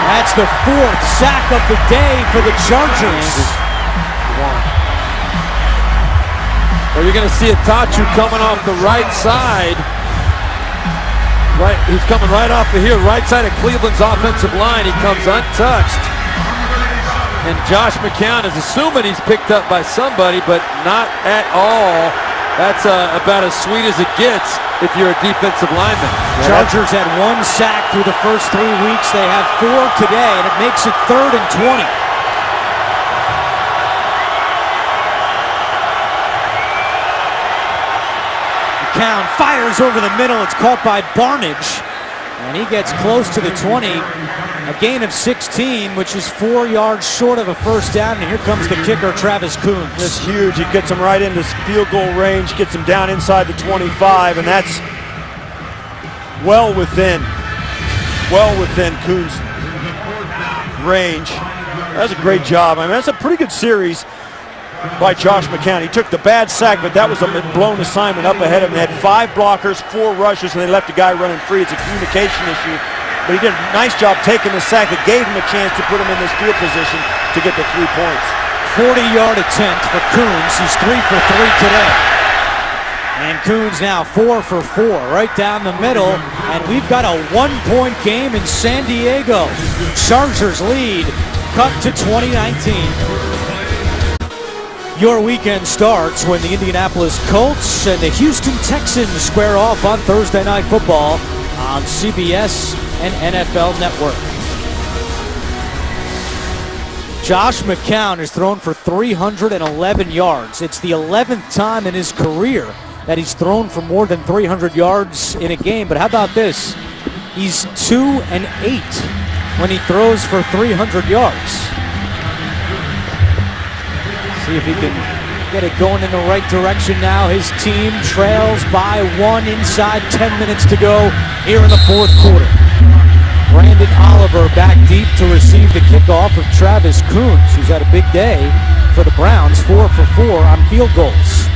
That's the 4th sack of the day for the Chargers. Well, you're going to see Atachu coming off the right side. Right, he's coming right off of here, right side of Cleveland's offensive line. He comes untouched. And Josh McCown is assuming he's picked up by somebody, but not at all. That's about as sweet as it gets if you're a defensive lineman. Chargers had 1 sack through the first 3 weeks. They have 4 today, and it makes it 3rd and 20. McCown fires over the middle. It's caught by Barnage, and he gets close to the 20. A gain of 16, which is 4 yards short of a 1st down. And here comes the kicker, Travis Coons. That's huge. He gets him right into field goal range, gets him down inside the 25, and that's well within Coons' range. That's a great job. I mean, that's a pretty good series by Josh McCown. He took the bad sack, but that was a blown assignment up ahead of him. They had 5 blockers, 4 rushes, and they left a guy running free. It's a communication issue. But he did a nice job taking the sack that gave him a chance to put him in this field position to get the 3 points. 40-yard attempt for Coons. He's 3 for 3 today. And Coons now 4 for 4 right down the middle. And we've got a 1-point game in San Diego. Chargers lead, cut to 2019. Your weekend starts when the Indianapolis Colts and the Houston Texans square off on Thursday Night Football on CBS and NFL Network. Josh McCown has thrown for 311 yards. It's the 11th time in his career that he's thrown for more than 300 yards in a game. But how about this? He's 2-8 when he throws for 300 yards. See if he can get it going in the right direction now. His team trails by 1 inside 10 minutes to go here in the fourth quarter. Brandon Oliver back deep to receive the kickoff of Travis Coons, who's had a big day for the Browns, 4 for 4 on field goals.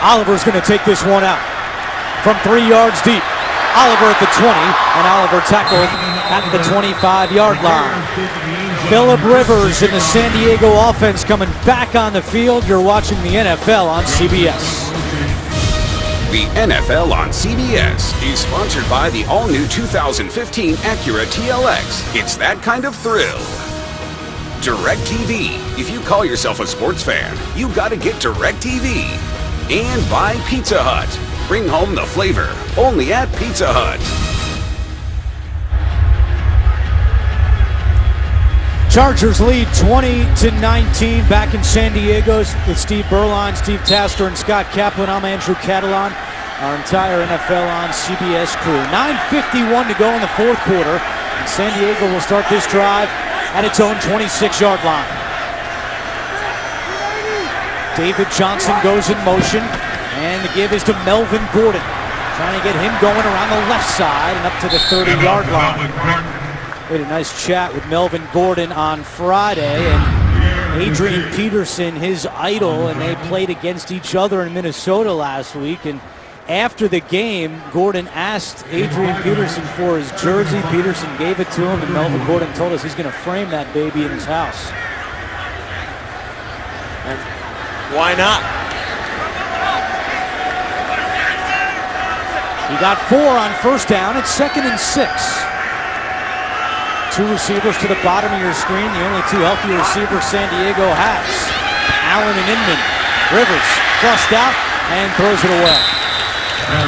Oliver's going to take this one out from 3 yards deep. Oliver at the 20, and Oliver tackled at the 25-yard line. Phillip Rivers in the San Diego offense coming back on the field. You're watching the NFL on CBS. The NFL on CBS is sponsored by the all-new 2015 Acura TLX. It's that kind of thrill. DirecTV. If you call yourself a sports fan, you got to get DirecTV. And by Pizza Hut. Bring home the flavor, only at Pizza Hut. Chargers lead 20-19 back in San Diego with Steve Berline, Steve Tasker, and Scott Kaplan. I'm Andrew Catalan. Our entire NFL on CBS crew. 9:51 to go in the fourth quarter. And San Diego will start this drive at its own 26-yard line. David Johnson goes in motion. And the give is to Melvin Gordon. Trying to get him going around the left side and up to the 30-yard line. We had a nice chat with Melvin Gordon on Friday. And Adrian Peterson, his idol, and they played against each other in Minnesota last week. And after the game, Gordon asked Adrian Peterson for his jersey. Peterson gave it to him, and Melvin Gordon told us he's going to frame that baby in his house. And why not? He got 4 on first down. It's 2nd and 6. 2 receivers to the bottom of your screen. The only 2 healthy receivers San Diego has. Allen and Inman. Rivers flushed out and throws it away.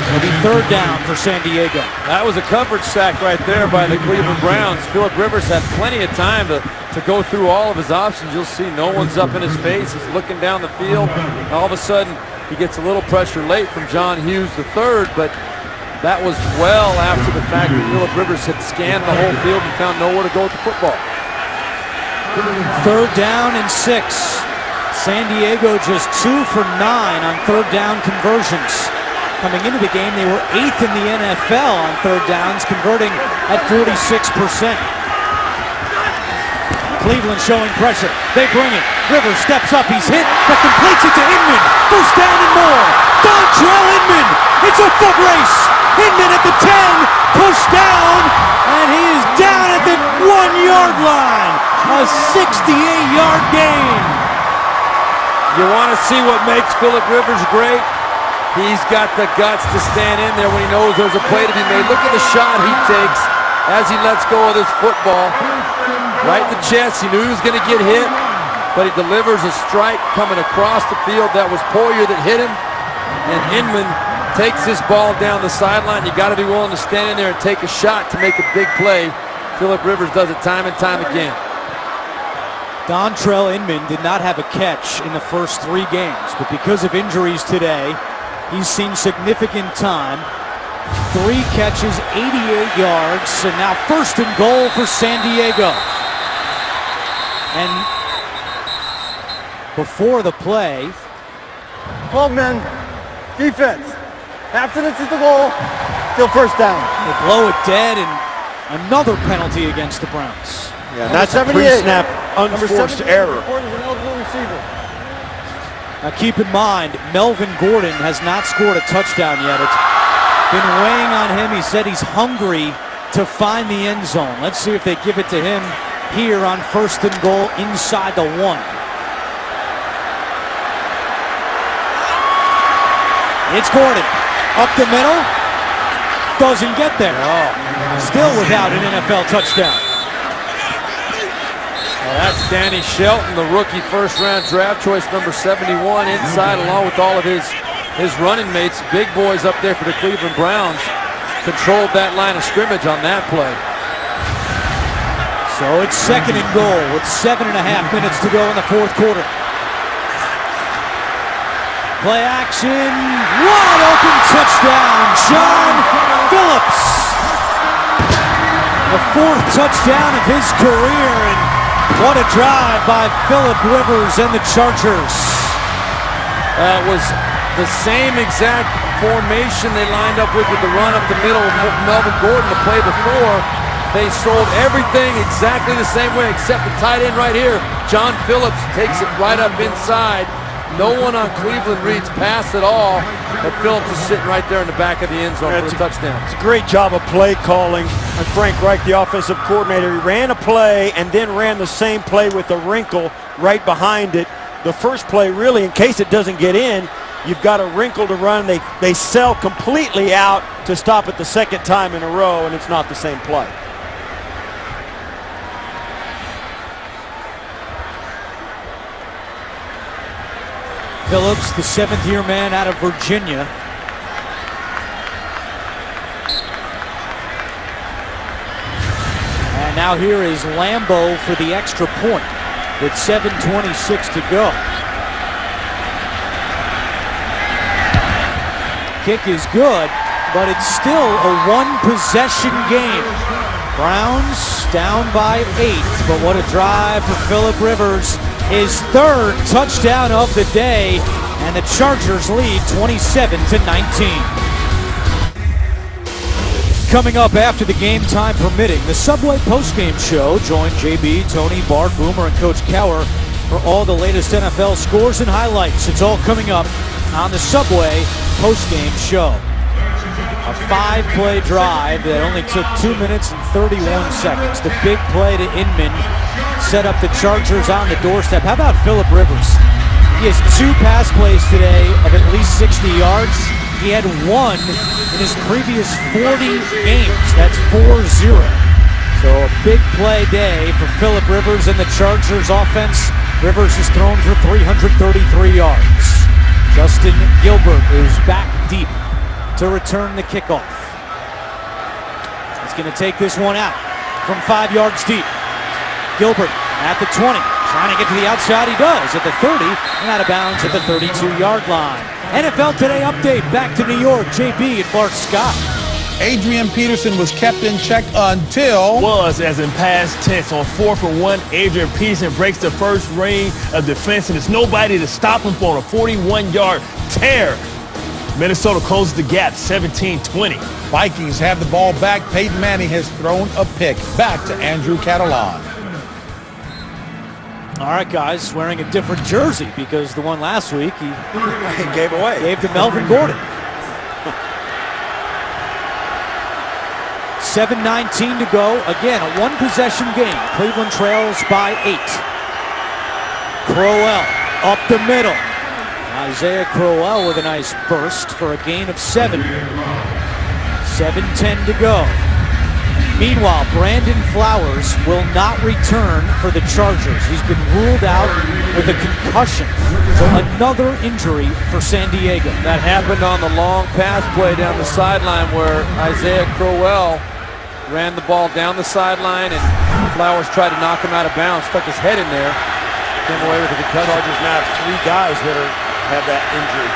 It'll be 3rd down for San Diego. That was a coverage sack right there by the Cleveland Browns. Phillip Rivers had plenty of time to go through all of his options. You'll see no one's up in his face. He's looking down the field. All of a sudden, he gets a little pressure late from John Hughes III, but that was well after the fact that Phillip Rivers had scanned the whole field and found nowhere to go with the football. 3rd down and 6. San Diego just 2 for 9 on 3rd down conversions. Coming into the game, they were 8th in the NFL on 3rd downs, converting at 46%. Cleveland showing pressure. They bring it. Rivers steps up. He's hit, but completes it to Inman. 1st down and more. Dontrell Inman. It's a foot race. Inman at the 10. Pushed down. And he is down at the 1-yard line. A 68-yard gain. You want to see what makes Phillip Rivers great? He's got the guts to stand in there when he knows there's a play to be made. Look at the shot he takes as he lets go of this football. Right in the chest. He knew he was going to get hit, but he delivers a strike coming across the field. That was Poyer that hit him, and Inman takes this ball down the sideline. You got to be willing to stand in there and take a shot to make a big play. Phillip Rivers does it time and time again. Dontrell Inman did not have a catch in the first 3 games, but because of injuries today, he's seen significant time. 3 catches, 88 yards, and now 1st and goal for San Diego. And before the play, 12 men, defense. After this is the goal, still 1st down. They blow it dead, and another penalty against the Browns. Yeah, that's a pre-snap unforced error. Now keep in mind, Melvin Gordon has not scored a touchdown yet. It's been weighing on him. He said he's hungry to find the end zone. Let's see if they give it to him here on 1st and goal inside the 1. It's Gordon up the middle. doesn't get there. Still without an NFL touchdown. Well, that's Danny Shelton, the rookie first-round draft choice, number 71, inside along with all of his running mates. Big boys up there for the Cleveland Browns. Controlled that line of scrimmage on that play. So it's 2nd and goal with 7.5 minutes to go in the fourth quarter. Play action, wide open touchdown, John Phillips. The 4th touchdown of his career, and what a drive by Phillip Rivers and the Chargers. That was the same exact formation they lined up with the run up the middle of Melvin Gordon the play before. They sold everything exactly the same way except the tight end right here. John Phillips takes it right up inside. No one on Cleveland reads pass at all, but Phillips is sitting right there in the back of the end zone for the touchdown. It's a great job of play calling. And Frank Reich, the offensive coordinator, he ran a play and then ran the same play with a wrinkle right behind it. The first play, really, in case it doesn't get in, you've got a wrinkle to run. They sell completely out to stop it the second time in a row, and it's not the same play. Phillips, the 7th-year man out of Virginia. And now here is Lambeau for the extra point with 7:26 to go. Kick is good, but it's still a one-possession game. Browns down by 8, but what a drive for Phillip Rivers. His 3rd touchdown of the day, and the Chargers lead 27-19. Coming up after the game time permitting, the Subway postgame show. Join JB, Tony, Bart, Boomer, and Coach Cower for all the latest NFL scores and highlights. It's all coming up on the Subway postgame show. A 5-play drive that only took 2 minutes and 31 seconds. The big play to Inman set up the Chargers on the doorstep. How about Phillip Rivers? He has 2 pass plays today of at least 60 yards. He had 1 in his previous 40 games. That's 4-0. So a big play day for Phillip Rivers and the Chargers offense. Rivers has thrown for 333 yards. Justin Gilbert is back deep to return the kickoff. He's going to take this one out from 5 yards deep. Gilbert at the 20, trying to get to the outside. He does at the 30 and out of bounds at the 32-yard line. NFL Today update. Back to New York. JB and Bart Scott. Adrian Peterson was kept in check until... Was, as in past tense. On 4th and 1, Adrian Peterson breaks the first ring of defense, and there's nobody to stop him on a 41-yard tear. Minnesota closes the gap, 17-20. Vikings have the ball back. Peyton Manning has thrown a pick. Back to Andrew Catalan. All right, guys, wearing a different jersey because the one last week he gave to Melvin Gordon. 7:19 to go. Again, a one-possession game. Cleveland trails by 8. Crowell up the middle. Isaiah Crowell with a nice burst for a gain of 7. 7:10 to go. Meanwhile, Brandon Flowers will not return for the Chargers. He's been ruled out with a concussion. So another injury for San Diego. That happened on the long pass play down the sideline where Isaiah Crowell ran the ball down the sideline and Flowers tried to knock him out of bounds, stuck his head in there, came away with a concussion. Chargers now have 3 guys that have that injury.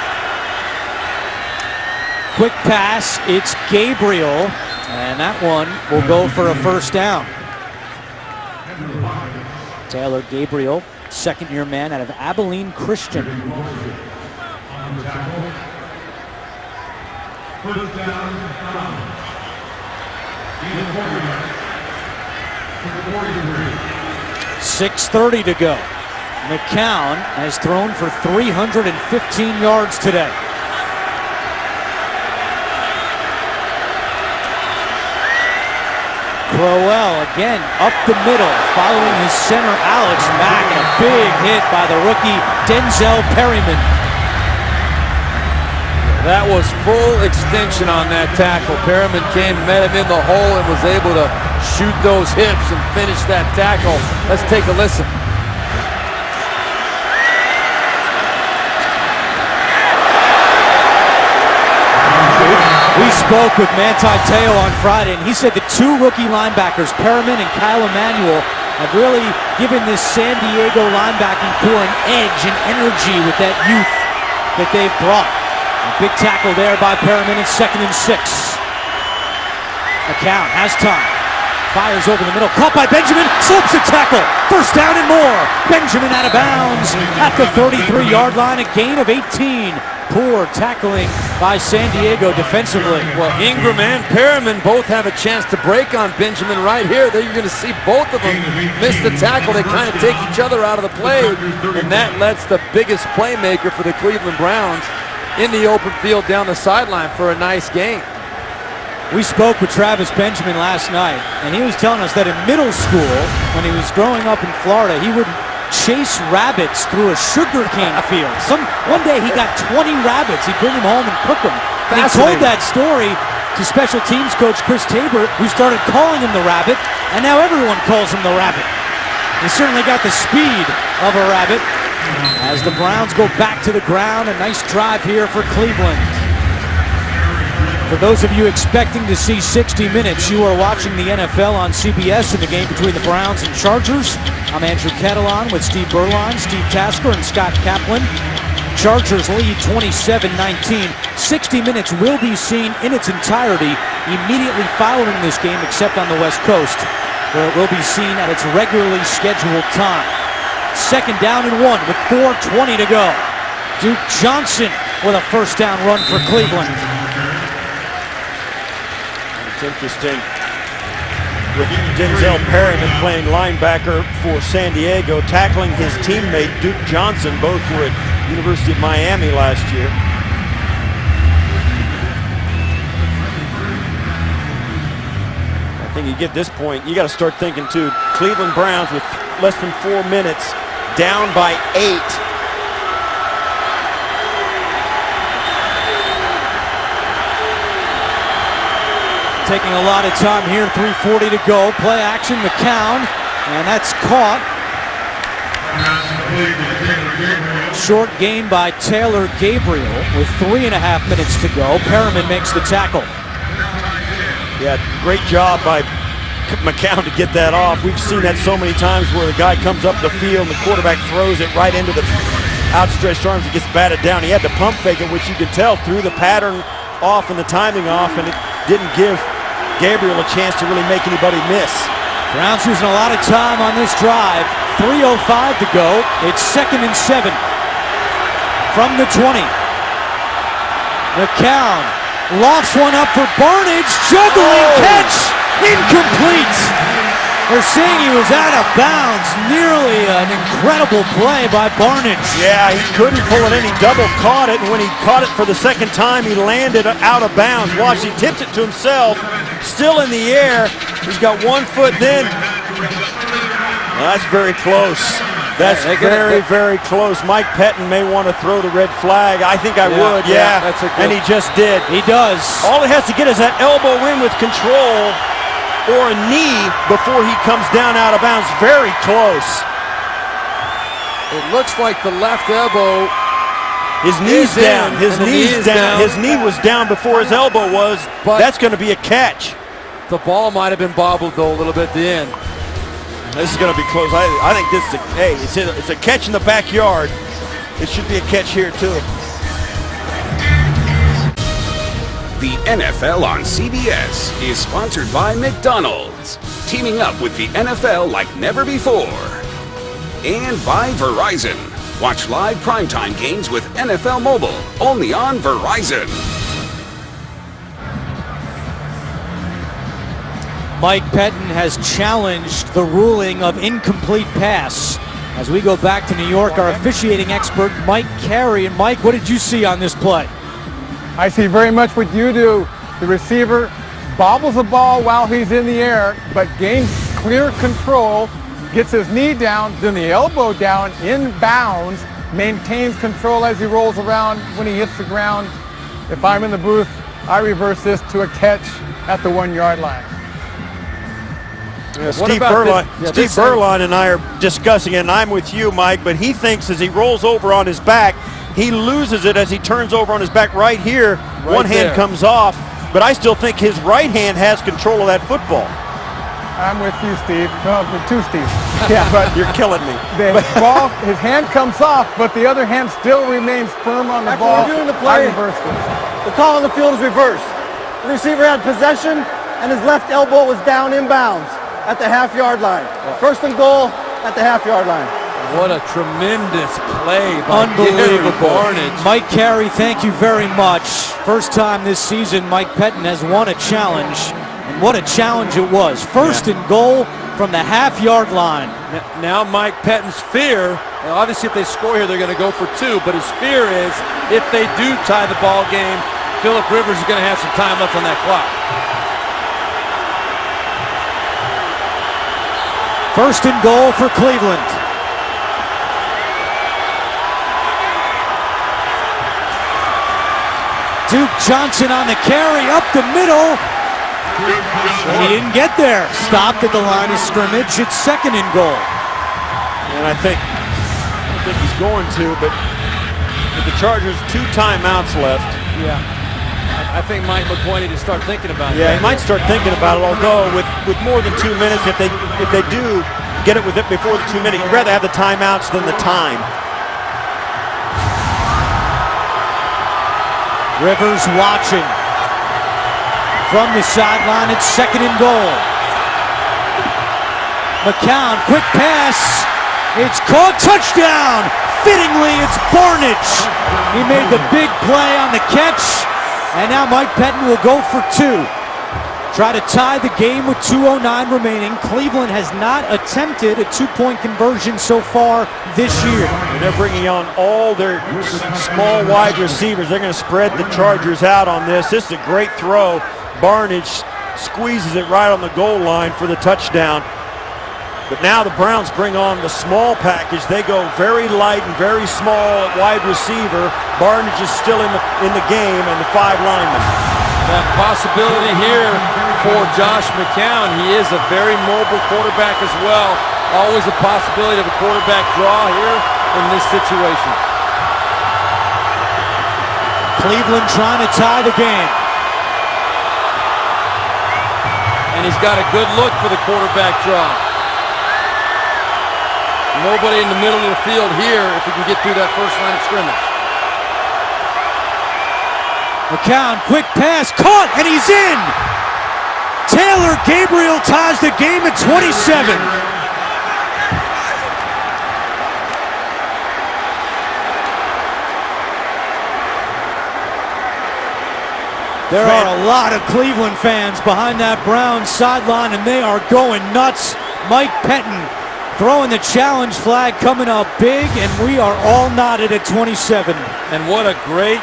Quick pass, it's Gabriel, and that one will go for a first down. Taylor Gabriel, 2nd-year man out of Abilene Christian. First down, 6:30 to go. McCown has thrown for 315 yards today. Crowell again up the middle, following his center Alex Mack, and a big hit by the rookie Denzel Perryman. That was full extension on that tackle. Perriman came, met him in the hole, and was able to shoot those hips and finish that tackle. Let's take a listen. We spoke with Manti Te'o on Friday, and he said the two rookie linebackers, Perriman and Kyle Emanuel, have really given this San Diego linebacking core an edge and energy with that youth that they've brought. A big tackle there by Perriman in 2nd and 6. McCown has time. Fires over the middle. Caught by Benjamin. Slips a tackle. First down and more. Benjamin out of bounds at the 33-yard line. A gain of 18. Poor tackling by San Diego defensively. Well, Ingram and Perriman both have a chance to break on Benjamin right here. There you're going to see both of them miss the tackle. They kind of take each other out of the play, and that lets the biggest playmaker for the Cleveland Browns in the open field down the sideline for a nice gain. We spoke with Travis Benjamin last night, and he was telling us that in middle school, when he was growing up in Florida, he would chase rabbits through a sugarcane field. One day he got 20 rabbits. He'd bring them home and cook them. And he told that story to special teams coach Chris Tabor, who started calling him the Rabbit, and now everyone calls him the Rabbit. He certainly got the speed of a rabbit. As the Browns go back to the ground, a nice drive here for Cleveland. For those of you expecting to see 60 minutes, you are watching the NFL on CBS in the game between the Browns and Chargers. I'm Andrew Catalon with Steve Berline, Steve Tasker, and Scott Kaplan. Chargers lead 27-19. 60 minutes will be seen in its entirety immediately following this game, except on the West Coast, where it will be seen at its regularly scheduled time. 2nd down and 1 with 4:20 to go. Duke Johnson with a first down run for Cleveland. It's interesting with Denzel Perriman playing linebacker for San Diego, tackling his teammate Duke Johnson. Both were at University of Miami last year. I think you get this point, you got to start thinking too. Cleveland Browns with less than 4 minutes, down by 8. Taking a lot of time here, 3:40 to go. Play action, McCown, and that's caught. Short gain by Taylor Gabriel with 3.5 minutes to go. Perriman makes the tackle. Yeah, great job by McCown to get that off. We've seen that so many times where the guy comes up the field and the quarterback throws it right into the outstretched arms and gets batted down. He had to pump fake it, which you could tell threw the pattern off and the timing off, and it didn't give Gabriel a chance to really make anybody miss. Browns using a lot of time on this drive. 3:05 to go. It's 2nd and 7 from the 20. McCown lofts one up for Barnidge. Juggling catch. Incomplete. They're saying he was out of bounds. Nearly an incredible play by Barnidge. Yeah, he couldn't pull it in. He double caught it, and when he caught it for the second time, he landed out of bounds. Watch, he tips it to himself, still in the air. He's got 1 foot then. Well, that's very close. That's very, very close. Mike Pettin may want to throw the red flag. I think I would, yeah. That's a good, and he just did. He does. All he has to get is that elbow in with control or a knee before he comes down out of bounds. Very close. It looks like the left elbow. His knee's down. His knee's down. His knee was down before his elbow was. But that's going to be a catch. The ball might have been bobbled though a little bit at the end. This is going to be close. I think this is it's a catch in the backyard. It should be a catch here too. The NFL on CBS is sponsored by McDonald's, teaming up with the NFL like never before. And by Verizon. Watch live primetime games with NFL Mobile, only on Verizon. Mike Pettin has challenged the ruling of incomplete pass. As we go back to New York, our officiating expert, Mike Carey. And Mike, what did you see on this play? I see very much what you do. The receiver bobbles the ball while he's in the air, but gains clear control, gets his knee down, then the elbow down in bounds, maintains control as he rolls around when he hits the ground. If I'm in the booth, I reverse this to a catch at the 1 yard line. Steve Berline and I are discussing it, and I'm with you, Mike, but he thinks as he rolls over on his back, he loses it as he turns over on his back right here. One hand comes off, but I still think his right hand has control of that football. I'm with you, Steve. No, with two Steves. Yeah, but you're killing me. The ball, his hand comes off, but the other hand still remains firm on the ball. After reviewing the play, I reversed it. The call on the field is reversed. The receiver had possession, and his left elbow was down inbounds at the half-yard line. First and goal at the half-yard line. What a tremendous play by Unbelievable. Gary Barnidge. Mike Carey, thank you very much. First time this season Mike Pettine has won a challenge, and what a challenge it was. First and goal from the half-yard line. Now Mike Pettine's fear, obviously if they score here they're going to go for 2, but his fear is if they do tie the ball game, Phillip Rivers is going to have some time left on that clock. First and goal for Cleveland. Duke Johnson on the carry up the middle. He didn't get there. Stopped at the line of scrimmage. It's second and goal. And I don't think he's going to, but with the Chargers 2 timeouts left. Yeah. I think Mike McCoy needs to start thinking about it. Yeah, he might start thinking about it, although with more than 2 minutes, if they do get it with it before the 2 minutes, you'd rather have the timeouts than the time. Rivers watching. From the sideline, it's second and goal. McCown, quick pass. It's caught, touchdown. Fittingly, it's Barnidge. He made the big play on the catch, and now Mike Pettine will go for 2. Try to tie the game with 2:09 remaining. Cleveland has not attempted a 2-point conversion so far this year. And they're bringing on all their small wide receivers. They're going to spread the Chargers out on this. This is a great throw. Barnidge squeezes it right on the goal line for the touchdown. But now the Browns bring on the small package. They go very light and very small at wide receiver. Barnidge is still in the game, and the 5 linemen. That possibility here for Josh McCown. He is a very mobile quarterback as well. Always a possibility of a quarterback draw here in this situation. Cleveland trying to tie the game. And he's got a good look for the quarterback draw. Nobody in the middle of the field here if he can get through that first line of scrimmage. McCown, quick pass, caught, and he's in! Taylor Gabriel ties the game at 27. There are a lot of Cleveland fans behind that Browns sideline, and they are going nuts. Mike Pettine throwing the challenge flag coming up big, and we are all knotted at 27. And what a great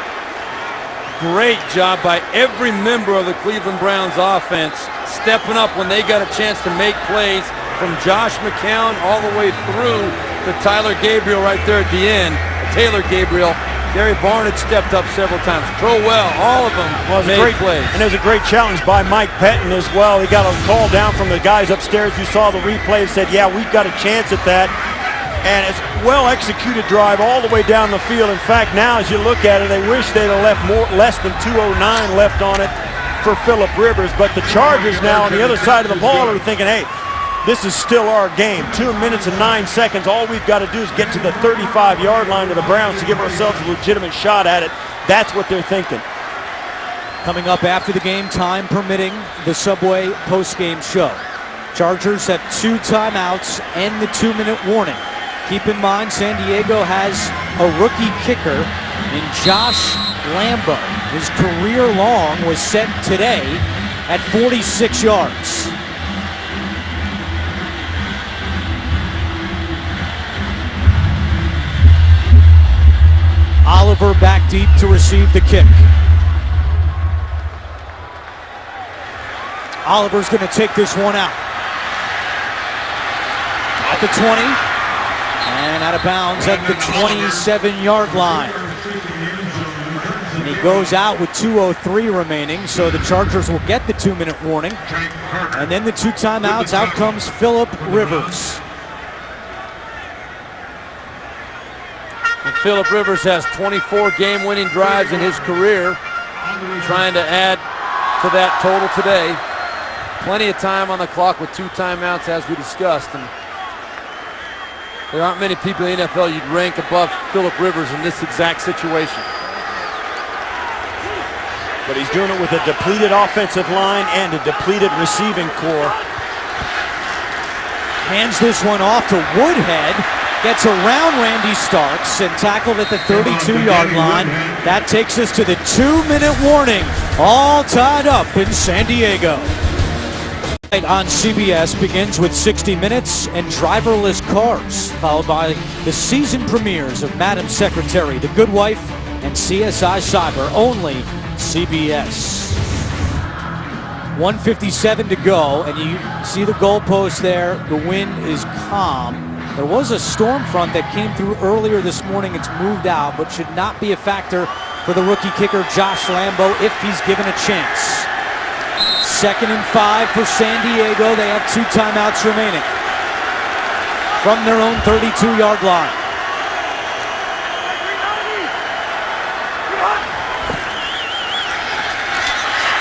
job by every member of the Cleveland Browns offense, stepping up when they got a chance to make plays, from Josh McCown all the way through to Tyler Gabriel right there at the end. Taylor Gabriel. Gary Barnidge stepped up several times. Crowell, all of them made plays. And it was a great challenge by Mike Pettine as well. He got a call down from the guys upstairs who saw the replay and said, yeah, we've got a chance at that. And it's well executed drive all the way down the field. In fact, now as you look at it, they wish they'd have left less than 2:09 left on it for Phillip Rivers. But the Chargers now on the other side of the ball are thinking, hey, this is still our game. 2 minutes and 9 seconds. All we've got to do is get to the 35-yard line of the Browns to give ourselves a legitimate shot at it. That's what they're thinking. Coming up after the game, time permitting, the Subway post-game show. Chargers have 2 timeouts and the 2-minute warning. Keep in mind, San Diego has a rookie kicker in Josh Lambo. His career long was set today at 46 yards. Oliver back deep to receive the kick. Oliver's going to take this one out. At the 20. And out of bounds at the 27-yard line. And he goes out with 2:03 remaining, so the Chargers will get the 2-minute warning. And then the 2 timeouts, out comes Philip Rivers. And Philip Rivers has 24 game-winning drives in his career, trying to add to that total today. Plenty of time on the clock with 2 timeouts, as we discussed. And there aren't many people in the NFL you'd rank above Philip Rivers in this exact situation. But he's doing it with a depleted offensive line and a depleted receiving core. Hands this one off to Woodhead. Gets around Randy Starks and tackled at the 32-yard line. That takes us to the 2-minute warning. All tied up in San Diego. On CBS begins with 60 Minutes and driverless cars, followed by the season premieres of Madam Secretary, The Good Wife, and CSI Cyber, only CBS. 1:57 to go, and you see the goalpost there. The wind is calm. There was a storm front that came through earlier this morning. It's moved out, but should not be a factor for the rookie kicker Josh Lambo if he's given a chance. 2nd and 5 for San Diego. They have 2 timeouts remaining from their own 32-yard line.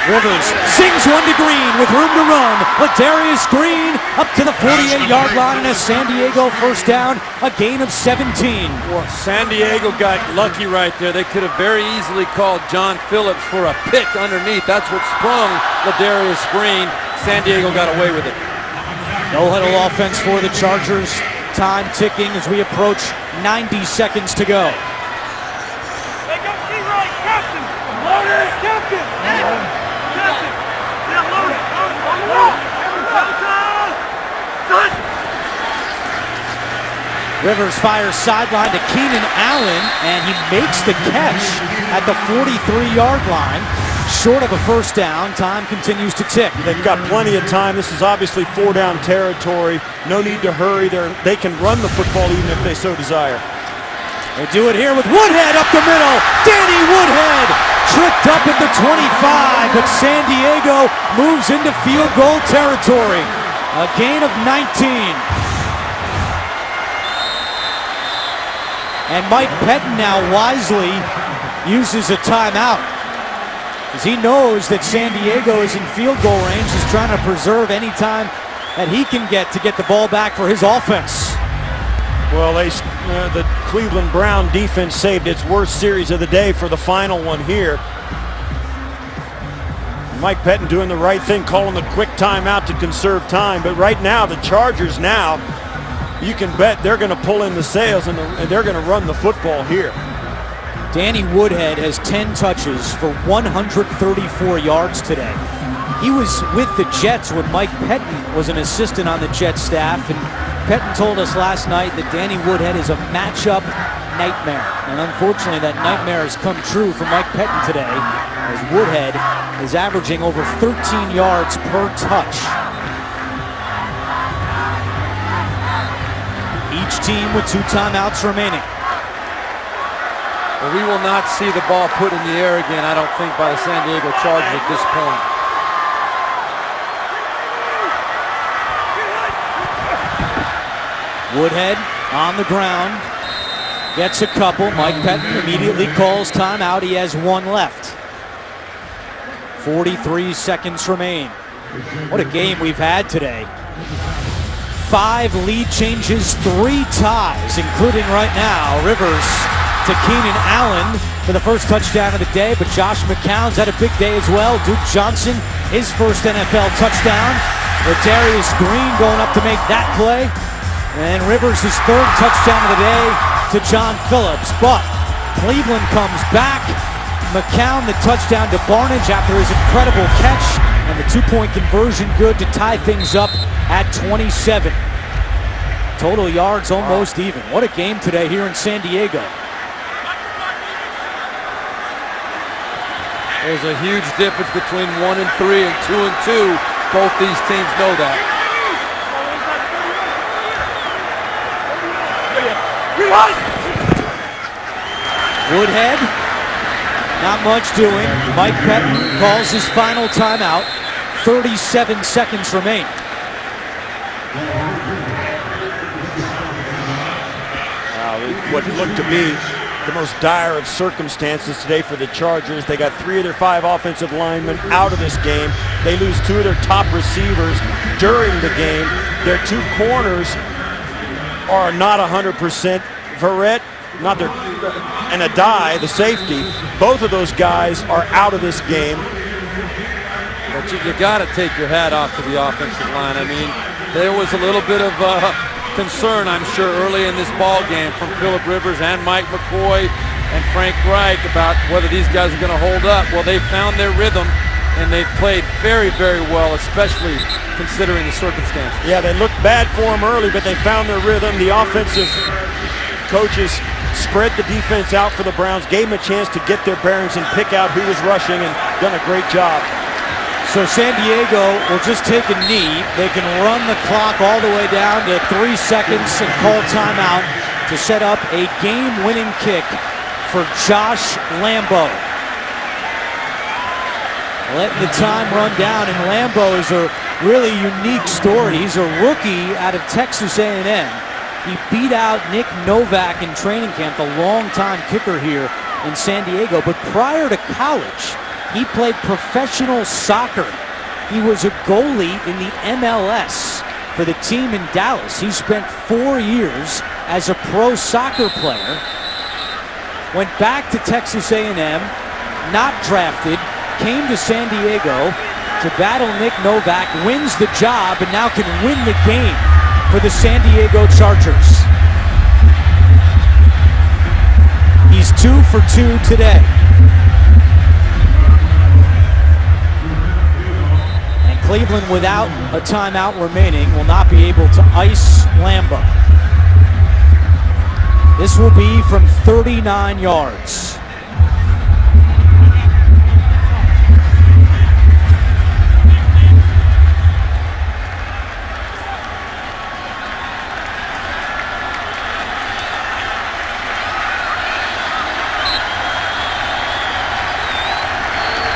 Rivers sings one to Green with room to run. Ladarius Green up to the 48-yard line and a San Diego first down, a gain of 17. Well, San Diego got lucky right there. They could have very easily called John Phillips for a pick underneath. That's what sprung Ladarius Green. San Diego got away with it. No huddle offense for the Chargers. Time ticking as we approach 90 seconds to go. Hey, go see right, Captain! Loaded! Captain! Captain! Yeah, loaded! On the wall! Rivers fires sideline to Keenan Allen, and he makes the catch at the 43-yard line. Short of a first down, time continues to tick. They've got plenty of time. This is obviously 4-down territory. No need to hurry. They can run the football even if they so desire. They do it here with Woodhead up the middle. Danny Woodhead tripped up at the 25, but San Diego moves into field goal territory. A gain of 19. And Mike Pettin now wisely uses a timeout, as he knows that San Diego is in field goal range. He's trying to preserve any time that he can get to get the ball back for his offense. Well, the Cleveland Brown defense saved its worst series of the day for the final one here. Mike Pettin doing the right thing, calling the quick timeout to conserve time. But right now, the Chargers now, you can bet they're going to pull in the sails and they're going to run the football here. Danny Woodhead has 10 touches for 134 yards today. He was with the Jets when Mike Pettin was an assistant on the Jets staff, and Pettin told us last night that Danny Woodhead is a matchup nightmare. And unfortunately, that nightmare has come true for Mike Pettin today, as Woodhead is averaging over 13 yards per touch. Each team with 2 timeouts remaining. Well, we will not see the ball put in the air again, I don't think, by the San Diego Chargers at this point. Woodhead on the ground, gets a couple. Mike Pettin immediately calls timeout. He has 1 left. 43 seconds remain. What a game we've had today. 5 lead changes, 3 ties, including right now Rivers to Keenan Allen for the first touchdown of the day, but Josh McCown's had a big day as well. Duke Johnson, his first NFL touchdown. Ladarius Green going up to make that play. And Rivers, his 3rd touchdown of the day to John Phillips. But Cleveland comes back. McCown the touchdown to Barnidge after his incredible catch, and the 2-point conversion good to tie things up at 27. Total yards almost even. What a game today here in San Diego. There's a huge difference between 1 and 3 and 2 and 2. Both these teams know that. Woodhead Not much doing. Mike Pettine calls his final timeout. 37 seconds remain. What looked to me the most dire of circumstances today for the Chargers. They got 3 of their 5 offensive linemen out of this game. They lose 2 of their top receivers during the game. Their 2 corners are not 100%. Verrett, and Adai, the safety, both of those guys are out of this game. But you got to take your hat off to the offensive line. I mean, there was a little bit of concern, I'm sure, early in this ball game from Phillip Rivers and Mike McCoy and Frank Reich about whether these guys are going to hold up. Well, they found their rhythm, and they've played very, very well, especially considering the circumstances. Yeah, they looked bad for them early, but they found their rhythm. The offensive coaches spread the defense out for the Browns, gave them a chance to get their bearings and pick out who was rushing, and done a great job. So San Diego will just take a knee. They can run the clock all the way down to 3 seconds and call timeout to set up a game-winning kick for Josh Lambo. Letting the time run down, and Lambo is a really unique story. He's a rookie out of Texas A&M. He beat out Nick Novak in training camp, the longtime kicker here in San Diego. But prior to college, he played professional soccer. He was a goalie in the MLS for the team in Dallas. He spent 4 years as a pro soccer player. Went back to Texas A&M, not drafted, came to San Diego to battle Nick Novak, wins the job, and now can win the game for the San Diego Chargers. He's 2 for 2 today. Cleveland, without a timeout remaining, will not be able to ice Lambo. This will be from 39 yards.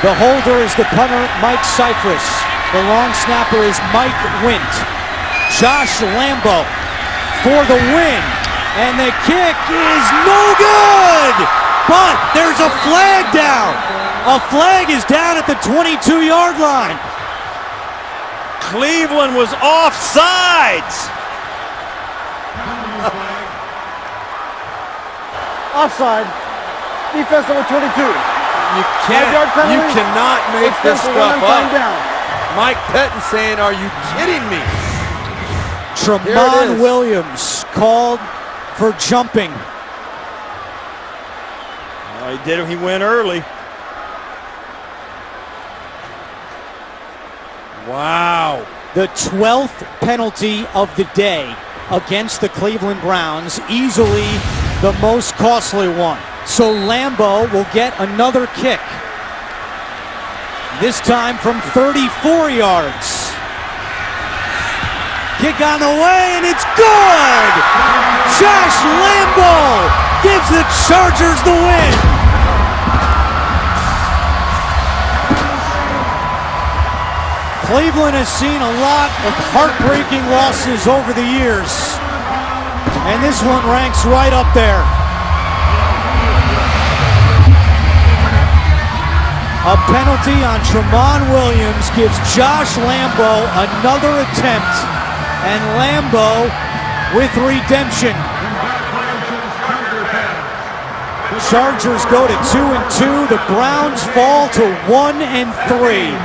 The holder is the punter, Mike Cypress. The long snapper is Mike Wint. Josh Lambo for the win. And the kick is no good! But there's a flag down. A flag is down at the 22-yard line. Cleveland was offsides. Offside. Defense number 22. You Five-yard penalty. You cannot make this stuff up. Down. Mike Pettine saying, "Are you kidding me?" Tramon Williams called for jumping. He did. He went early. Wow. The 12th penalty of the day against the Cleveland Browns, easily the most costly one. So Lambo will get another kick. This time from 34 yards. Kick on the way, and it's good! Josh Lambo gives the Chargers the win. Cleveland has seen a lot of heartbreaking losses over the years, and this one ranks right up there. A penalty on Tramon Williams gives Josh Lambo another attempt, and Lambo with redemption. Chargers go to 2-2. The Browns fall to 1-3.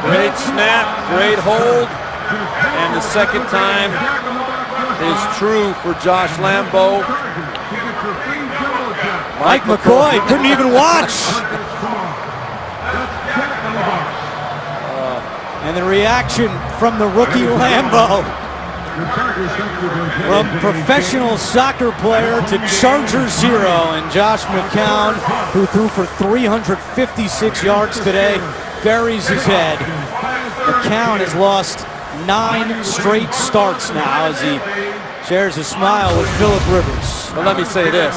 Great snap, great hold, and the second time is true for Josh Lambo. Mike McCoy couldn't even watch. And the reaction from the rookie Lambo. From professional soccer player to Chargers hero, and Josh McCown, who threw for 356 yards today, buries his head. McCown has lost 9 straight starts now as he shares a smile with Phillip Rivers. But let me say this,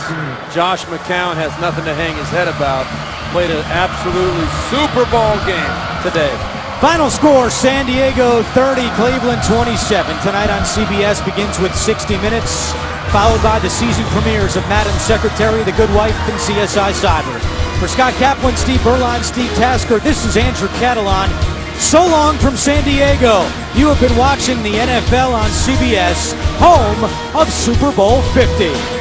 Josh McCown has nothing to hang his head about. Played an absolutely Super Bowl game today. Final score, San Diego 30, Cleveland 27. Tonight on CBS begins with 60 Minutes, followed by the season premieres of Madam Secretary, The Good Wife, and CSI Cyber. For Scott Kaplan, Steve Berline, Steve Tasker, this is Andrew Catalon. So long from San Diego. You have been watching the NFL on CBS, home of Super Bowl 50.